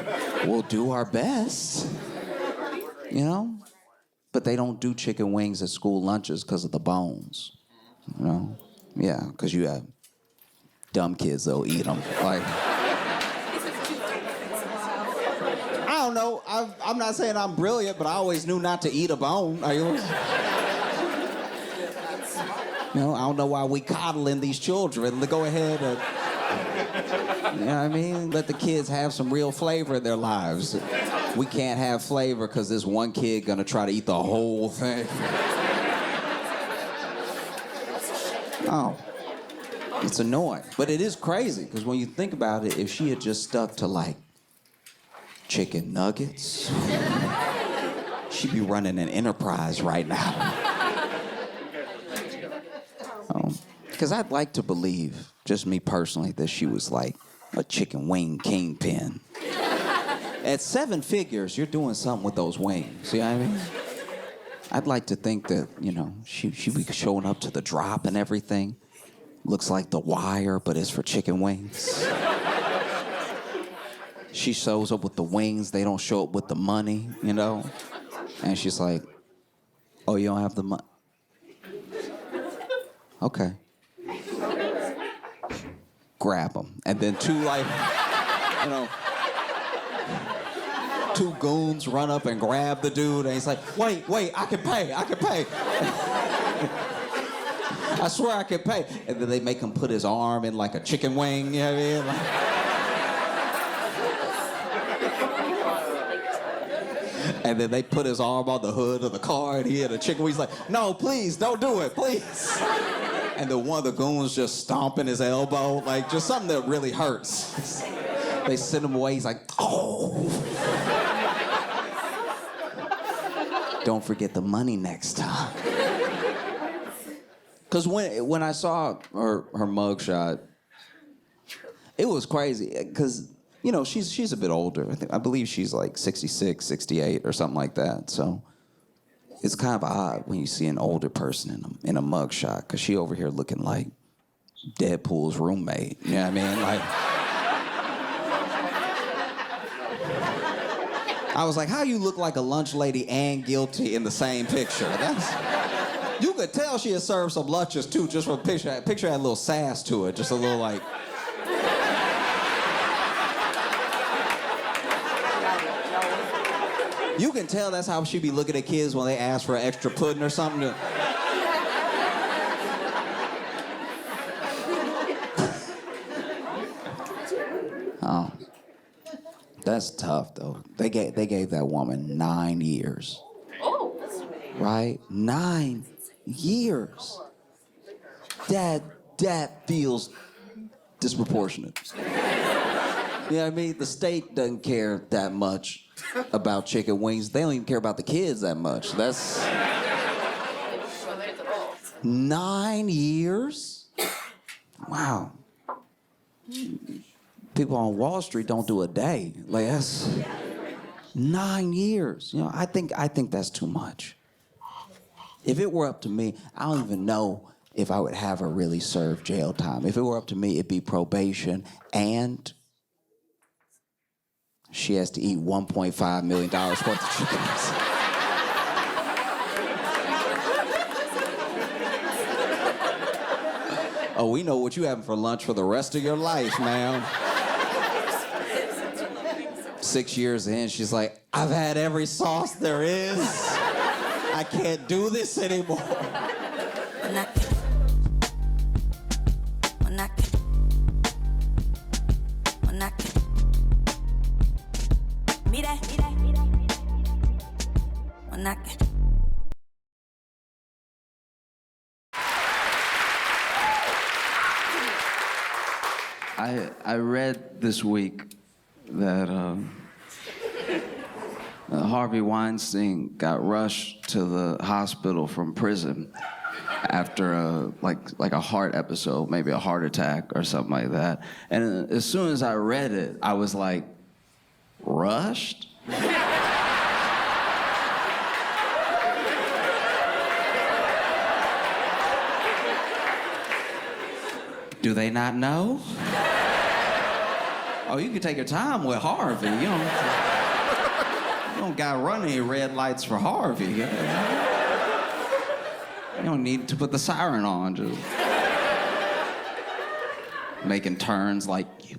we'll do our best. But they don't do chicken wings at school lunches because of the bones. Yeah, because you have dumb kids that'll eat them. Like. I don't know. I'm not saying I'm brilliant, but I always knew not to eat a bone. I don't know why we coddling these children to go ahead and, let the kids have some real flavor in their lives. We can't have flavor because this one kid gonna try to eat the whole thing. Oh, it's annoying. But it is crazy, because when you think about it, if she had just stuck to like chicken nuggets, she'd be running an enterprise right now. Because I'd like to believe, just me personally, that she was like a chicken wing kingpin. At 7 figures, you're doing something with those wings. You know what I mean? I'd like to think that, she'd be showing up to the drop and everything. Looks like The Wire, but it's for chicken wings. She shows up with the wings. They don't show up with the money, And she's like, oh, you don't have the money? Okay. Grab them. And then two goons run up and grab the dude. And he's like, wait, I can pay. I swear I could pay. And then they make him put his arm in like a chicken wing, you know what I mean? And then they put his arm on the hood of the car and he had a chicken wing. He's like, no, please, don't do it, please. And then one of the goons just stomping his elbow, like just something that really hurts. They send him away, he's like, oh. Don't forget the money next time. Because when I saw her mugshot, it was crazy. Because, you know, she's a bit older. I believe she's like 66, 68 or something like that. So it's kind of odd when you see an older person in a mugshot, because she over here looking like Deadpool's roommate. You know what I mean? Like, I was like, how you look like a lunch lady and guilty in the same picture? You could tell she had served some lunches too, just from a picture. Picture had a little sass to it, just a little like. You can tell that's how she be looking at kids when they ask for an extra pudding or something. Oh. That's tough, though. They gave that woman 9 years. Oh. Right? 9 years. That feels disproportionate. You know what I mean? The state doesn't care that much about chicken wings. They don't even care about the kids that much. That's 9 years? Wow. People on Wall Street don't do a day. Like, that's 9 years. You know, I think that's too much. If it were up to me, I don't even know if I would have her really serve jail time. If it were up to me, it'd be probation, and she has to eat $1.5 million worth of chickens. Oh, we know what you having for lunch for the rest of your life, ma'am. 6 years in, she's like, I've had every sauce there is. I can't do this anymore. I read this week that Harvey Weinstein got rushed to the hospital from prison after a heart episode, maybe a heart attack or something like that. And as soon as I read it, I was like, rushed? Do they not know? Oh, you can take your time with Harvey. You don't got to run any red lights for Harvey. You don't need to put the siren on, just making turns like you.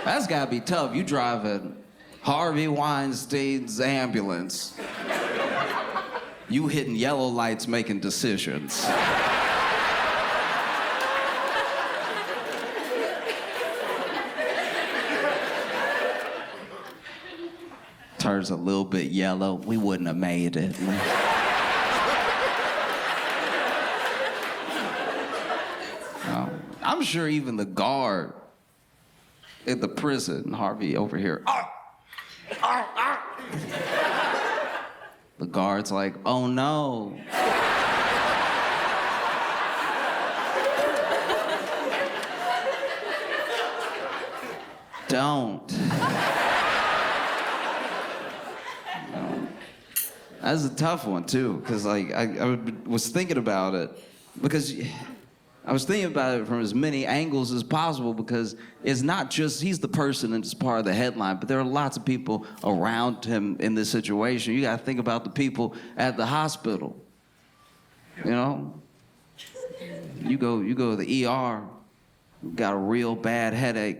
That's got to be tough. You driving Harvey Weinstein's ambulance. You hitting yellow lights, making decisions. Turns a little bit yellow. We wouldn't have made it. I'm sure even the guard at the prison, Harvey over here. The guard's like, oh no. Don't. That's a tough one too, because like I was thinking about it, because I was thinking about it from as many angles as possible, because it's not just he's the person and it's part of the headline, but there are lots of people around him in this situation. You got to think about the people at the hospital. You know, you go to the ER, got a real bad headache.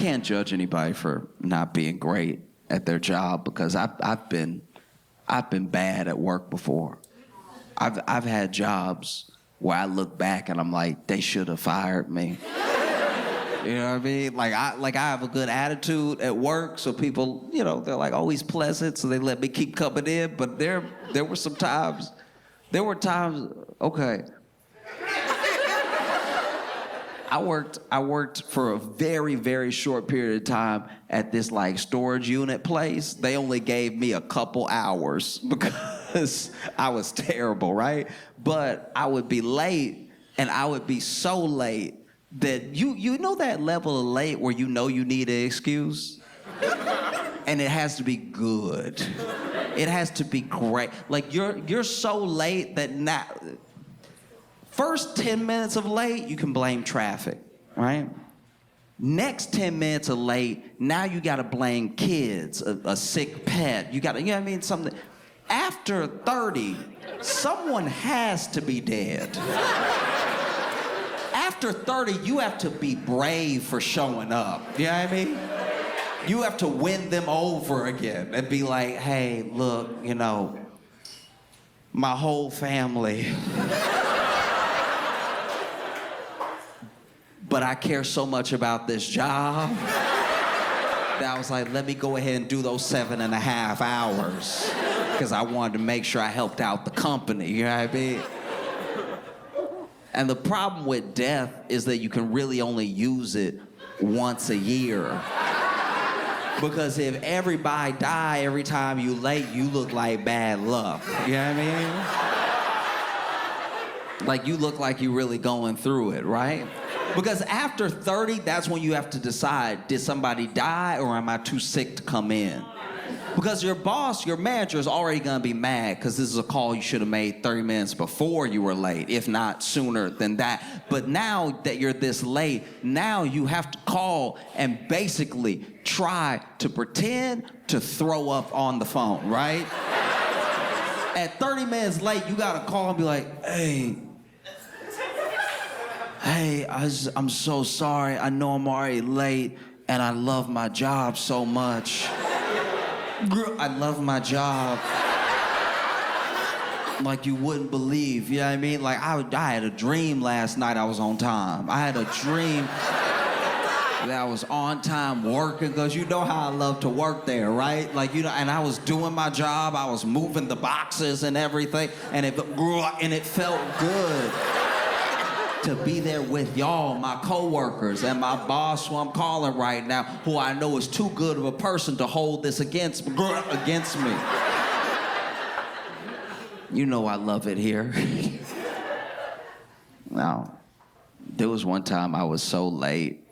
can't judge anybody for not being great at their job because I've been bad at work before. I've had jobs where I look back and I'm like, they should have fired me. You know what I mean? Like I have a good attitude at work, so people, you know, they're like, oh, he's pleasant, so they let me keep coming in. But there were times, okay. I worked for a very, very short period of time at this like storage unit place. They only gave me a couple hours because I was terrible, right? But I would be late, and I would be so late that you know that level of late where you know you need an excuse? And it has to be good. It has to be great. Like you're so late that now, first 10 minutes of late, you can blame traffic, right? Next 10 minutes of late, now you gotta blame kids, a sick pet. You know what I mean? Something. After 30, someone has to be dead. After 30, you have to be brave for showing up. You know what I mean? You have to win them over again and be like, hey, look, you know, my whole family. But I care so much about this job that I was like, let me go ahead and do those 7.5 hours because I wanted to make sure I helped out the company, you know what I mean? And the problem with death is that you can really only use it once a year. Because if everybody die every time you late, you look like bad luck. You know what I mean? Like you look like you're really going through it, right? Because after 30, that's when you have to decide, did somebody die or am I too sick to come in? Because your boss, your manager is already gonna be mad because this is a call you should have made 30 minutes before you were late, if not sooner than that. But now that you're this late, now you have to call and basically try to pretend to throw up on the phone, right? At 30 minutes late, you gotta call and be like, hey, I'm so sorry. I know I'm already late and I love my job so much. I love my job. Like you wouldn't believe, you know what I mean? Like I had a dream last night I was on time. I had a dream that I was on time working, because you know how I love to work there, right? Like, you know, and I was doing my job, I was moving the boxes and everything, and it felt good to be there with y'all, my coworkers, and my boss, who I'm calling right now, who I know is too good of a person to hold this against me. You know I love it here. Now, there was one time I was so late.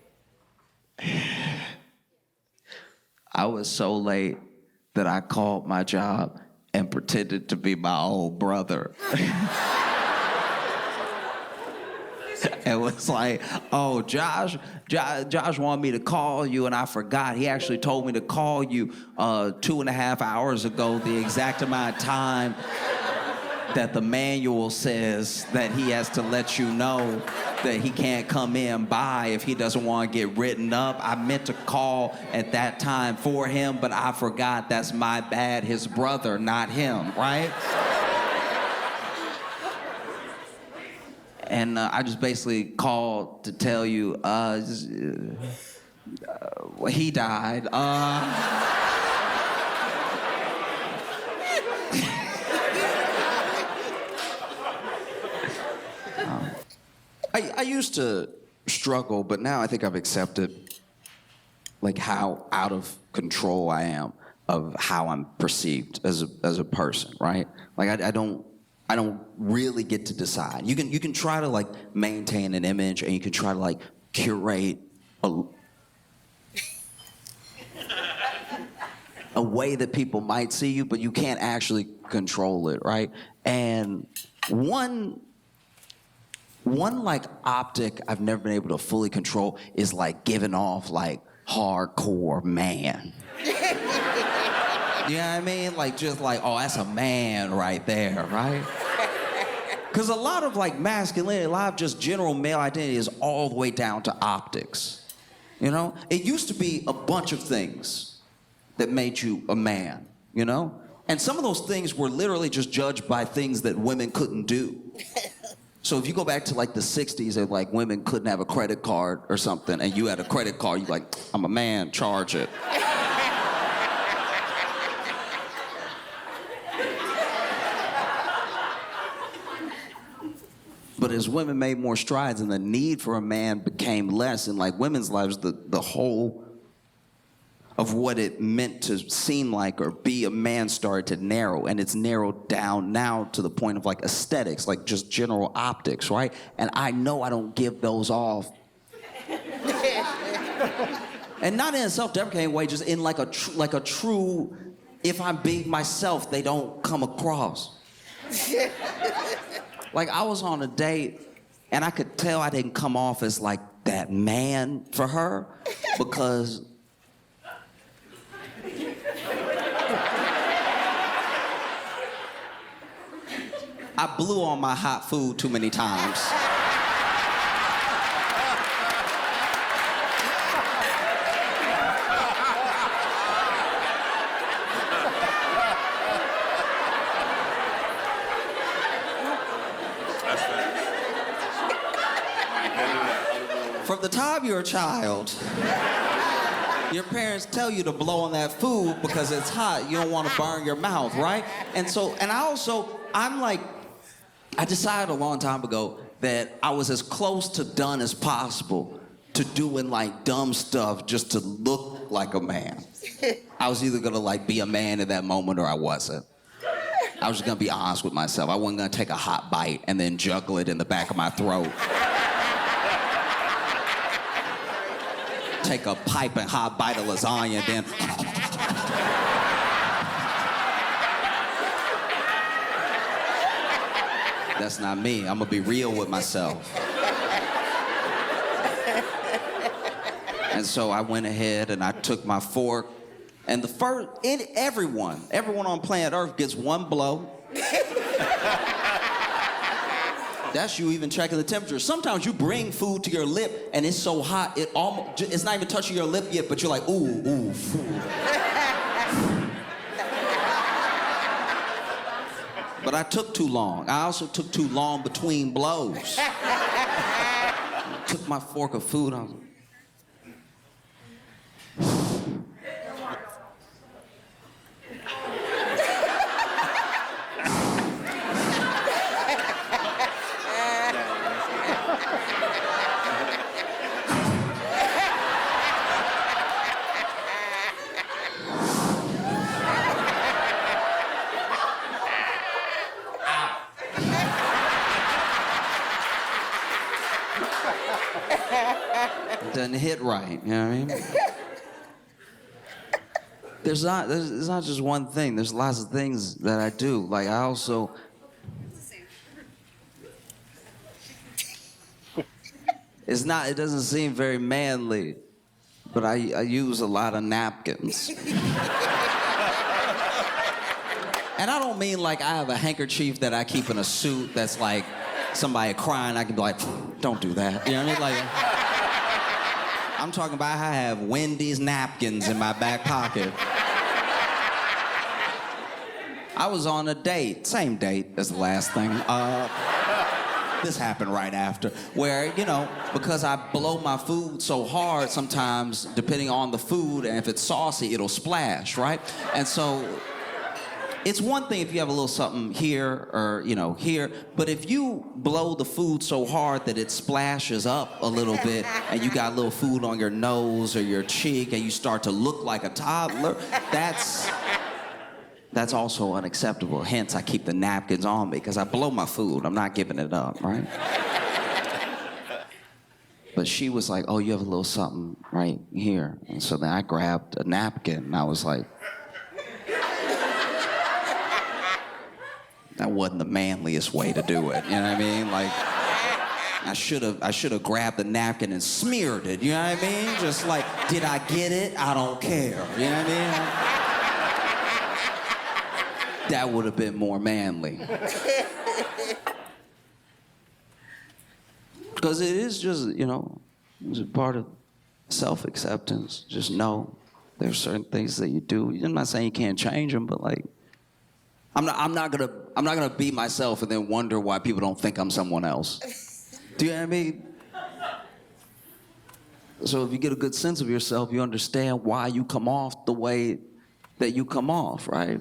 I was so late that I called my job and pretended to be my old brother. It was like, oh, Josh wanted me to call you, and I forgot. He actually told me to call you 2.5 hours ago, the exact amount of time that the manual says that he has to let you know that he can't come in by if he doesn't want to get written up. I meant to call at that time for him, but I forgot. That's my bad. His brother, not him, right? And I just basically called to tell you, he died. I used to struggle, but now I think I've accepted like how out of control I am of how I'm perceived as a person, right? Like I don't really get to decide. You can try to like maintain an image, and you can try to like curate a way that people might see you, but you can't actually control it, right? And one like optic I've never been able to fully control is like giving off like hardcore man. You know what I mean? Like just like, oh, that's a man right there, right? Because a lot of like masculinity, a lot of just general male identity is all the way down to optics. You know, it used to be a bunch of things that made you a man, you know? And some of those things were literally just judged by things that women couldn't do. So if you go back to like the 60s and like women couldn't have a credit card or something and you had a credit card, you're like, I'm a man, charge it. But as women made more strides and the need for a man became less in like women's lives, the whole of what it meant to seem like or be a man started to narrow, and it's narrowed down now to the point of like aesthetics, like just general optics, right? And I know I don't give those off. And not in a self-deprecating way, just in like a true, if I'm being myself, they don't come across. Like I was on a date and I could tell I didn't come off as like that man for her because I blew on my hot food too many times. From the time you're a child, your parents tell you to blow on that food because it's hot. You don't want to burn your mouth, right? And I decided a long time ago that I was as close to done as possible to doing like dumb stuff just to look like a man. I was either gonna like be a man in that moment or I wasn't. I was just gonna be honest with myself. I wasn't gonna take a hot bite and then juggle it in the back of my throat. Take a piping hot bite of lasagna and then that's not me. I'm gonna be real with myself. And so I went ahead and I took my fork, and everyone on planet Earth gets one blow. That's you even checking the temperature. Sometimes you bring food to your lip and it's so hot, it's not even touching your lip yet, but you're like, ooh, food. But I took too long. I also took too long between blows. Took my fork of food, I was like, doesn't hit right, you know what I mean? There's not just one thing. There's lots of things that I do. Like I also, it doesn't seem very manly, but I use a lot of napkins. And I don't mean like I have a handkerchief that I keep in a suit that's like somebody crying, I can be like, don't do that. You know what I mean? Like, I'm talking about how I have Wendy's napkins in my back pocket. I was on a date, same date as the last thing. This happened right after, where, you know, because I blow my food so hard sometimes, depending on the food, and if it's saucy, it'll splash, right? And so, it's one thing if you have a little something here or, you know, here, but if you blow the food so hard that it splashes up a little bit and you got a little food on your nose or your cheek and you start to look like a toddler, that's also unacceptable. Hence, I keep the napkins on me because I blow my food. I'm not giving it up, right? But she was like, oh, you have a little something right here. And so then I grabbed a napkin and I was like, that wasn't the manliest way to do it, you know what I mean? Like, I should have grabbed the napkin and smeared it, you know what I mean? Just like, did I get it? I don't care, you know what I mean? That would have been more manly. Because it is just, you know, it's a part of self-acceptance. Just know there's certain things that you do. I'm not saying you can't change them, but like, I'm not gonna be myself and then wonder why people don't think I'm someone else. Do you know what I mean? So if you get a good sense of yourself, you understand why you come off the way that you come off, right?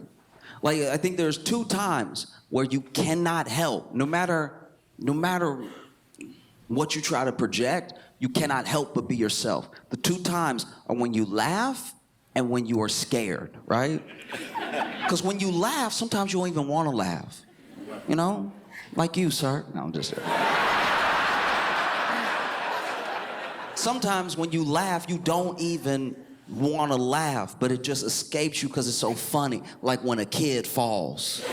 Like, I think there's 2 times where you cannot help, no matter what you try to project, you cannot help but be yourself. The 2 times are when you laugh and when you are scared, right? Because when you laugh, sometimes you don't even want to laugh. You know? Like you, sir. No, I'm just... Sometimes when you laugh, you don't even want to laugh, but it just escapes you because it's so funny, like when a kid falls.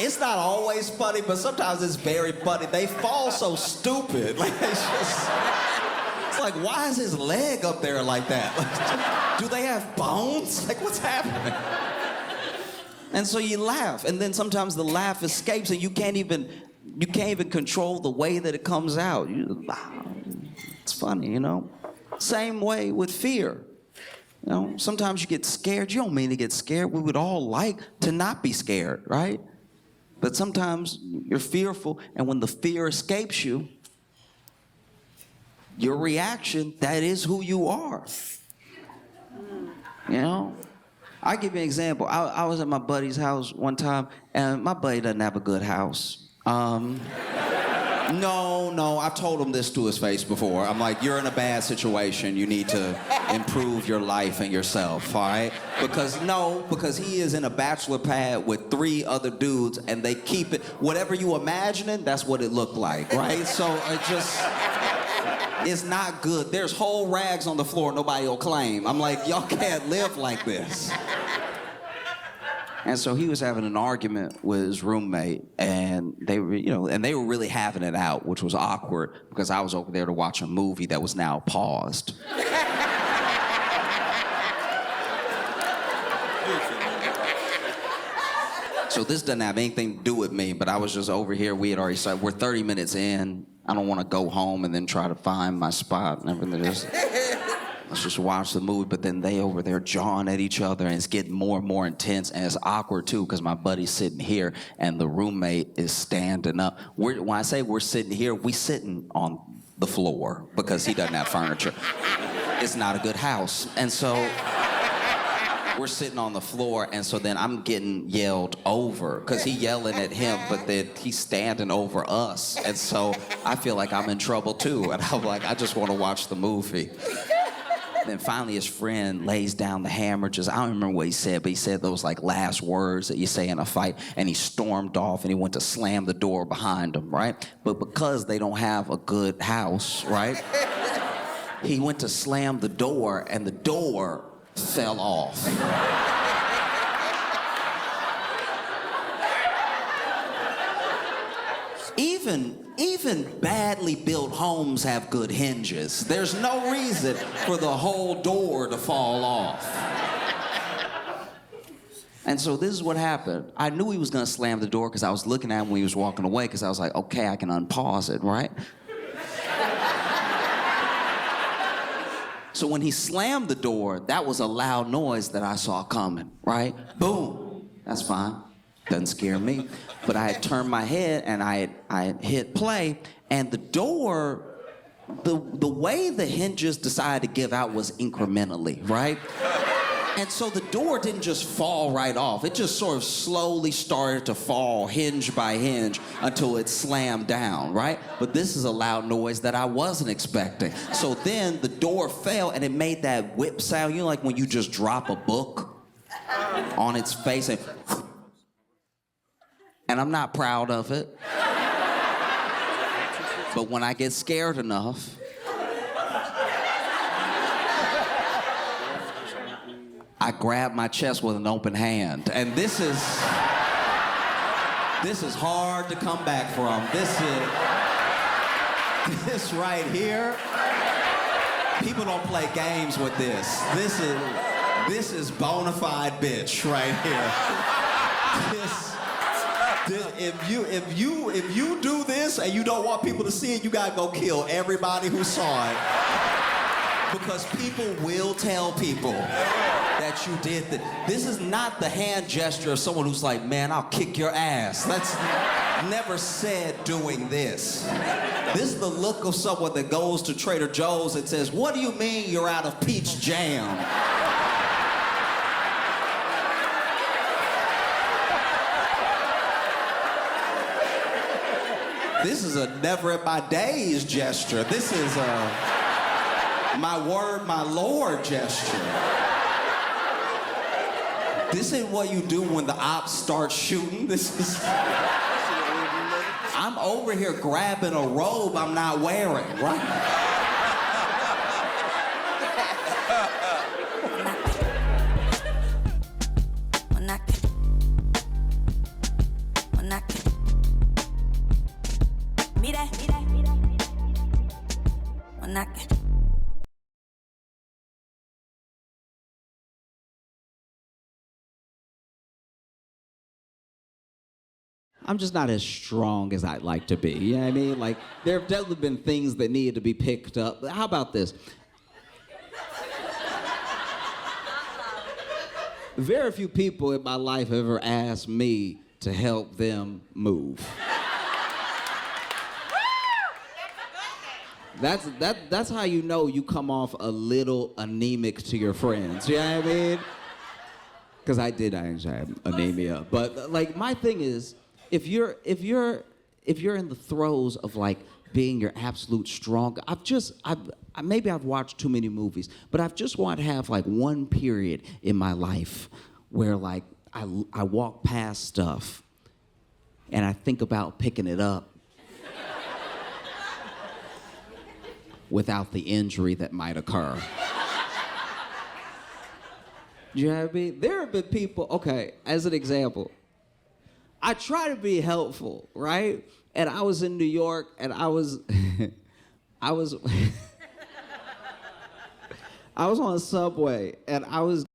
It's not always funny, but sometimes it's very funny. They fall so stupid. Like, it's like, why is his leg up there like that? Like, do they have bones? Like, what's happening? And so you laugh, and then sometimes the laugh escapes, and you can't even control the way that it comes out. It's funny, you know? Same way with fear. You know, sometimes you get scared. You don't mean to get scared. We would all like to not be scared, right? But sometimes you're fearful, and when the fear escapes you, your reaction, that is who you are. You know? I'll give you an example. I was at my buddy's house one time, and my buddy doesn't have a good house. No, I've told him this to his face before. I'm like, you're in a bad situation. You need to improve your life and yourself, all right? Because he is in a bachelor pad with 3 other dudes, and they keep it, whatever you imagining, that's what it looked like, right? So it's not good. There's whole rags on the floor nobody will claim. I'm like, y'all can't live like this. And so he was having an argument with his roommate, and they were really having it out, which was awkward because I was over there to watch a movie that was now paused. So this doesn't have anything to do with me, but I was just over here. We had already started. We're 30 minutes in. I don't want to go home and then try to find my spot and everything. Let's just watch the movie. But then they over there jawing at each other, and it's getting more and more intense, and it's awkward too because my buddy's sitting here and the roommate is standing up. When I say we're sitting here, we sitting on the floor because he doesn't have furniture. It's not a good house, and so we're sitting on the floor, and so then I'm getting yelled over because he's yelling at him, but then he's standing over us, and so I feel like I'm in trouble too, and I'm like, I just want to watch the movie. Then finally his friend lays down the hammer. I don't remember what he said, but he said those like last words that you say in a fight, and he stormed off and he went to slam the door behind him, right? But because they don't have a good house, right? He went to slam the door, and the door fell off. Even badly built homes have good hinges. There's no reason for the whole door to fall off. And so this is what happened. I knew he was gonna slam the door because I was looking at him when he was walking away, because I was like, okay, I can unpause it, right? So when he slammed the door, that was a loud noise that I saw coming, right? Boom. That's fine. Doesn't scare me. But I had turned my head and I had hit play, and the door, the way the hinges decided to give out was incrementally, right? And so the door didn't just fall right off. It just sort of slowly started to fall hinge by hinge until it slammed down, right? But this is a loud noise that I wasn't expecting. So then the door fell, and it made that whip sound, you know, like when you just drop a book on its face, and I'm not proud of it. But when I get scared enough, I grab my chest with an open hand. And this is hard to come back from. This right here, people don't play games with this. This is bona fide bitch right here. If you do this and you don't want people to see it, you gotta go kill everybody who saw it. Because people will tell people that you did that. This is not the hand gesture of someone who's like, man, I'll kick your ass. That's never said doing this. This is the look of someone that goes to Trader Joe's and says, what do you mean you're out of peach jam? This is a never in my days gesture. This is a my word, my Lord gesture. This ain't what you do when the ops start shooting. This is... I'm over here grabbing a robe I'm not wearing, right? I'm just not as strong as I'd like to be. You know what I mean? Like, there have definitely been things that needed to be picked up. How about this? Very few people in my life have ever asked me to help them move. That's how you know you come off a little anemic to your friends. You know what I mean? Because I actually have anemia. But like, my thing is, if you're in the throes of like being your absolute strong, maybe I've watched too many movies, but I've just want to have like one period in my life where like I walk past stuff and I think about picking it up without the injury that might occur. You know what I mean? There have been people, okay, as an example, I try to be helpful, right? And I was in New York, and I was I was on a subway, and I was